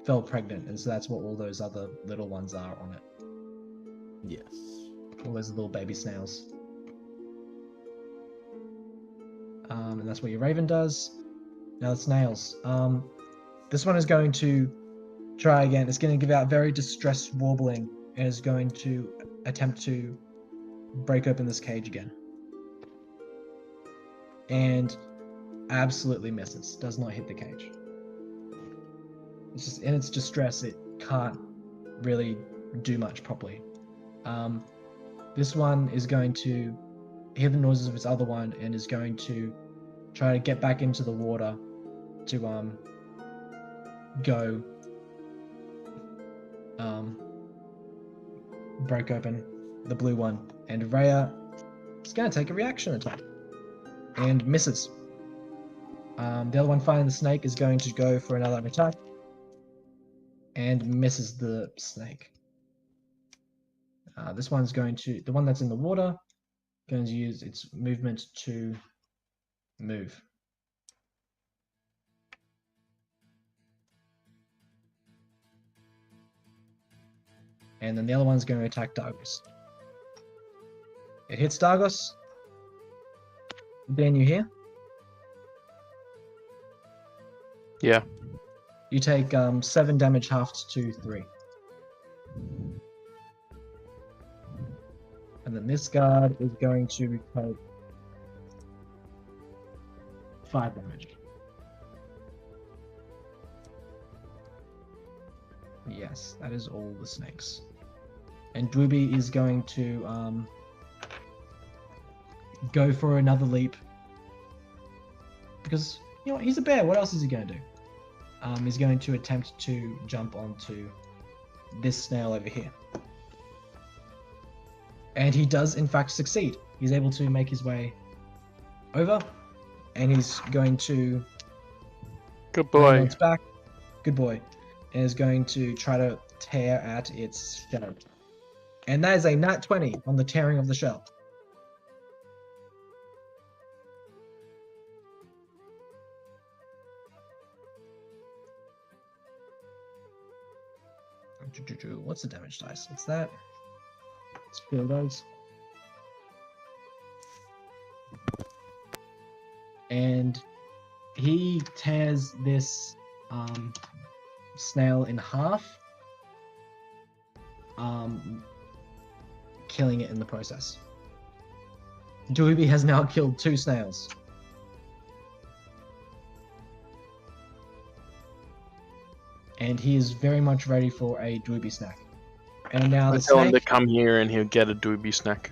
fell pregnant, and so that's what all those other little ones are on it. Yes. All those little baby snails. And that's what your raven does. Now the snails. This one is going to try again. It's going to give out very distressed warbling and is going to attempt to break open this cage again. And absolutely misses. Does not hit the cage. It's just in its distress, it can't really do much properly. This one is going to hear the noises of its other one and is going to try to get back into the water to go break open the blue one. And Rhea is going to take a reaction attack and misses. The other one fighting the snake is going to go for another attack and misses the snake. This one's going to, the one that's in the water, going to use its movement to move. And then the other one's going to attack Dargos. It hits Dargos. Dan, you here? Yeah. You take 7 damage halved to 3. And then this guard is going to take 5 damage. Yes, that is all the snakes. And Dwooby is going to go for another leap. Because, you know what, he's a bear. What else is he going to do? He's going to attempt to jump onto this snail over here. And he does, in fact, succeed. He's able to make his way over. And he's going to... Good boy. It's back. Good boy. And is going to try to tear at its shell. And that is a nat 20 on the tearing of the shell. What's the damage dice? It's that. Let's feel those. And he tears this snail in half, killing it in the process. Dweeby has now killed 2 snails. And he is very much ready for a Dweeby snack. And now the Tell him to snake... come here and he'll get a doobie snack.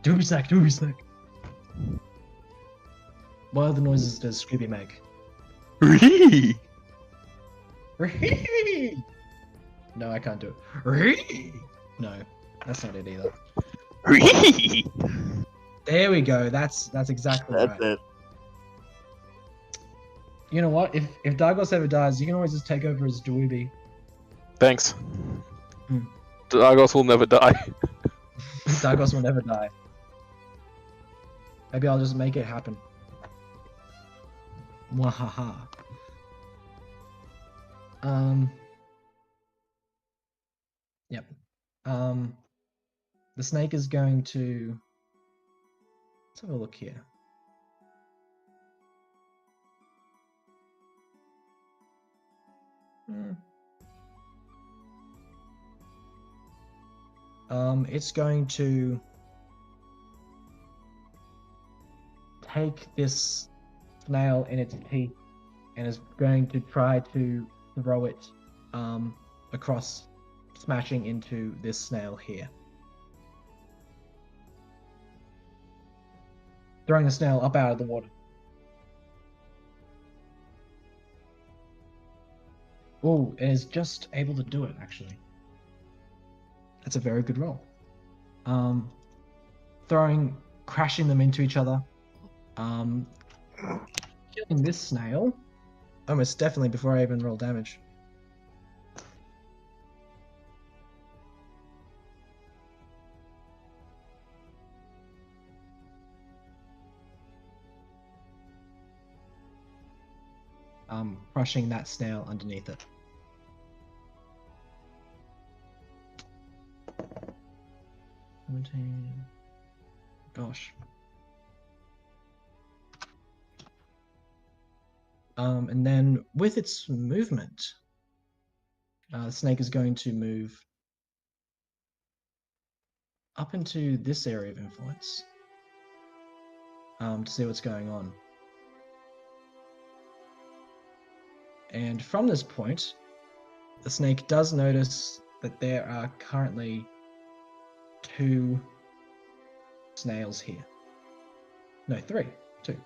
Dweeby snack, Dweeby snack. What other noises does Scooby make? No, I can't do it. No, that's not it either. There we go. That's exactly That's right. it. You know what? If Dargos ever dies, you can always just take over as Dweeby. Thanks. Hmm. Dargos will never die. Dargos will never die. Maybe I'll just make it happen. Mwahaha. Yep. The snake is going to... Let's have a look here. It's going to take this snail in its teeth and is going to try to throw it across, smashing into this snail here. Throwing the snail up out of the water. Oh, and is just able to do it, actually. That's a very good roll. Crashing them into each other. Killing this snail. Almost definitely before I even roll damage. crushing that snail underneath it. Gosh. And then with its movement, the snake is going to move up into this area of influence to see what's going on. And from this point, the snake does notice that there are currently 2 snails here. No, 3. 2.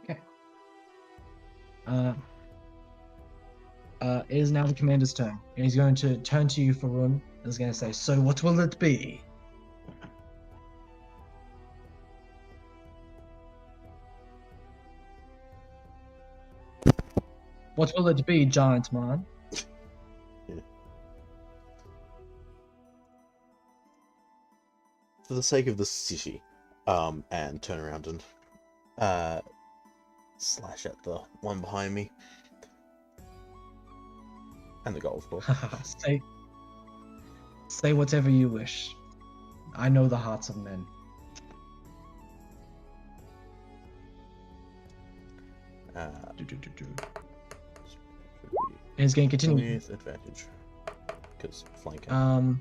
Okay. It is now the commander's turn, and he's going to turn to you, Farun, and he's going to say, "So what will it be?" What will it be, giant man? For the sake of the city, and turn around and slash at the one behind me. And the golf ball. Say whatever you wish. I know the hearts of men. He's going to continue. With advantage. Because flanking.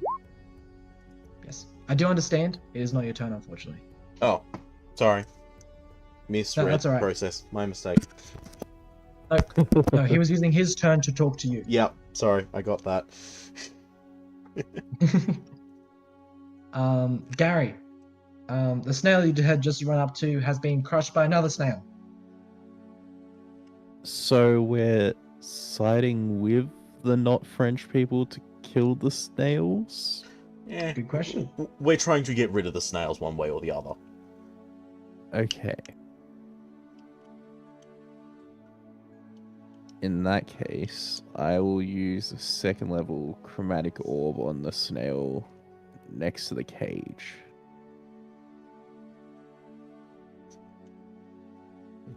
Yes. I do understand. It is not your turn, unfortunately. Oh, sorry. Misread that's all right. process. My mistake. No, he was using his turn to talk to you. Yep, sorry, I got that. Gary, the snail you had just run up to has been crushed by another snail. So we're siding with the not French people to kill the snails? Yeah, Good question. We're trying to get rid of the snails one way or the other. Okay. In that case, I will use a 2nd level chromatic orb on the snail next to the cage.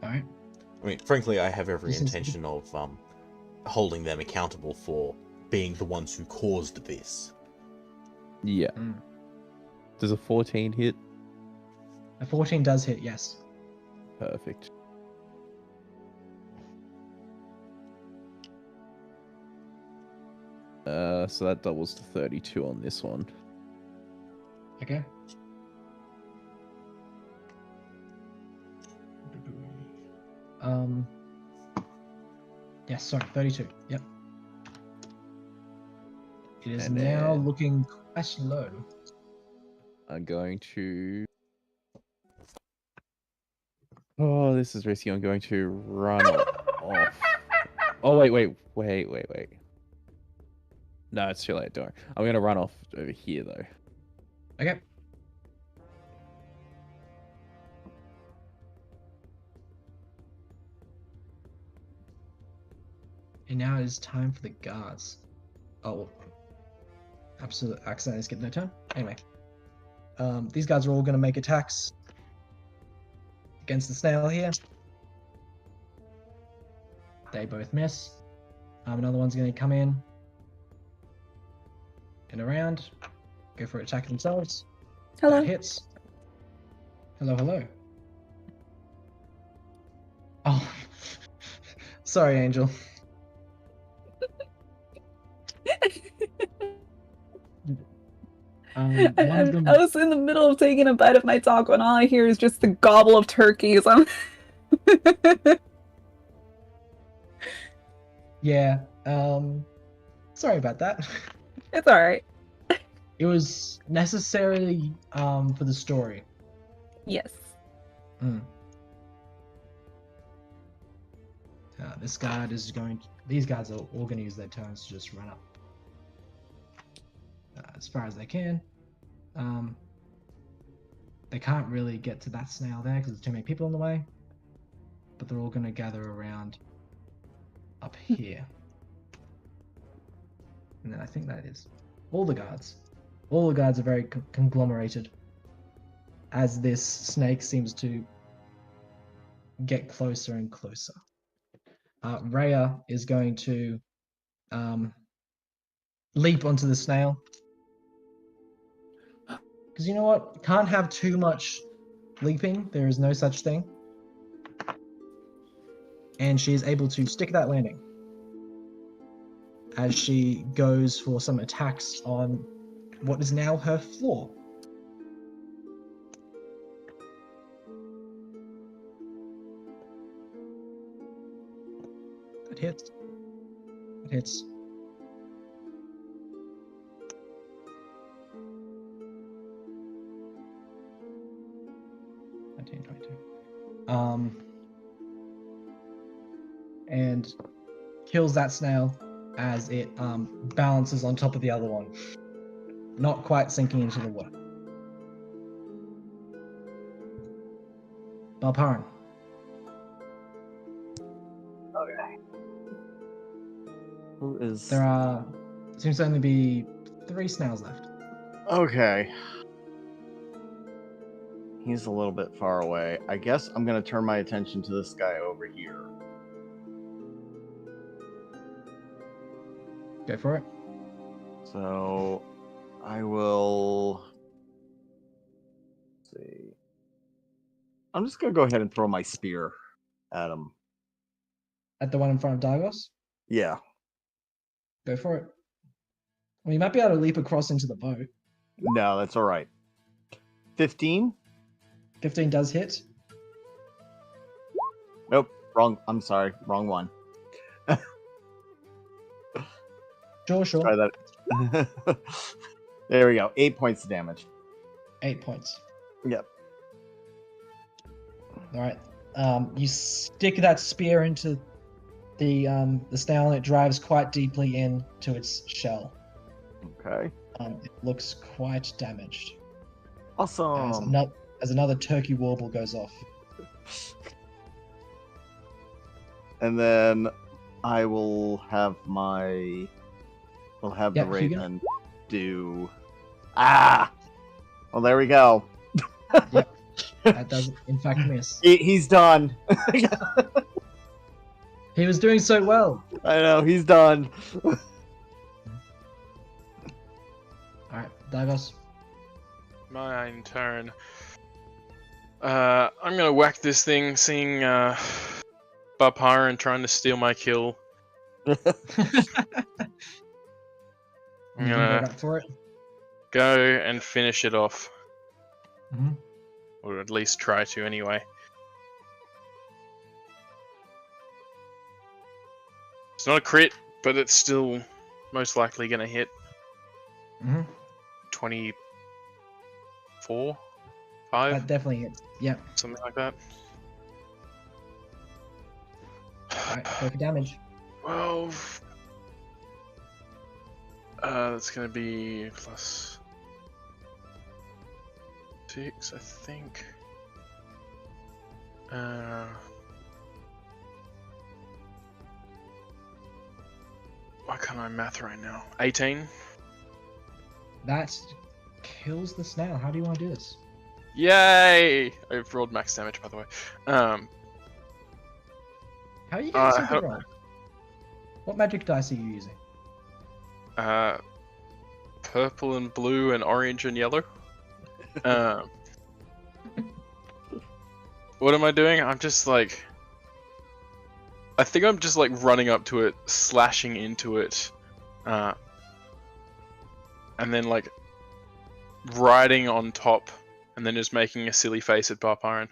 Alright. I mean, frankly, I have every intention of holding them accountable for being the ones who caused this. Yeah. Does a 14 hit? A 14 does hit, yes. Perfect. So that doubles to 32 on this one. Okay. Yes, sorry, 32. Yep. It is And now then- looking quite low. I'm going to... Oh, this is risky. I'm going to run off. Oh, wait. No, it's too late, don't worry. I'm going to run off over here, though. Okay. And now it is time for the guards. Oh, absolute accident. I skipped their turn. Anyway, these guys are all going to make attacks against the snail here. They both miss. Another one's going to come in and around, go for an attack themselves. Hello. That hits. Hello. Oh, sorry, Angel. I was in the middle of taking a bite of my taco, and all I hear is just the gobble of turkeys. Yeah. Sorry about that. It's all right. It was necessary for the story. Yes. This guard is going. These guys are all going to use their turns to just run up as far as they can. They can't really get to that snail there because there's too many people in the way. But they're all going to gather around up here. And then I think that is all the guards. All the guards are very conglomerated as this snake seems to get closer and closer. Rhea is going to leap onto the snail. Because you know what? Can't have too much leaping. There is no such thing. And she is able to stick that landing as she goes for some attacks on what is now her floor. That hits. It hits. And kills that snail as it balances on top of the other one, not quite sinking into the water. Balparan. Okay. Who is? There seems to only be 3 snails left. Okay. He's a little bit far away. I guess I'm gonna turn my attention to this guy over here. Go for it. So I will see. I'm just gonna go ahead and throw my spear at him. At the one in front of Dagos? Yeah. Go for it. Well, you might be able to leap across into the boat. No, that's all right. 15? 15 does hit. Nope. Wrong. I'm sorry. Wrong one. Sure. Try that. There we go. 8 points of damage. 8 points. Yep. All right. You stick that spear into the snail, and it drives quite deeply into its shell. Okay. It looks quite damaged. Awesome. As another turkey warble goes off. And then I will have my. We'll have the Raven do. Ah! Well, there we go. Yep. That does, in fact, miss. He's done. He was doing so well. I know, he's done. Alright, Dagos. Mine turn. I'm gonna whack this thing, seeing Balparan trying to steal my kill. I'm gonna for it. go and finish it off. Mm-hmm. Or at least try to anyway. It's not a crit, but it's still most likely gonna hit. Mm-hmm. 24? 5? That definitely hits. Yep. Something like that. Alright, go for damage. 12. That's gonna be plus 6, I think. Why can't I math right now? 18. That kills the snail. How do you want to do this? Yay! I've rolled max damage, by the way. How are you getting so good roll? What magic dice are you using? Purple and blue and orange and yellow. What am I doing? I'm just like... I think I'm just like running up to it, slashing into it, and then like riding on top, and then just making a silly face at Balparan.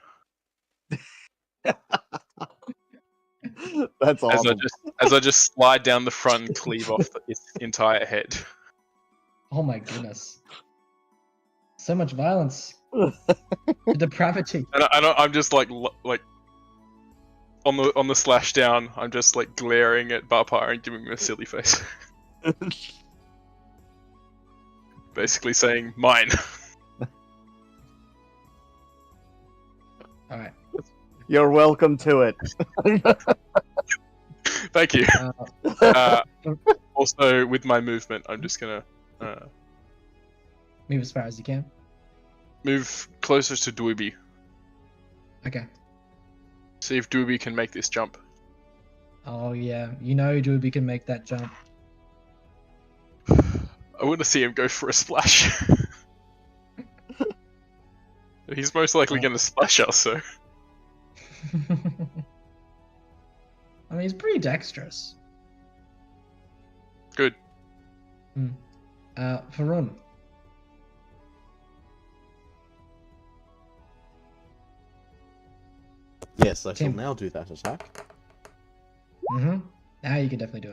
That's awesome. As I just slide down the front and cleave off its entire head. Oh my goodness. So much violence. The depravity. And I'm just like on the slash down, I'm just like glaring at Balparan and giving him a silly face. Basically saying, mine. Alright. You're welcome to it. Thank you. Also, with my movement, I'm just gonna move as far as you can. move closer to Dweeby. Okay. See if Doobie can make this jump. Oh yeah, you know Doobie can make that jump. I want to see him go for a splash. He's most likely going to splash us, so. I mean, he's pretty dexterous. Good. Varun. Yes, I shall Tim. now do that attack. Mm-hmm. Now you can definitely do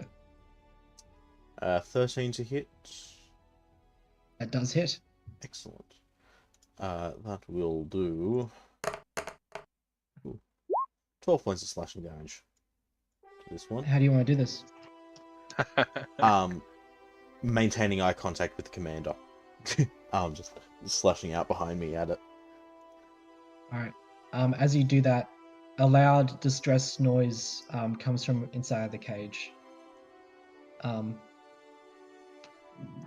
it. 13 to hit. That does hit. Excellent. That will do 12 points of slashing damage to this one. How do you want to do this? Maintaining eye contact with the commander. Just slashing out behind me at it. Alright. As you do that, a loud distress noise comes from inside the cage. And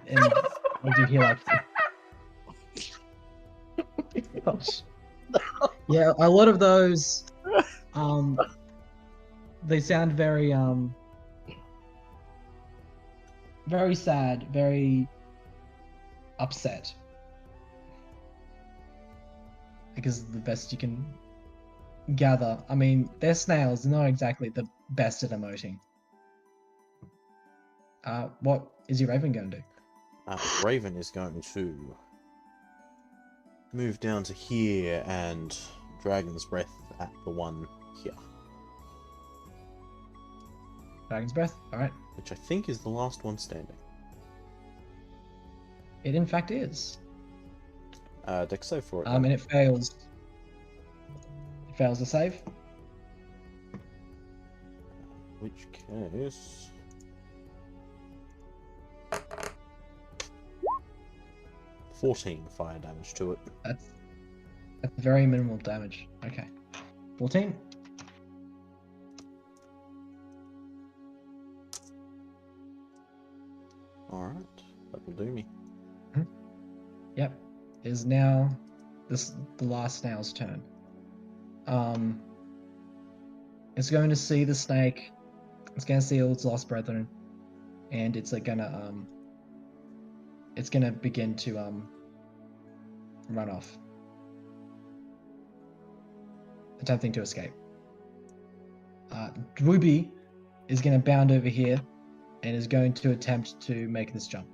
as you hear like gosh. Yeah, a lot of those they sound very very sad, very upset. Because the best you can gather. I mean, they're snails, they're not exactly the best at emoting. What is your Raven going to do? Raven is going to move down to here and Dragon's Breath at the one here. Dragon's Breath, alright. Which I think is the last one standing. It in fact is. Dex save for it. And it fails. It fails the save. Which case... 14 fire damage to it. That's very minimal damage. Okay. 14. Alright, that will do me. Yep. It is now the last snail's turn. It's going to see the snake. It's going to see all its lost brethren, and it's gonna begin to run off, attempting to escape. Ruby is going to bound over here and is going to attempt to make this jump.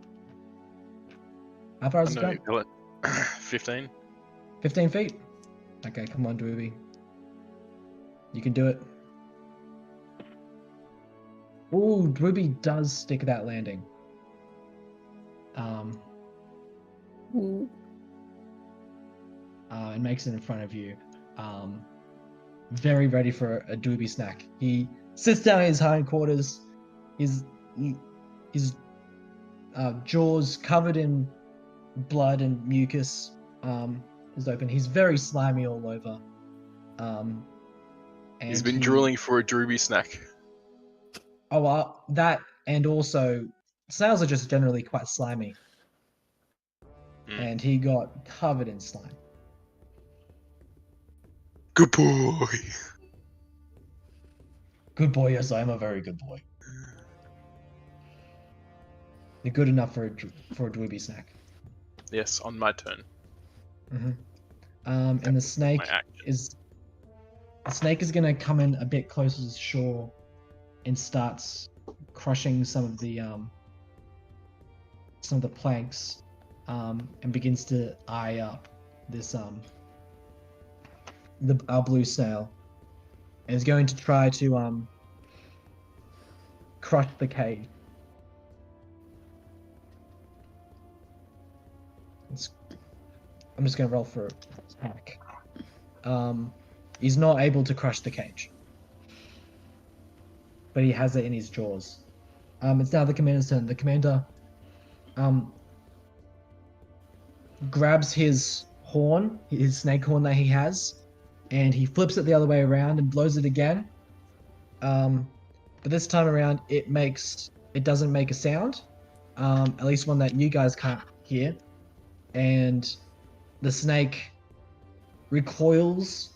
How far is it jump? 15. 15 feet. Okay, come on, Ruby. You can do it. Ooh, Ruby does stick that landing. And makes it in front of you. Very ready for a doobie snack. He sits down in his hindquarters. His jaws covered in blood and mucus is open. He's very slimy all over. And He's been drooling for a doobie snack. Oh, well, that, and also snails are just generally quite slimy. And he got covered in slime. Good boy. Good boy, yes, I am a very good boy. You're good enough for a dweeby snack. Yes, on my turn. And the snake is gonna come in a bit closer to shore and starts crushing some of the planks, and begins to eye up this our blue snail, and is going to try to crush the cage. I'm just going to roll for attack. He's not able to crush the cage, but he has it in his jaws. It's now the commander's turn. The commander grabs his horn, his snake horn that he has, and he flips it the other way around and blows it again. But this time around, it doesn't make a sound, at least one that you guys can't hear. And the snake recoils,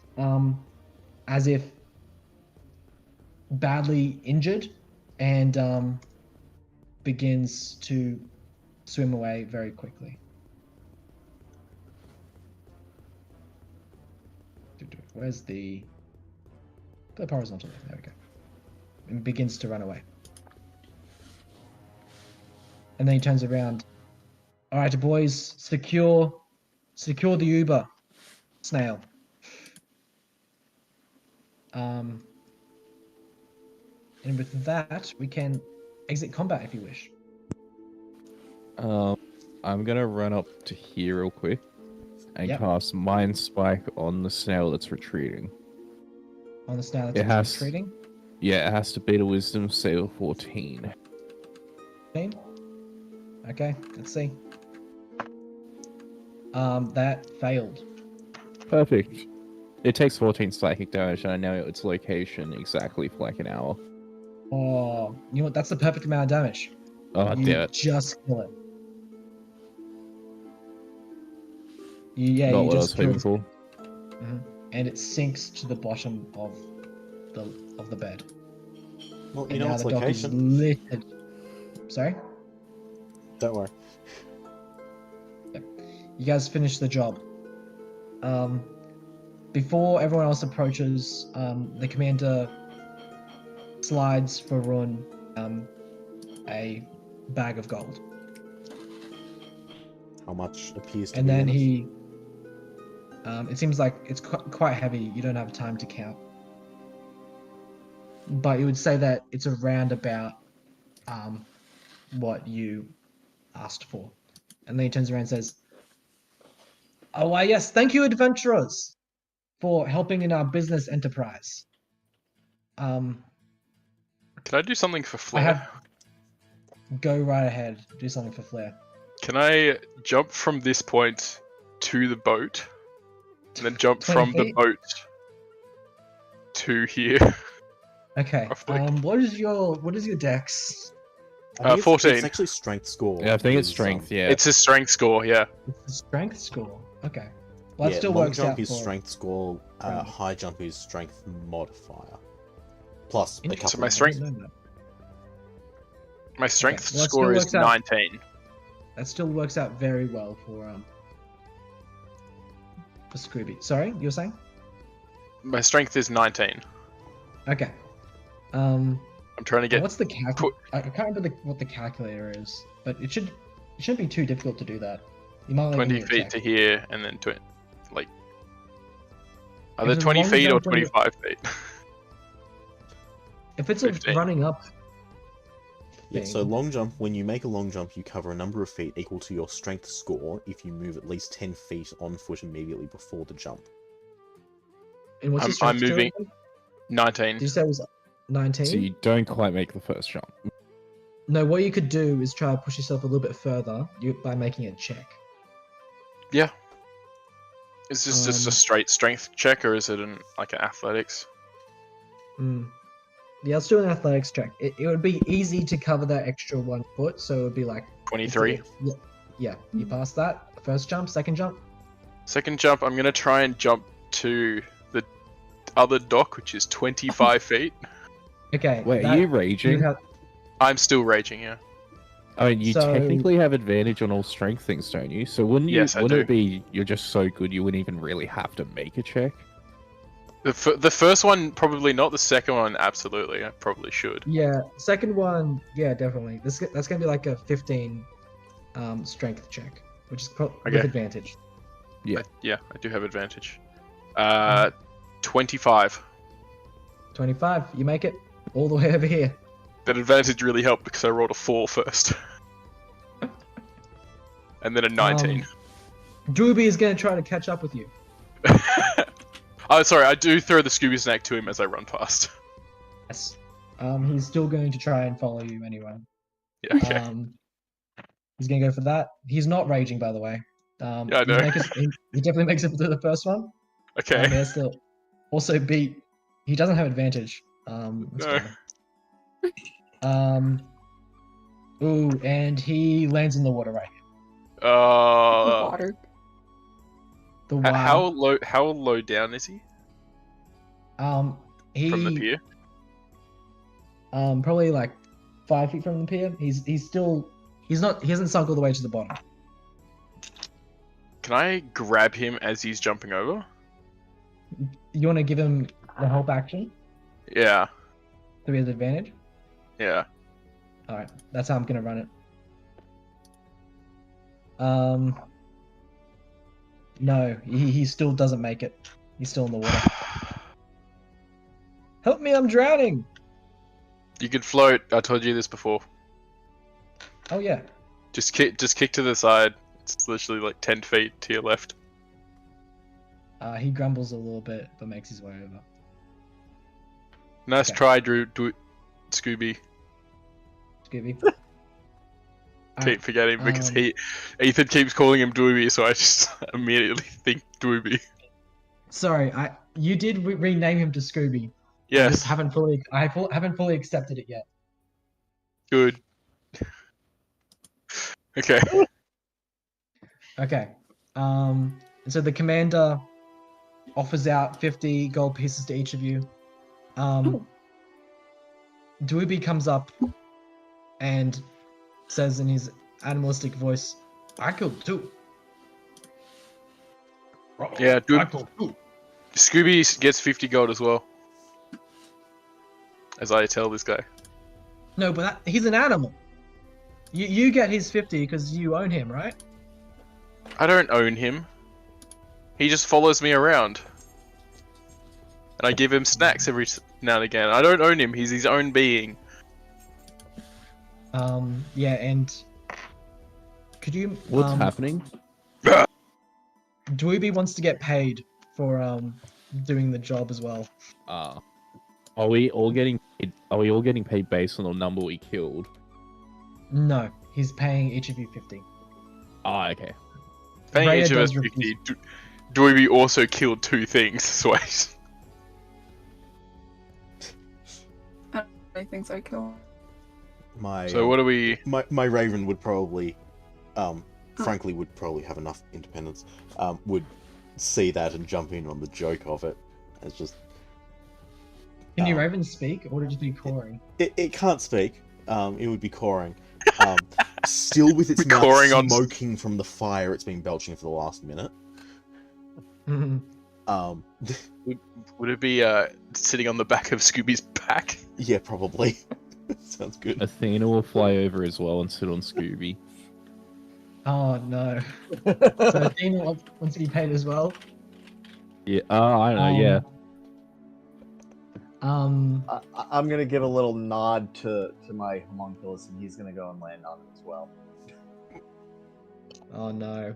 as if badly injured and begins to swim away very quickly. Where's the horizontal? There we go. And begins to run away. And then he turns around. All right, boys, secure the Uber, snail. And with that, we can exit combat if you wish. I'm gonna run up to here real quick and Yep. cast Mind Spike on the snail that's retreating. On the snail It that's has- retreating. Yeah, it has to beat a Wisdom save of 14. 14? Okay, let's see. That failed. Perfect. It takes 14 psychic damage, and I know its location exactly for like an hour. Oh, you know what? That's the perfect amount of damage. Oh, You damn it. just kill it. Yeah, Not you what I was just kill hoping it. for. And it sinks to the bottom of the bed. Well, you And know now its the dock is location. littered. Sorry? Don't worry. You guys finish the job. Before everyone else approaches, the commander slides for Run a bag of gold. How much appears to And be then in it? he... it seems like it's quite heavy. You don't have time to count. But you would say that it's around about what you asked for. And then he turns around and says, "Oh, why, yes, thank you, adventurers, for helping in our business enterprise. Can I do something for flair? Go right ahead, do something for flair." Can I jump from this point to the boat, and then jump 20 from the feet? boat to here? Okay. Roughly. What is your dex? I think 14. It's actually strength score. Yeah, I think it's is, strength, yeah. It's a strength score, yeah. It's a strength score. Okay. Well, that yeah, still long works jump out is for... strength score. Right. High jump is strength modifier. Plus a Interesting. couple. my of strength- I didn't know My strength well, it score still is works out. 19. That still works out very well for Scooby. Sorry, you were saying? My strength is 19. Okay. I'm trying to get. What's the I can't remember what the calculator is, but it shouldn't be too difficult to do that. You might 20 need a feet check. to here, and then like If either it's a 20 long feet or jump when you- 25 feet. If it's a 15. running up Yeah, so thing. long jump, when you make a long jump, you cover a number of feet equal to your strength score if you move at least 10 feet on foot immediately before the jump. And what's your I'm strength moving- score? 19. Did you say it was 19? So you don't quite make the first jump. No, what you could do is try to push yourself a little bit further by making a check. Yeah. Is this just a Um, straight strength check, or is it like an athletics? Yeah, let's do an athletics check. It would be easy to cover that extra 1 foot, so it would be like 23. Yeah, you pass that. First jump, second jump. Second jump, I'm gonna try and jump to the other dock, which is 25 feet. Okay. Wait, are you raging? I'm still raging, yeah. I mean, you So- technically have advantage on all strength things, don't you? So wouldn't you? Yes, I wouldn't do. it be you're just so good you wouldn't even really have to make a check? The first one, probably not. The second one, absolutely. I probably should. Yeah, second one, yeah, definitely. That's gonna be like a 15 strength check, which is with Okay. advantage. Yeah. I do have advantage. 25. 25, you make it all the way over here. That advantage really helped because I rolled a 4 first. And then a 19. Drooby is gonna try to catch up with you. Oh, sorry, I do throw the Scooby Snack to him as I run past. Yes. He's still going to try and follow you anyway. Yeah, okay. He's gonna go for that. He's not raging, by the way. Yeah, I know. He definitely makes it through the first one. Okay. He has to also beat. He doesn't have advantage. Let's No. go. Ooh, and he lands in the water right here. Water. The water. How low down is he He from the pier? Probably like 5 feet from the pier. He hasn't sunk all the way to the bottom. Can I grab him as he's jumping over? You want to give him the help action Yeah. so he has advantage? Yeah. Alright, that's how I'm gonna run it. No, he still doesn't make it. He's still in the water. Help me, I'm drowning! You can float. I told you this before. Oh yeah. Just kick to the side. It's literally like 10 feet to your left. He grumbles a little bit, but makes his way over. Nice Okay. try, Drew. Scooby. Scooby. Keep forgetting because Ethan keeps calling him Dooby, so I just immediately think Dooby. Sorry, you did rename him to Scooby. I Yes. just haven't fully accepted it yet. Good. Okay. Okay. So the commander offers out 50 gold pieces to each of you. Dweeby comes up and says in his animalistic voice, "I killed 2. Yeah, dude. I killed 2. Scooby gets 50 gold as well. As I tell this guy. No, but he's an animal. You get his 50 because you own him, right? I don't own him. He just follows me around. And I give him snacks every now and again. I don't own him. He's his own being. Yeah, and could you? What's happening? Dweeby wants to get paid for doing the job as well. Are we all getting paid based on the number we killed? No, he's paying each of you 50. Ah, okay. Paying Raya each of us does 50. Dweeby also killed 2 things. So I think so, kill. So what do we? My Raven would probably, frankly, would probably have enough independence. Would see that and jump in on the joke of it. It's just. Can your Raven speak, or would it just be cawing? It can't speak. It would be cawing. Still with its mouth Cawing on- smoking from the fire it's been belching for the last minute. Would it be sitting on the back of Scooby's back? Yeah, probably. Sounds good. Athena will fly over as well and sit on Scooby. Oh no. So Athena wants to be paid as well. Yeah. I don't know. Yeah. I'm gonna give a little nod to my homunculus, and he's gonna go and land on it as well. Oh no.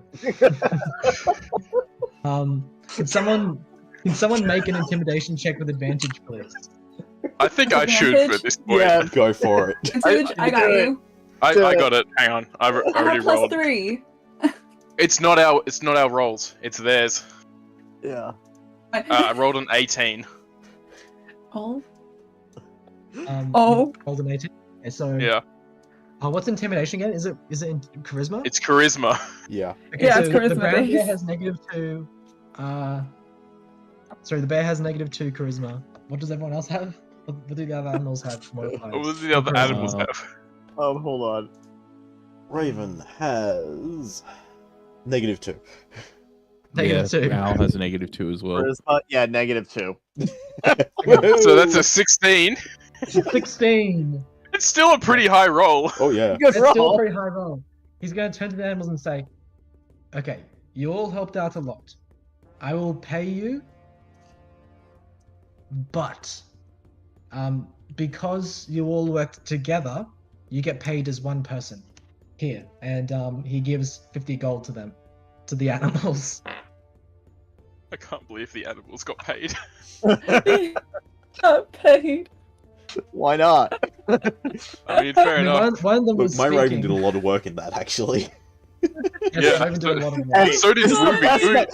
Can someone make an intimidation check with advantage, please? I think I should for this point. Yeah. Go for it. I got you. I got it. Hang on. I I already have rolled. +3. It's not our rolls. It's theirs. Yeah. I rolled an 18. Oh. You rolled an 18. Okay, so Yeah. What's intimidation again? Is it in charisma? It's charisma. Yeah. Okay, Yeah, so it's charisma the brown bear based. has -2. Sorry, the bear has -2 charisma. What does everyone else have? What do the other animals have? Modifiers? What does the other animals have? Hold on. Raven has -2. -2. Al has a -2 as well. Charisma, yeah, -2. So that's a 16. 16. It's still a pretty high roll. Oh yeah. Good That's still a roll. pretty high roll. He's going to turn to the animals and say, "Okay, you all helped out a lot. I will pay you, but because you all worked together, you get paid as one person. Here." And he gives 50 gold to them, to the animals. I can't believe the animals got paid. Got paid. Why not? I mean, fair I mean, enough. one of them Look, was my speaking. Raven did a lot of work in that actually. Yes, Yeah. Raven did a lot of work. Hey, So did this is the Ruby. best Ruby- that-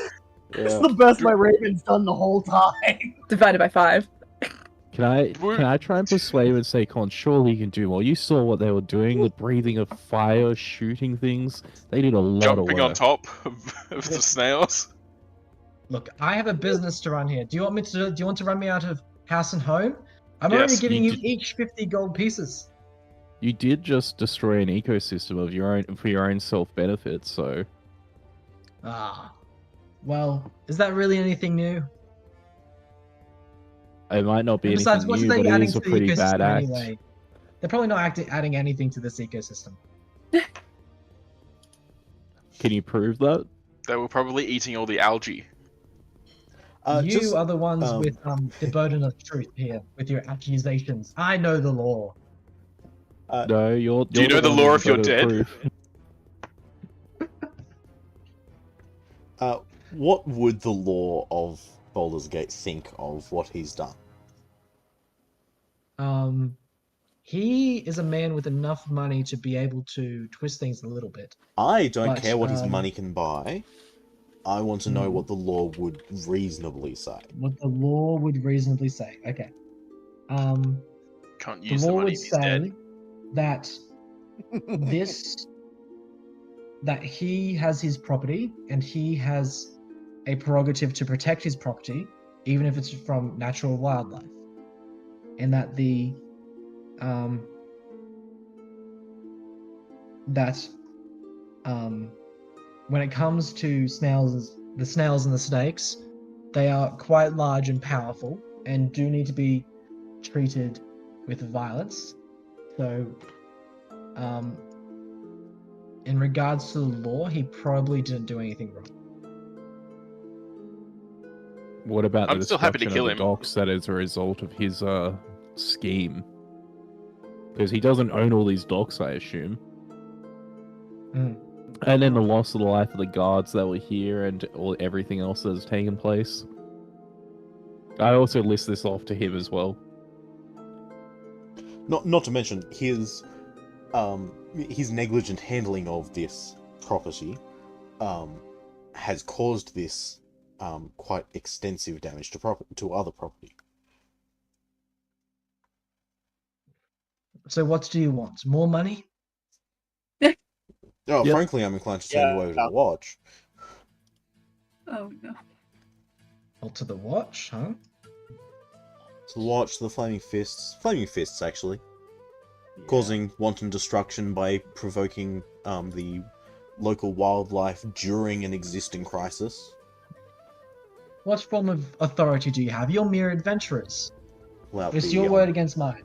this is the best my Raven's done the whole time. Divided by 5. Can I try and persuade him and say, "Con, surely you can do more. You saw what they were doing with breathing of fire, shooting things. They did a lot Jumping of on work." top of the snails. Look, I have a business to run here. Do you want to run me out of house and home, I'm Yes, only giving you you did- each 50 gold pieces. You did just destroy an ecosystem of your own for your own self-benefit, so Ah. Well, is that really anything new? it might not be And besides, anything what's new, they but it adding is to a the pretty bad ecosystem act. anyway? They're probably not adding anything to this ecosystem. Can you prove that? They were probably eating all the algae. You Just, are the ones with the burden of truth here, with your accusations. I know the law. No, you're. Do you you're know the one law with if you're the dead? proof. what would the law of Baldur's Gate think of what he's done? He is a man with enough money to be able to twist things a little bit. I don't But, care what his money can buy. I want to know Mhm. what the law would reasonably say. What the law would reasonably say. Okay. Can't The use the law money would if he's dead. say that that he has his property and he has a prerogative to protect his property, even if it's from natural wildlife, and that when it comes to snails, the snails and the snakes, they are quite large and powerful and do need to be treated with violence. So, in regards to the law, he probably didn't do anything wrong. What about the I'm still happy to destruction kill of the him. docks that is a result of his scheme? Because he doesn't own all these docks, I assume. Mm. And then the loss of the life of the guards that were here and everything else that has taken place. I also list this off to him as well. Not to mention his negligent handling of this property has caused this quite extensive damage to other property. So, what do you want? More money? Oh, Yep. frankly, I'm inclined to send you over to the watch. Oh no. Well, to the watch, huh? To the watch, the Flaming Fists, actually. Causing wanton destruction by provoking the local wildlife during an existing crisis. What form of authority do you have? You're mere adventurers. Well, It's your word against mine.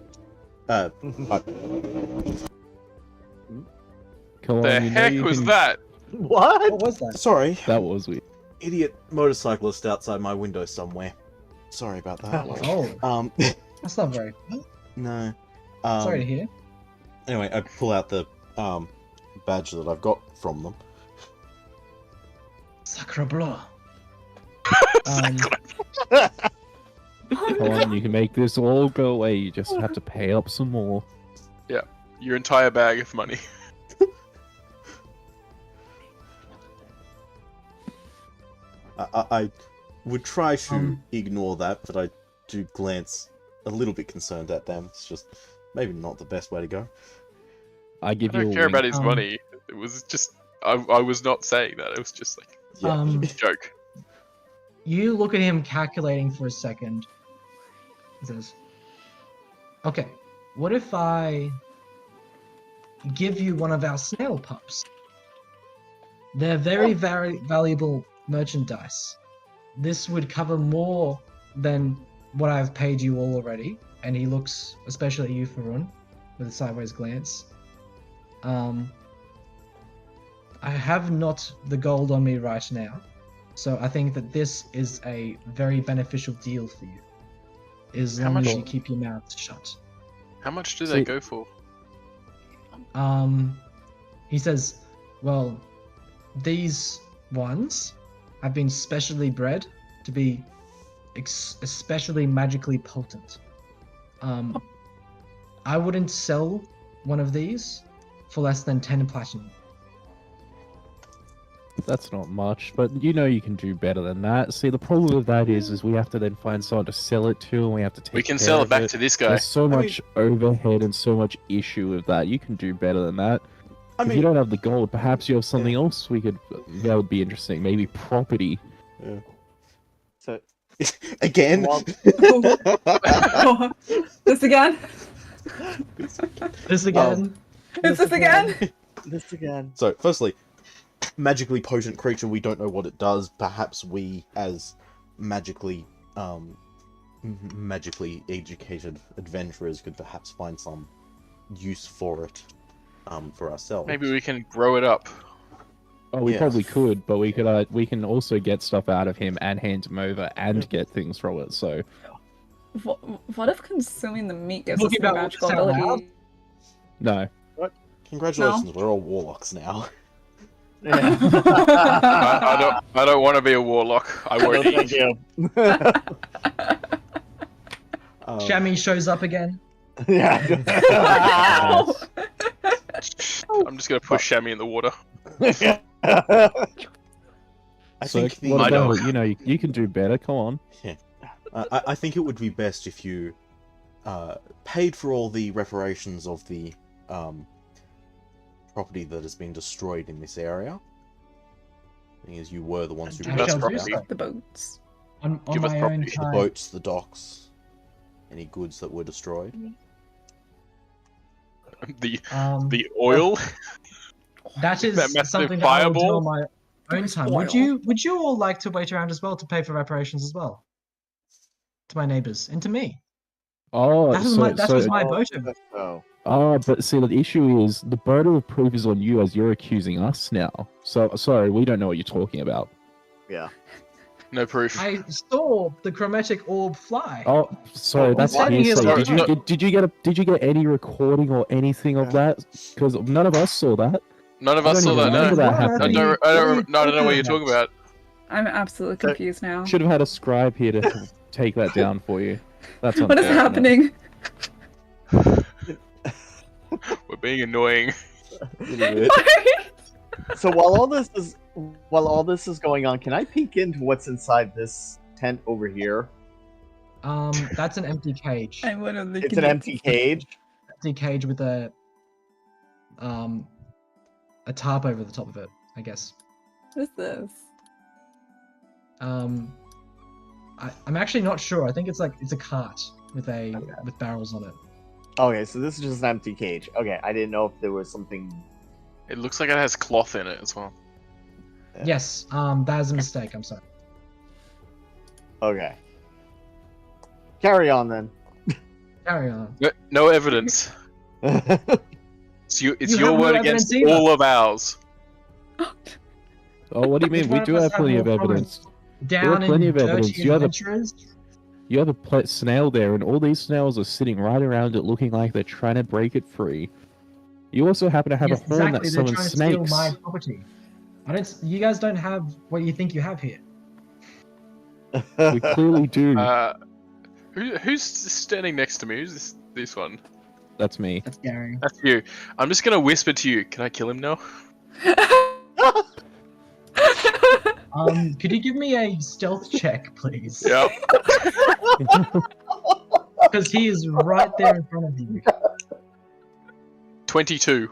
Come The on, you know heck you was can- that? What? What was that? sorry, That was weird. idiot motorcyclist outside my window somewhere. Sorry about that. Oh, that's not very. No. Sorry to hear. Anyway, I pull out the badge that I've got from them. Sacre bleu. Come on, you can make this all go away. You just have to pay up some more. Your entire bag of money. I would try to Um, ignore that, but I do glance a little bit concerned at them. It's just maybe not the best way to go. I give I you don't a care about wink. his money. It was just I was not saying that. It was just like Yeah. a joke. You look at him calculating for a second. He says, "Okay, what if I give you one of our snail pups? They're very valuable merchandise. This would cover more than what I've paid you all already." And he looks especially at you, Farun, with a sideways glance. I have not the gold on me right now, so I think that this is a very beneficial deal for you, as How long as much- you keep your mouth shut. How much do So- they go for? He says, well, these ones have been specially bred to be especially magically potent. I wouldn't sell one of these for less than 10 platinum. That's not much, but you know you can do better than that. See, the problem with that is we have to then find someone to sell it to, and we have to take We can care sell it of back to this guy. There's so mean- much overhead and so much issue with that. You can do better than that. I If you mean, don't have the gold, perhaps you have something else that would be interesting. Maybe property. yeah. So Again? Well- This again? This again. Is this again? This again. So, firstly, magically potent creature, we don't know what it does. Perhaps we, as magically educated adventurers, could perhaps find some use for it for ourselves. Maybe we can grow it up. Oh, we Yeah. probably could, but we can also get stuff out of him and hand him over and get things from it. So What if consuming the meat gives us Looking more about magical what's out loud? ability? no, Congratulations, we're all warlocks now. Yeah. I don't want to be a warlock. I No, won't thank eat. you. Shammy shows up again. Yeah. I'm just gonna push Shammy in the water. I so think the what My about, dog. you know, you can do better. Come on. I think it would be best if you paid for all the reparations of the property that has been destroyed in this area. Seeing as you were the ones who I That's shall brought do it property. so. out. The boats. On Give us my own property. The time. boats, the docks, any goods that were destroyed. The Um, oil. that is that massive something that I will do fireball? on my own time. Would you all like to wait around as well to pay for reparations as well? To my neighbours and to me. Oh, That was my vote. Oh. But see, the issue is the burden of proof is on you as you're accusing us now. So sorry, we don't know what you're talking about. Yeah. No proof. I saw the chromatic orb fly. Oh, sorry, I'm that's standing here hearsay. sorry. Did you get any recording or anything of that? Because none of us saw that. None of I us don't saw even that. remember No. that What? happening. I don't know what you're talking about. I'm absolutely confused now. Should have had a scribe here to take that down for you. That's What is unfortunate. happening? We're being annoying. A little bit. So while all this is going on, can I peek into what's inside this tent over here? That's an empty cage. I'm literally It's an empty cage. Empty cage with a tarp over the top of it, I guess. What is this? I'm actually not sure. I think it's a cart with with barrels on it. Okay, so this is just an empty cage. Okay, I didn't know if there was something. It looks like it has cloth in it as well. Yeah. Yes, that is a mistake. I'm sorry. Okay. Carry on then. Carry on. No evidence. It's You your have no word evidence against either. all of ours. Oh, what do you Which mean? one We of do us have have plenty more of evidence. Down plenty in of evidence. dirty You have a- adventurers. You have a snail there, and all these snails are sitting right around it, looking like they're trying to break it free. You also happen to have Yes, a horn exactly. that They're summons trying to steal snakes. my property. You guys don't have what you think you have here. We clearly do. Who's standing next to me? Who's this one? That's me. That's Gary. That's you. I'm just gonna whisper to you. Can I kill him now? Could you give me a stealth check, please? Yep. Because he is right there in front of you. 22.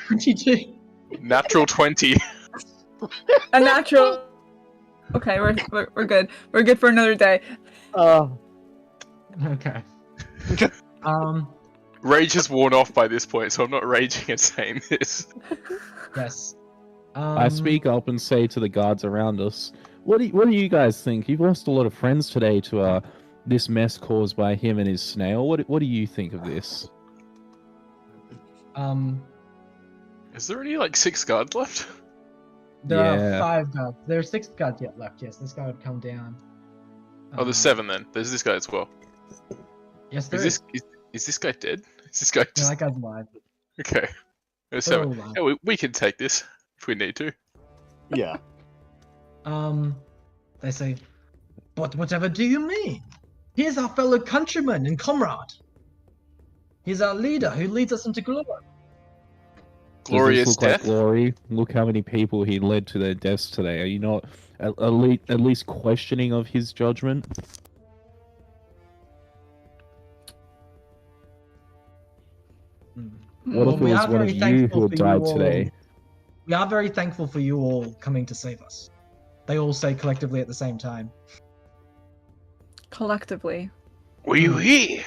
22. Natural 20. A natural. Okay, we're good. We're good for another day. Okay. Rage has worn off by this point, so I'm not raging and saying this. Yes. I speak up and say to the guards around us, what do you guys think? You've lost a lot of friends today to this mess caused by him and his snail. What do you think of this? Is there only like 6 guards left? There Yeah. are 5 guards. There are 6 guards yet left. Yes, this guy would come down. Oh, there's 7 then. There's this guy as well. Yes, there Is is. this guy dead? Is this guy No, just that guy's alive. okay? There's They're 7. all alive. Yeah, we can take this if we need to. Yeah. They say, but whatever do you mean? Here's our fellow countryman and comrade. He's our leader who leads us into glory. Glorious Does this look death. like glory? Look how many people he led to their deaths today. Are you not at least questioning of his judgment? What if it we was are one of very you thankful who had for died all- today? We are very thankful for you all coming to save us. They all say collectively at the same time. Collectively. Oui.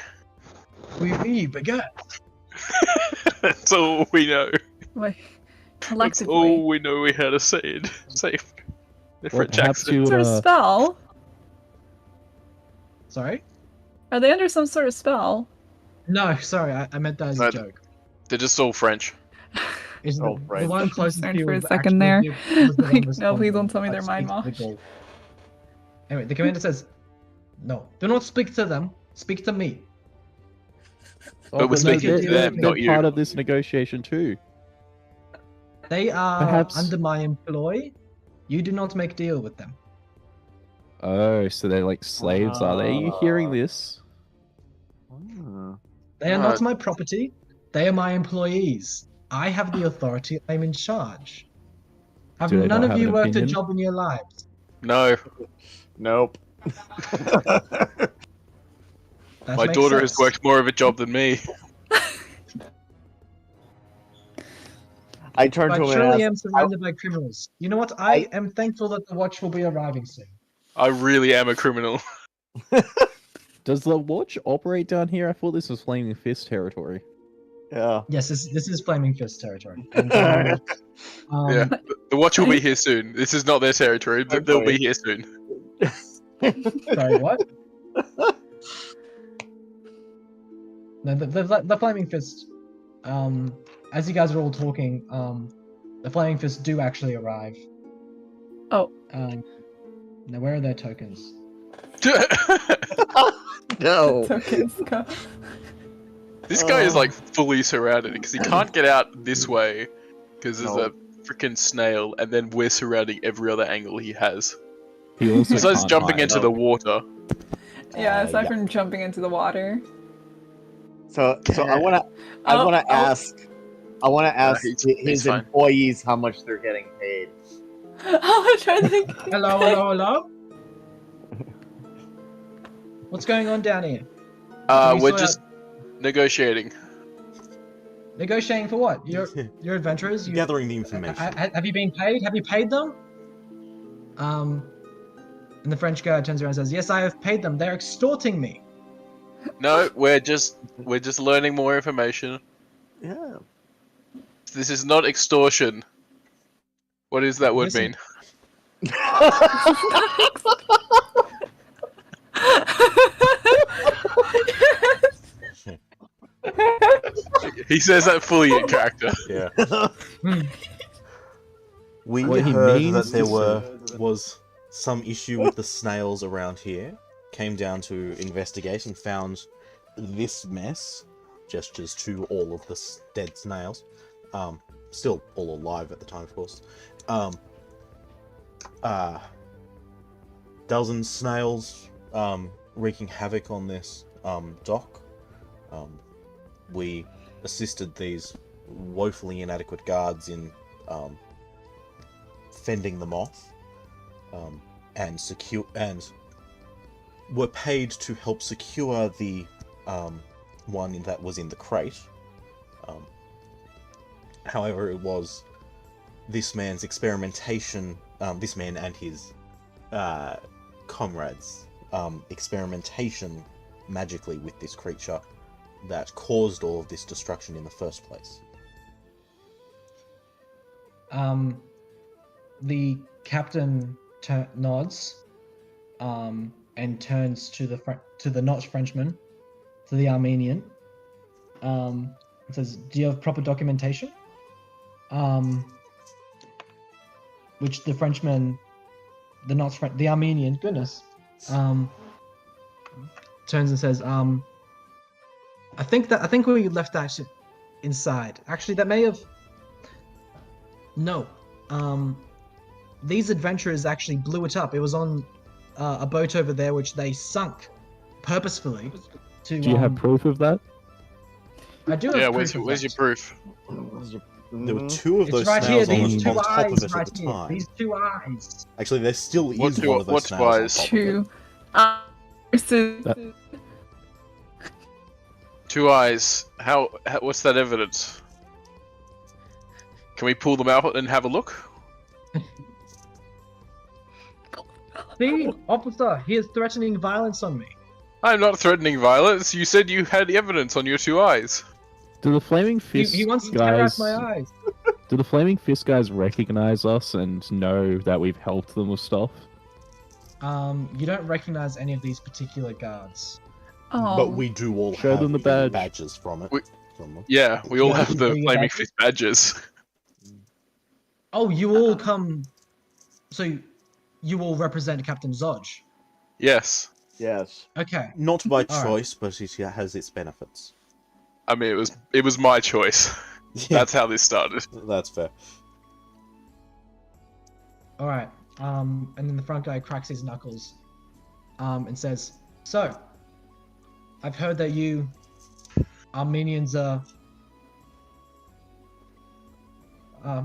We baguette. That's all we know. Wait. That's Collectively. all we know we had to say it. Say the Well, French perhaps accent. you Some would, sort of spell? Sorry? Are they under some sort of spell? No, sorry, I meant that as No, a joke. They're just all French. Is Oh, the right. one closest Concerned to for a was second actually there. was the one Like, no, responding. please don't tell me I they're mind speak to the wash. group. Anyway, the commander says, "No, do not speak to them. Speak to me." But we're speaking to they're them, not you. part of this negotiation too. They are Perhaps- under my employ. You do not make deal with them. Oh, so they're like slaves, are they? Are you hearing this? They are not my property. They are my employees. I have the authority. I'm in charge. Have Do they none not of have you an worked a opinion? job in your lives? No, Nope. That my makes daughter has sense. worked more of a job than me. I turn I to him truly and am surrounded by criminals. You know what? I am thankful that the watch will be arriving soon. I really am a criminal. Does the watch operate down here? I thought this was Flaming Fist territory. yeah. Yes, this is Flaming Fist territory. And, Yeah, um, the watch will be here soon. This is not their territory, but they'll be here soon. Sorry, what? No, the Flaming Fist. As you guys are all talking, the Flaming Fist do actually arrive. Oh. Now where are their tokens? No. Tokens go. This guy is like fully surrounded because he can't get out this way because there's No. a freaking snail, and then we're surrounding every other angle he has. He also Besides can't jumping hide. into the water. Yeah, aside yeah. from jumping into the water. So I wanna ask he's his fine. employees how much they're getting paid. How much are they? Hello. What's going on down here? We're sort just negotiating. Negotiating for what? You're adventurers. You, Gathering the information. have you been paid? Have you paid them? And the French guy turns around and says, "Yes, I have paid them. They're extorting me." No, we're just learning more information. Yeah. This is not extortion. What does that word Listen. mean? He says that fully in character. Yeah. Hmm. We What he heard means that there is- was some issue with the snails around here. Came down to investigate and found this mess. Gestures to all of the dead snails. Still all alive at the time, of course. Dozen snails wreaking havoc on this dock. We assisted these woefully inadequate guards in fending them off, and were paid to help secure the one that was in the crate. However, it was this man's experimentation, this man and his comrades' experimentation magically with this creature that caused all of this destruction in the first place. The captain nods, and turns to the not Frenchman, to the Armenian. And says, "Do you have proper documentation?" Which the Frenchman, the Armenian, goodness, turns and says, I think we left that inside. Actually, that may have. No. These adventurers actually blew it up. It was on a boat over there, which they sunk purposefully. To, Do you have proof of that? I do have Yeah, proof of where's your that. proof? There were two of It's those right here. snails These on two top of eyes it right at the here. time. These two eyes. Actually, there still is What one of those what snails on eyes? top of it. Two. Versus. Two eyes. How? What's that evidence? Can we pull them out and have a look? See, officer, he is threatening violence on me. I'm not threatening violence. You said you had evidence on your 2 eyes. Do the flaming He, fist he wants to tear out guys? my eyes. Do the flaming fist guys recognize us and know that we've helped them with stuff? You don't recognize any of these particular guards. Oh. But we do all Show have them the badge. badges from it. From them. Yeah, we all Yeah, have the bring your flaming badges. fist badges. Oh, you all come. So, you all represent Captain Zodge. Yes. Yes. Okay. Not by All right. choice, but it has its benefits. I mean, it was my choice. That's how this started. That's fair. All right. And then the front guy cracks his knuckles, and says, "So, I've heard that you Armenians are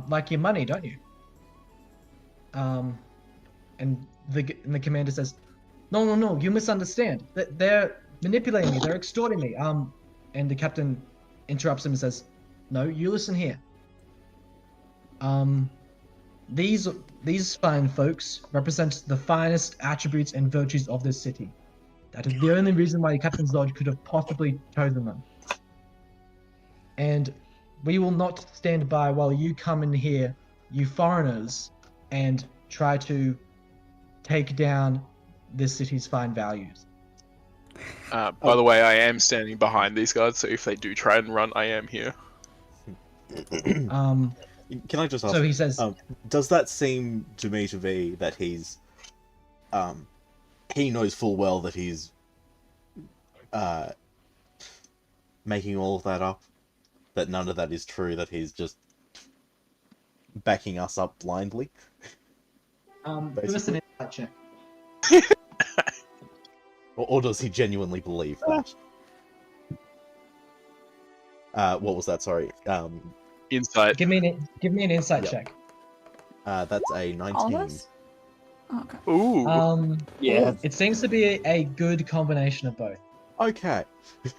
like your money, don't you?" And the commander says, "No, you misunderstand. They're manipulating me. They're extorting me." And the captain interrupts him and says, "No, you listen here. These fine folks represent the finest attributes and virtues of this city. That is the only reason why Captain Zodge could have possibly chosen them. And we will not stand by while you come in here, you foreigners, and try to take down this city's fine values." By the way, I am standing behind these guys, so if they do try and run, I am here. Can I just ask? So he says, does that seem to me to be that he's, he knows full well that he's, making all of that up, that none of that is true, that he's just backing us up blindly? give us an insight check. Or does he genuinely believe that? What was that? Sorry. Insight. Give me an insight Yep. check. That's a 19. All of us? Oh, okay. Ooh. Yeah. It seems to be a good combination of both. Okay. He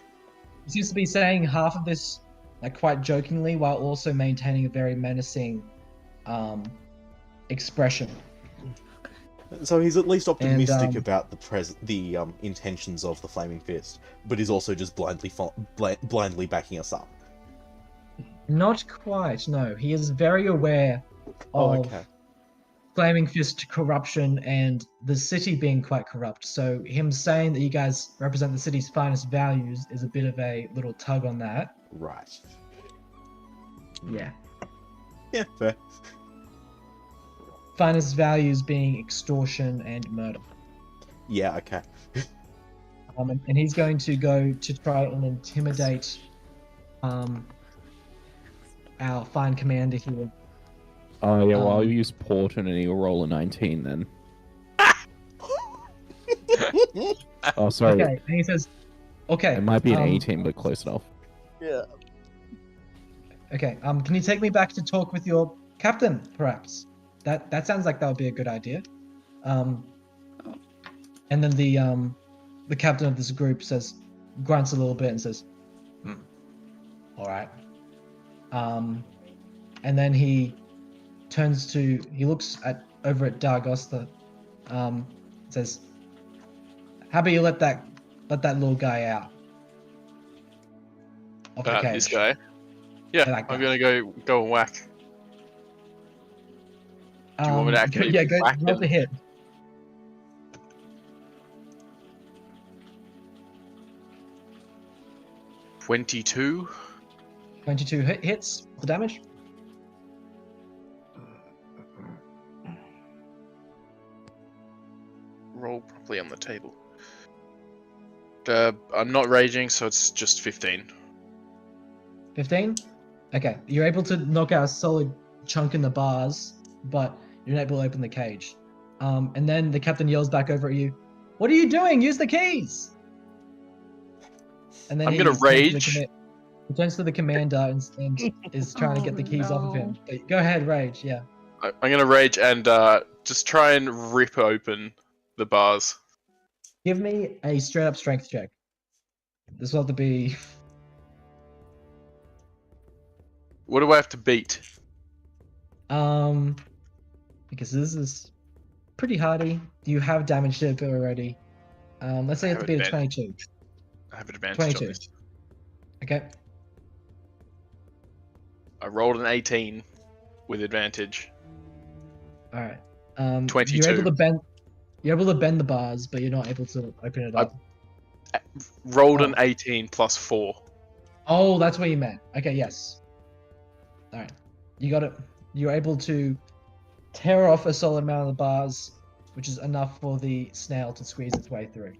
seems to be saying half of this, like, quite jokingly, while also maintaining a very menacing expression. So he's at least optimistic And, about the intentions of the Flaming Fist, but he's also just blindly backing us up. Not quite, no. He is very aware of Okay. Flaming Fist corruption and the city being quite corrupt. So him saying that you guys represent the city's finest values is a bit of a little tug on that. Right. Yeah. Yeah, fair. Finest values being extortion and murder. Yeah, okay. And he's going to go to try and intimidate our fine commander here. Oh yeah, well I'll Um, use Porton and he'll roll a 19 then. Oh sorry, Okay, and he says, "Okay, it might be an 18, but close enough. Yeah. okay. Can you take me back to talk with your captain, perhaps? That sounds like that would be a good idea." And then the captain of this group grunts a little bit and says, "All right." And then he looks over at Dargosta, says, "How about you let that little guy out of the cage?" This guy. Yeah, I like I'm that. gonna go and whack. Do you want me to actually Yeah, go whack roll him? the hit. 22. 22 hits the damage. Roll properly on the table. I'm not raging, so it's just 15. 15. Okay, you're able to knock out a solid chunk in the bars, but you're not able to open the cage. And then the captain yells back over at you, "What are you doing? Use the keys!" And then I'm he gonna turns to the rage. He turns to the commander and is trying to get the keys off of him. no. But go ahead, rage. Yeah. I'm gonna rage and just try and rip open the bars. Give me a straight up strength check. This will have to be. What do I have to beat? Because this is pretty hardy. You have damaged it already. Let's say you have to beat a 22. I have an advantage 22. on this. Okay. I rolled an 18 with advantage. All right. 22. You're able to bend the bars, but you're not able to open it up. Rolled an 18 plus 4. Oh, that's what you meant. Okay, yes. All right. You got it. You're able to tear off a solid amount of the bars, which is enough for the snail to squeeze its way through.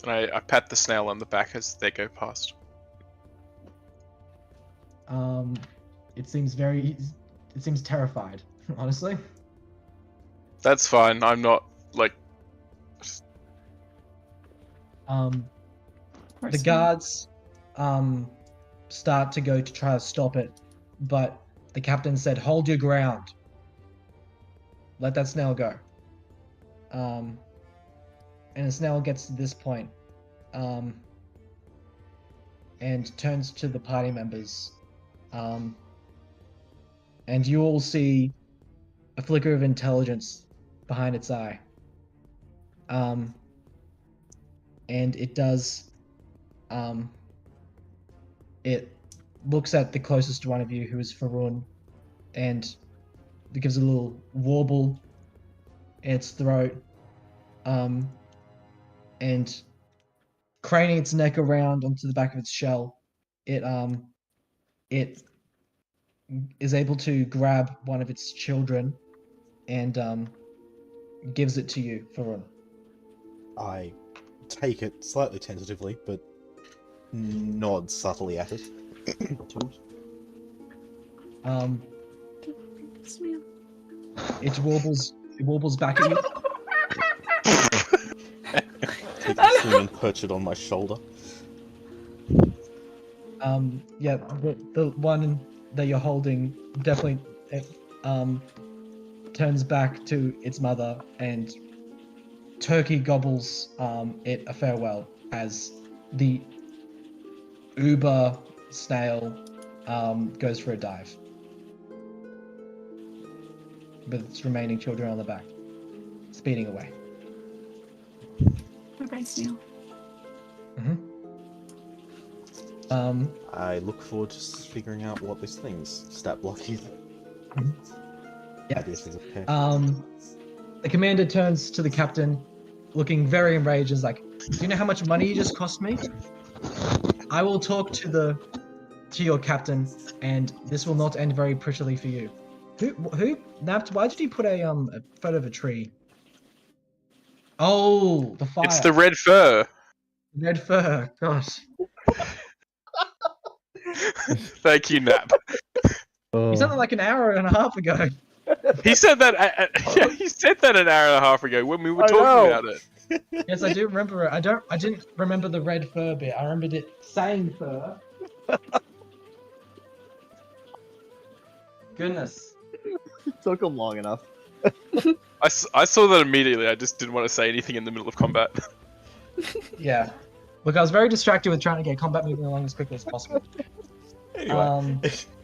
And I pat the snail on the back as they go past. It seems terrified, honestly. That's fine. I'm not like. The guards start to go to try to stop it, but the captain said, "Hold your ground. Let that snail go." And the snail gets to this point, and turns to the party members, and you all see a flicker of intelligence behind its eye. And it does, it looks at the closest one of you, who is Farun, and it gives a little warble in its throat, and craning its neck around onto the back of its shell, it is able to grab one of its children and gives it to you, Farun. I take it slightly tentatively, but nod subtly at it. It warbles back at you. Take the swing and perch it on my shoulder. Yeah, the one that you're holding definitely turns back to its mother, and Turkey gobbles it a farewell as the uber snail goes for a dive, with its remaining children on the back, speeding away. Bye-bye, snail. I look forward to figuring out what this thing's stat block is. Yeah. Okay. The commander turns to the captain, looking very enraged, and is like, "Do you know how much money you just cost me? I will talk to your captain, and this will not end very prettily for you." Who napped? Why did you put a photo of a tree? Oh, the fire. It's the red fur. Red fur. Gosh. Thank you, Nap. You said that like an hour and a half ago. He said that. Yeah, he said that an hour and a half ago when we were talking about it. Yes, I do remember it. I didn't remember the red fur bit. I remembered it saying fur. Goodness. Took him long enough. I saw that immediately. I just didn't want to say anything in the middle of combat. Yeah. Look, I was very distracted with trying to get combat moving along as quickly as possible. Anyway.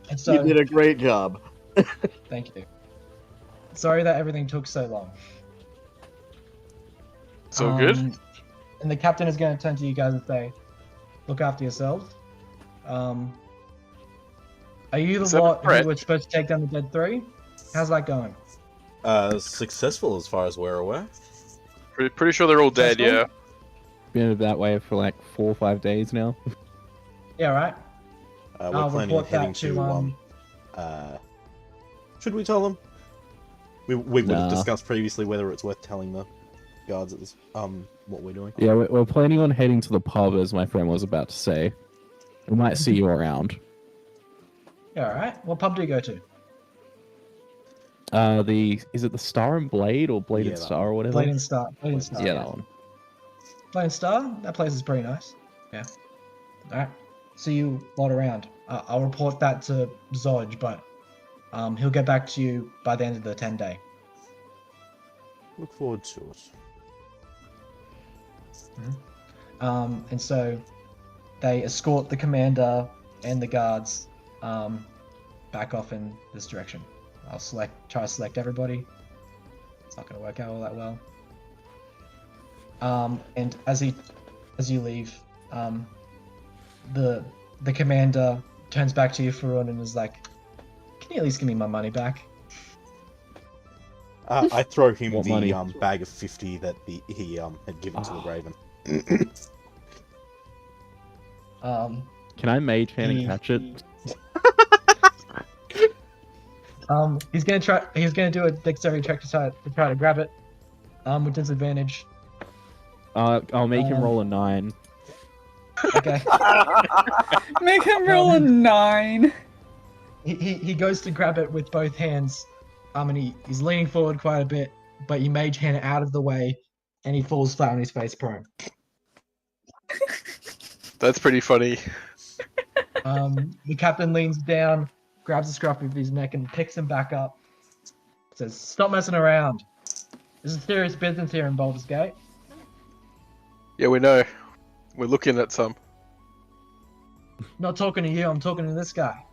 And so, You did a great job. Thank you. Sorry that everything took so long. It's all good. And the captain is going to turn to you guys and say, "Look after yourselves." Are you the lot who were supposed to take down the dead three? How's that going? Successful as far as we're aware. Pretty sure they're all dead. Yeah. Been that way for like 4 or 5 days now. Yeah, right. We're planning on heading to. Should we tell them? We would have discussed previously whether it's worth telling the guards at this, what we're doing. Yeah, we're planning on heading to the pub, as my friend was about to say. We might see you around. Yeah, all right. What pub do you go to? Is it the Star and Blade or Blade and Star or whatever? Blade and Star. Blade and Star. Yeah, that one. Blade and Star. That place is pretty nice. Yeah. All right. See you lot around. I'll report that to Zodge, but he'll get back to you by the end of the 10-day. Look forward to it. And so they escort the commander and the guards back off in this direction. I'll try to select everybody. It's not going to work out all that well. And as you leave, the commander turns back to you, Farun, and is like, "Can you at least give me my money back?" I throw him What the money? bag of 50 that he had given to the Raven. Can I mage hand and He- catch it? He's gonna do a dexterity check to try to grab it, with disadvantage. I'll make him roll a 9. Okay. Make him roll a 9. He goes to grab it with both hands, and he's leaning forward quite a bit, but you mage hand it out of the way, and he falls flat on his face prone. That's pretty funny. The captain leans down, grabs the scruff of his neck, and picks him back up. Says, "Stop messing around. This is serious business here in Baldur's Gate." Yeah, we know. We're looking at some. Not talking to you, I'm talking to this guy.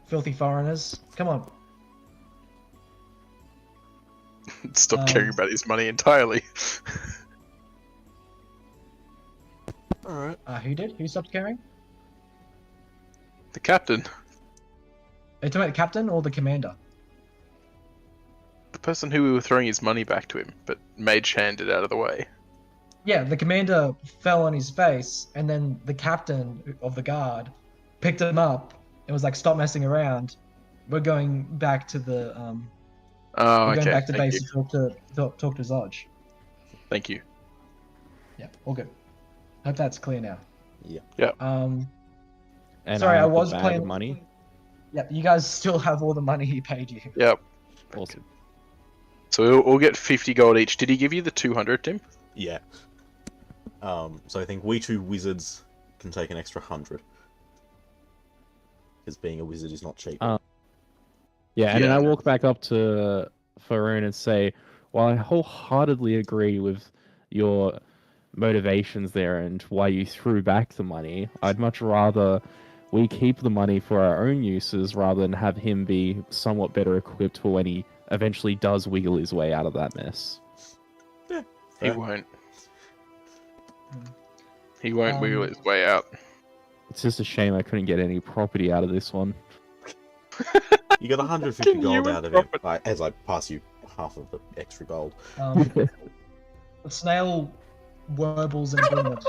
Filthy foreigners. Come on. Stop caring about his money entirely. Alright. Who did? Who stopped caring? The captain. Are you talking about the captain or the commander? The person who we were throwing his money back to him, but mage handed out of the way. Yeah, the commander fell on his face, and then the captain of the guard picked him up and was like, "Stop messing around. We're going back to the Oh, we're okay. going back to Thank base you. to talk to Zodge." Thank you. Yeah, all good. Hope that's clear now. Yeah. And Sorry, I have the was bag playing. of money. Yeah, you guys still have all the money he paid you. Yep. Awesome. So we'll get 50 gold each. Did he give you the 200, Tim? Yeah. So I think we two wizards can take an extra 100. Because being a wizard is not cheap. Yeah, and then Yeah. I walk back up to Faroon and say, "While I wholeheartedly agree with your motivations there and why you threw back the money, I'd much rather we keep the money for our own uses rather than have him be somewhat better equipped for when he eventually does wiggle his way out of that mess." He Fair. won't. He won't wiggle Um, his way out. It's just a shame I couldn't get any property out of this one. You got 150 Can you gold out of it profit? as I pass you half of the extra gold. The snail warbles in agreement.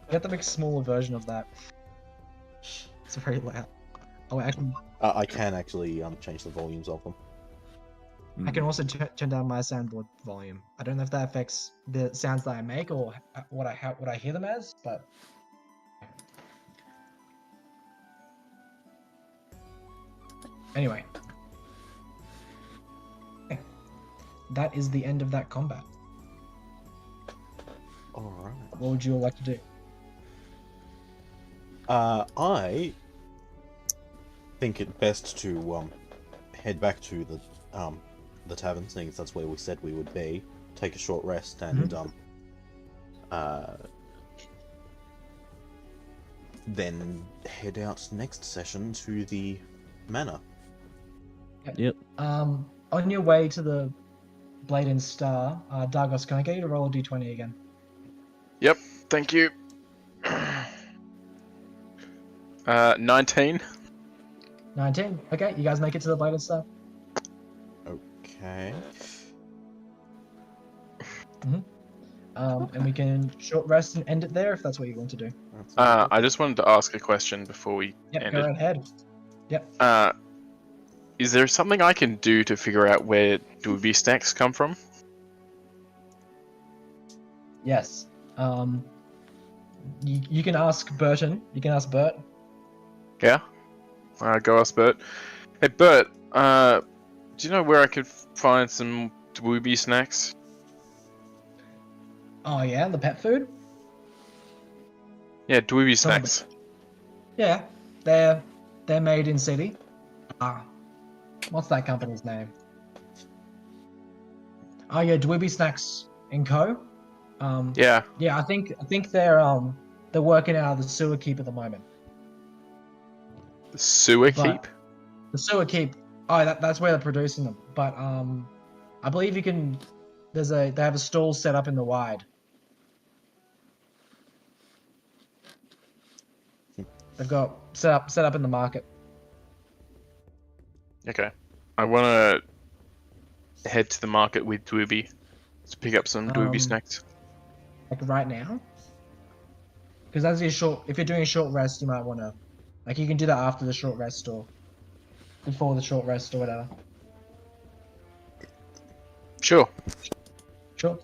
You have to make a smaller version of that. It's very loud. Oh, I can actually change the volumes of them. also turn down my soundboard volume. I don't know if that affects the sounds that I make or what I hear them as, but anyway, that is the end of that combat. Alright. What would you all like to do? I think it best to head back to the tavern, seeing as that's where we said we would be. Take a short rest and then head out next session to the manor. Yep. On your way to the Blade and Star, Dargos, can I get you to roll a d20 again? Yep. Thank you. 19. 19. Okay, you guys make it to the Blade and Star. Okay. And we can short rest and end it there if that's what you want to do. I just wanted to ask a question before we Yep, end go it. right ahead. Yep. Is there something I can do to figure out where doobie snacks come from? Yes. You can ask Burton. You can ask Bert. Yeah? Go ask Bert. Hey, Bert, do you know where I could find some doobie snacks? Oh yeah, the pet food? Yeah, doobie Some of snacks. Yeah, they're made in city. What's that company's name? Oh yeah, Dweeby Snacks & Co. Yeah. Yeah, I think they're working out of the sewer keep at the moment. The sewer But- keep? The sewer keep Oh, that's where they're producing them. But I believe you can. They have a stall set up in the wide. They've got set up in the market. Okay. I want to head to the market with Dwooby to pick up some Dwooby snacks. Like right now. Because as if you're doing a short rest, you might want to, like, you can do that after the short rest or before the short rest or whatever. Sure. Sure.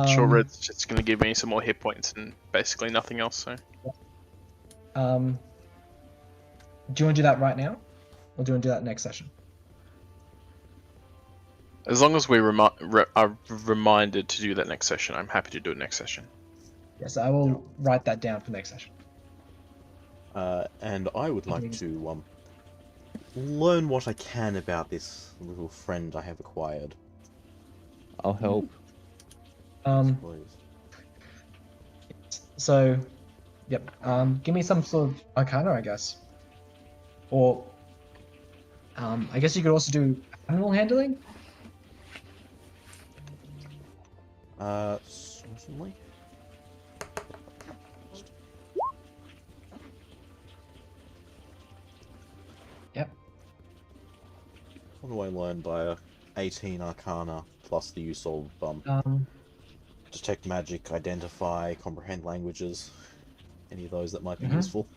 Short rest's just going to give me some more hit points and basically nothing else. So. Do you want to do that right now, or do you want to do that next session? As long as we are reminded to do that next session, I'm happy to do it next session. Yes, I will write that down for next session. And I would like to learn what I can about this little friend I have acquired. I'll help. So, yep. Give me some sort of arcana, I guess. Or, I guess you could also do animal handling. Certainly. Yep. What do I learn by 18 arcana plus the use of detect magic, identify, comprehend languages, any of those that might be useful?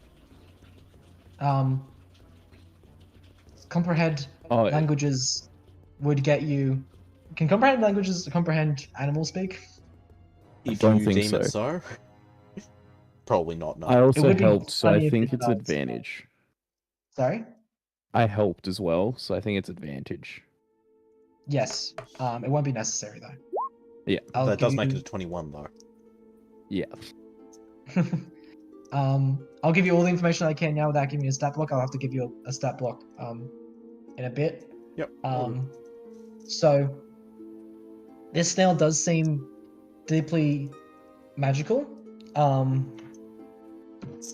Comprehend languages would get you. Can comprehend languages comprehend animal speak? If don't you think deem so. it so. Probably not, no. I also would be helped, so funny I if think it it's does. advantage. Sorry? I helped as well, so I think it's advantage. Yes. It won't be necessary though. Yeah. That does make it a 21 though. Yeah. I'll give you all the information I can now without giving you a stat block. I'll have to give you a stat block in a bit. Yep. So this snail does seem deeply magical.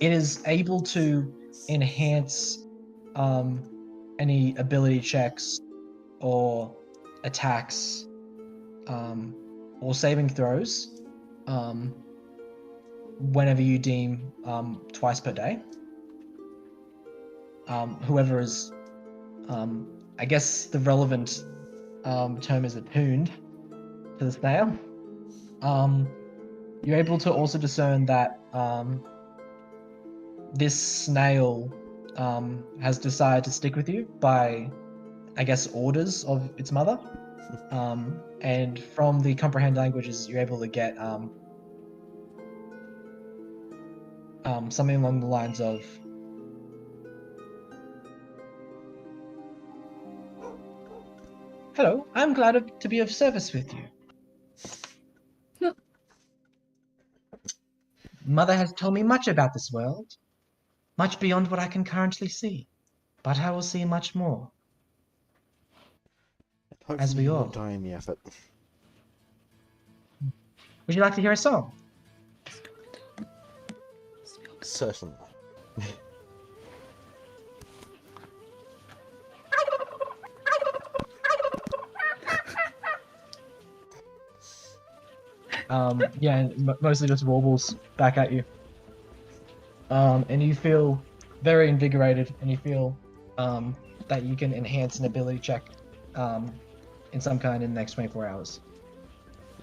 It is able to enhance any ability checks or attacks or saving throws whenever you deem twice per day. Whoever is, I guess the relevant term is attuned to the snail. You're able to also discern that this snail has decided to stick with you by, I guess, orders of its mother. And from the comprehend languages, you're able to get something along the lines of "Hello, I'm glad to be of service with you. Mother has told me much about this world, much beyond what I can currently see, but I will see much more. As we you all. won't die in the effort. Would you like to hear a song?" Certainly. Yeah, and mostly just warbles back at you. And you feel very invigorated, and you feel that you can enhance an ability check in some kind in the next 24 hours.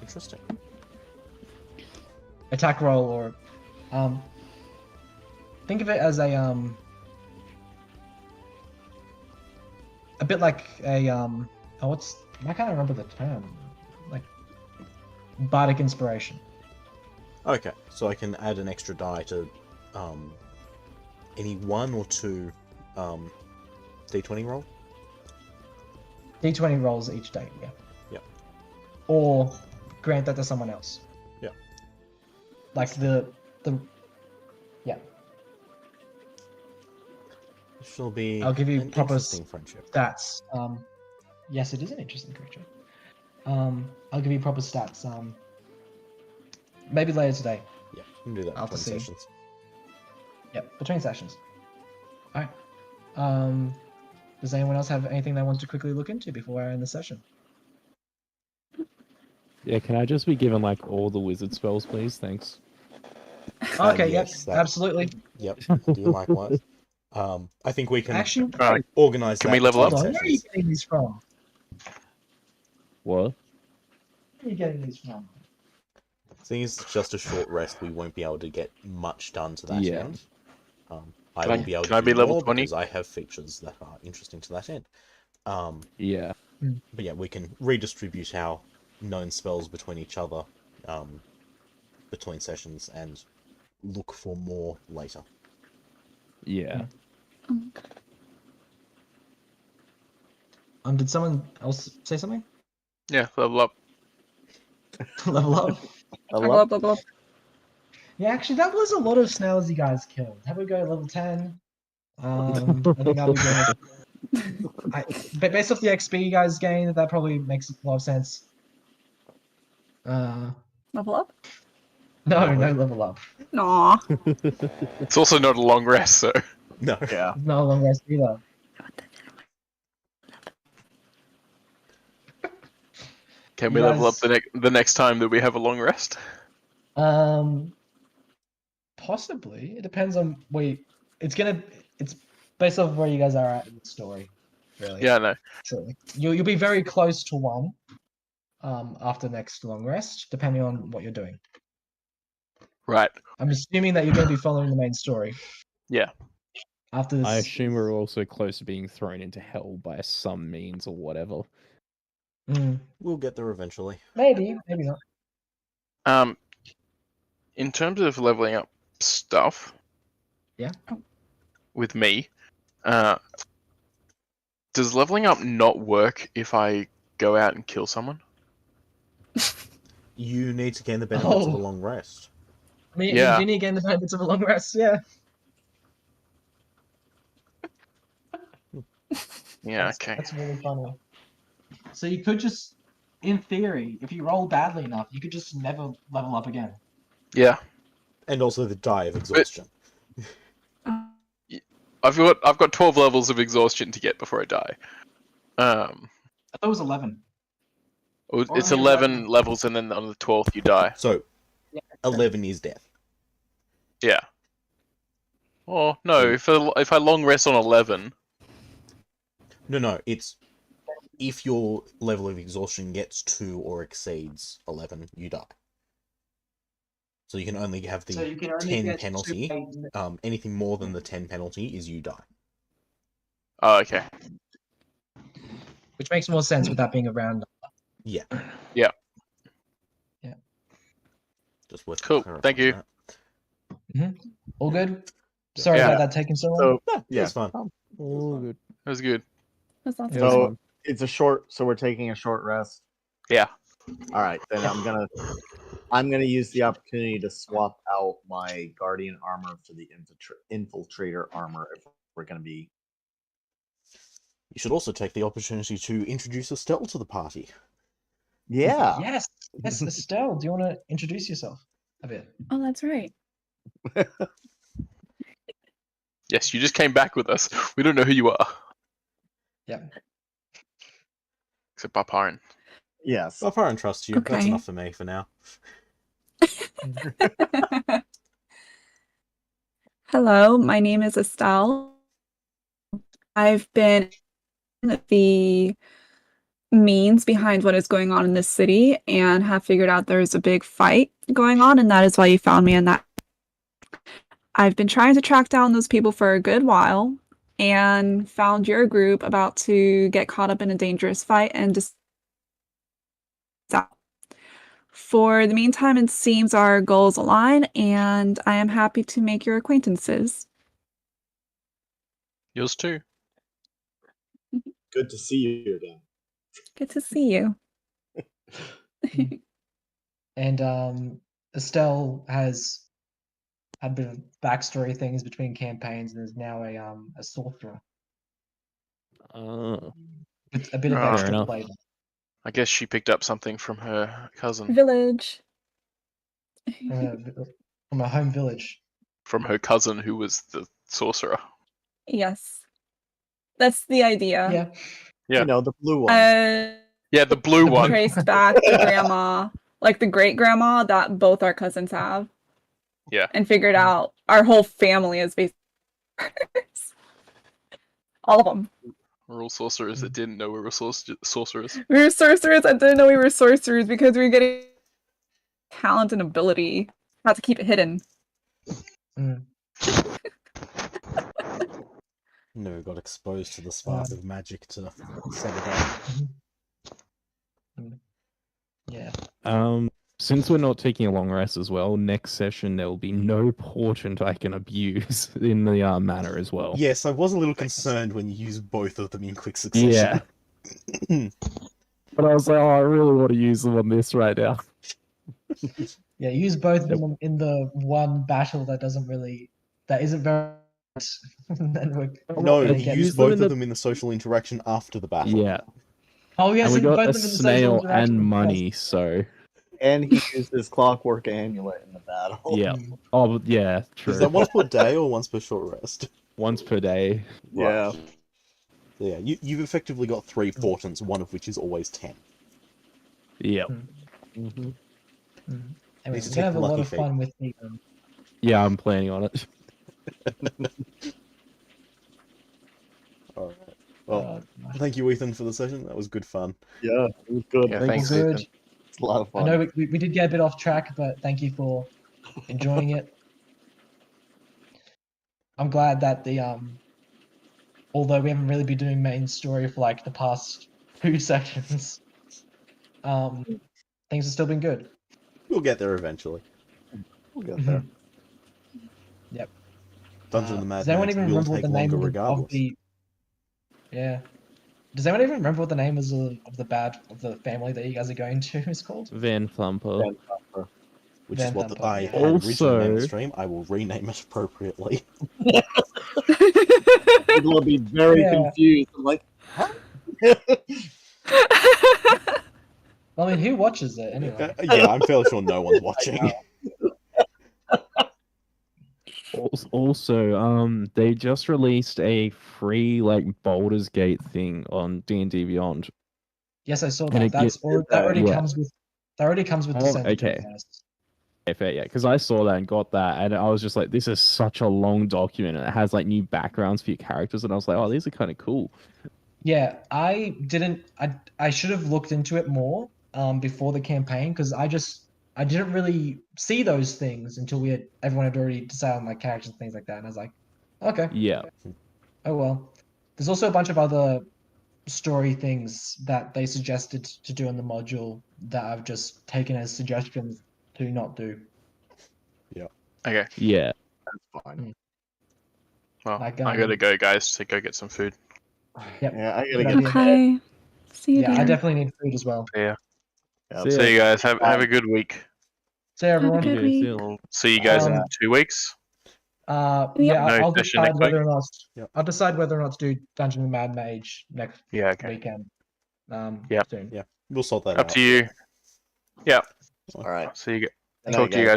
Interesting. Attack roll, or think of it as a bit like a I can't remember the term, like bardic inspiration. Okay, so I can add an extra die to any 1 or 2 d20 roll? D20 rolls each day, yeah. Yep. Or grant that to someone else. Yep. Like the yeah. This will be I'll give you an proper interesting friendship. stats. Yes, it is an interesting creature. I'll give you proper stats. Maybe later today. Yeah, you can do that After between seeing. sessions. Yep, between sessions. Alright. Does anyone else have anything they want to quickly look into before I end the session? Yeah, can I just be given like all the wizard spells, please? Thanks. Okay, yes, yep, absolutely. Yep, do likewise. I think we can Actually, Alright, organize can that we level hold up? on. Where are you sessions. getting these from? What? Where are you getting these from? Seeing as it's just a short rest, we won't be able to get much done to that Yeah. end. I Can I- will be able can I to be do level more 20? because I have features that are interesting to that end. Yeah. But yeah, we can redistribute our known spells between each other, between sessions, and look for more later. Yeah. Did someone else say something? Yeah, level up. Level up. Level up, level up. Yeah, actually, that was a lot of snails you guys killed. Have we go level 10? I think that'll be good. But based off the XP you guys gained, that probably makes a lot of sense. Level up? No level up. Aw. It's also not a long rest, so No. Yeah. No long rest either. can You we level up guys- the next time that we have a long rest? Possibly. It depends on where it's based off where you guys are at in the story, really. Yeah, no. So you'll be very close to one after next long rest, depending on what you're doing. Right. I'm assuming that you're going to be following the main story. Yeah. After this, I assume we're also close to being thrown into hell by some means or whatever. We'll get there eventually. maybe not. In terms of leveling up stuff, Yeah. with me, does leveling up not work if I go out and kill someone? You need to gain the benefits of a Oh. long rest. I mean, Yeah. you do need to gain the benefits of a long rest, yeah. Yeah, That's- okay. That's really funny. So you could just, in theory, if you roll badly enough, you could just never level up again. Yeah. And also the die of exhaustion. I've got 12 levels of exhaustion to get before I die. I thought it was 11. It's only 11 levels, and then on the 12th you die. So, Yeah. 11 is death. Yeah. Oh no! If I long rest on 11, No, it's if your level of exhaustion gets to or exceeds 11, you die. So you can only have the So you can only 10 get penalty. to Anything more than the 10 penalty is you die. oh okay. which makes more sense with that being a round. Yeah. Yeah. Yeah. Just worth Cool, clarifying thank you. Mm-hmm. All good? Sorry Yeah. about that taking so long. So No, yeah, it's fun. Oh, good. That was good. That's not It so was So- fun. it's a short. So we're taking a short rest. Yeah. All right, then I'm gonna use the opportunity to swap out my guardian armor for the infiltrator armor if we're gonna be. You should also take the opportunity to introduce Estelle to the party. Yeah. Yes, Estelle, do you want to introduce yourself a bit? Oh, that's right. Yes, you just came back with us. We don't know who you are. Yeah. Except Barparan. Yes. Well, if I don't trust you, that's Okay. enough for me for now. Hello, my name is Estelle. I've been the means behind what is going on in this city and have figured out there's a big fight going on, and that is why you found me in that. I've been trying to track down those people for a good while and found your group about to get caught up in a dangerous fight and just for the meantime, it seems our goals align, and I am happy to make your acquaintances. Yours too. Good to see you again. Good to see you. And Estelle has had a bit of backstory things between campaigns and is now a sorcerer. With a bit of Fair extra enough. flavor. I guess she picked up something from her cousin. Village. From a home village. From her cousin who was the sorcerer. Yes. That's the idea. Yeah. Yeah. You know, the blue one. Yeah, the blue one. Traced back the grandma, like the great grandma that both our cousins have. Yeah. And figured out our whole family is basically all of them. We're all sorcerers that didn't know we were sorcerers. We were sorcerers. I didn't know we were sorcerers because we were getting talent and ability. Had to keep it hidden. Mm. Never got exposed to the spark of magic to set it up. Yeah. Since we're not taking a long rest as well, next session there will be no portent I can abuse in the manor as well. Yes, I was a little concerned when you used both of them in quick succession. Yeah. But I was like, oh, I really want to use them on this right now. Yeah, use both of them in the one battle that isn't very. Then we're No, gonna he get- used both of them in the social interaction after the battle. Yeah. Oh yes, And we and got both a of them in the social snail interaction and with money, so And he used his clockwork amulet in the battle. yeah. Oh, but yeah, true. Is that once per day or once per short rest? Once per day. Yeah. Right. So yeah, you've effectively got 3 portents, one of which is always 10. Yep. Mm-hmm. Anyway, Need to we're gonna take have the a lot lucky of feat. fun with the. Yeah, I'm planning on it. Alright. Well, thank you, Ethan, for the session. That was good fun. Yeah, it was good. Yeah, Thank thanks, you. Ethan. It's a lot of I fun. know we did get a bit off track, but thank you for enjoying it. I'm glad that although we haven't really been doing main story for like the past 2 sections, things have still been good. We'll get there eventually. We'll get there. Yep. Dungeon of the Mad Does anyone Max even will remember what take the name longer of regardless. the? Yeah. Does anyone even remember what the name of the family that you guys are going to is called? Van Thumper. Van Thumper. Which Van is what Thumper, I yeah. had originally named the Also- stream. I will rename it appropriately. People will be very Yeah. confused. I'm like, huh? Well, I mean, who watches it anyway? Yeah, I'm fairly sure no one's watching. Also, they just released a free like Baldur's Gate thing on D&D Beyond. Yes, I saw And that. it That already yeah. comes with. That already comes with Oh, Descent into okay. Avernus. Yeah, fair, yeah, because I saw that and got that, and I was just like, this is such a long document, and it has like new backgrounds for your characters, and I was like, oh, these are kind of cool. Yeah, I didn't. I should have looked into it more before the campaign because I didn't really see those things until everyone had already decided on like characters and things like that, and I was like, okay, Yeah. oh well. There's also a bunch of other story things that they suggested to do in the module that I've just taken as suggestions to not do. Okay. Yeah. That's fine. Well, Like, I gotta go, guys, to go get some food. Yep. Yeah, I gotta Good get idea. Okay. See you Yeah, I there. definitely need food as well. Yeah. Yeah, See See you guys. Have a good week. See you, everyone. Good Okay, week. see you. We'll see you guys in 2 weeks. Yeah, No I'll session decide next whether week? or not Yep. I'll decide whether or not to do Dungeon of the Mad Mage next Yeah, okay. weekend. Yep. Soon. We'll sort that Up out. to you. Yeah. all right. See you. Good night, Talk to you guys. guys.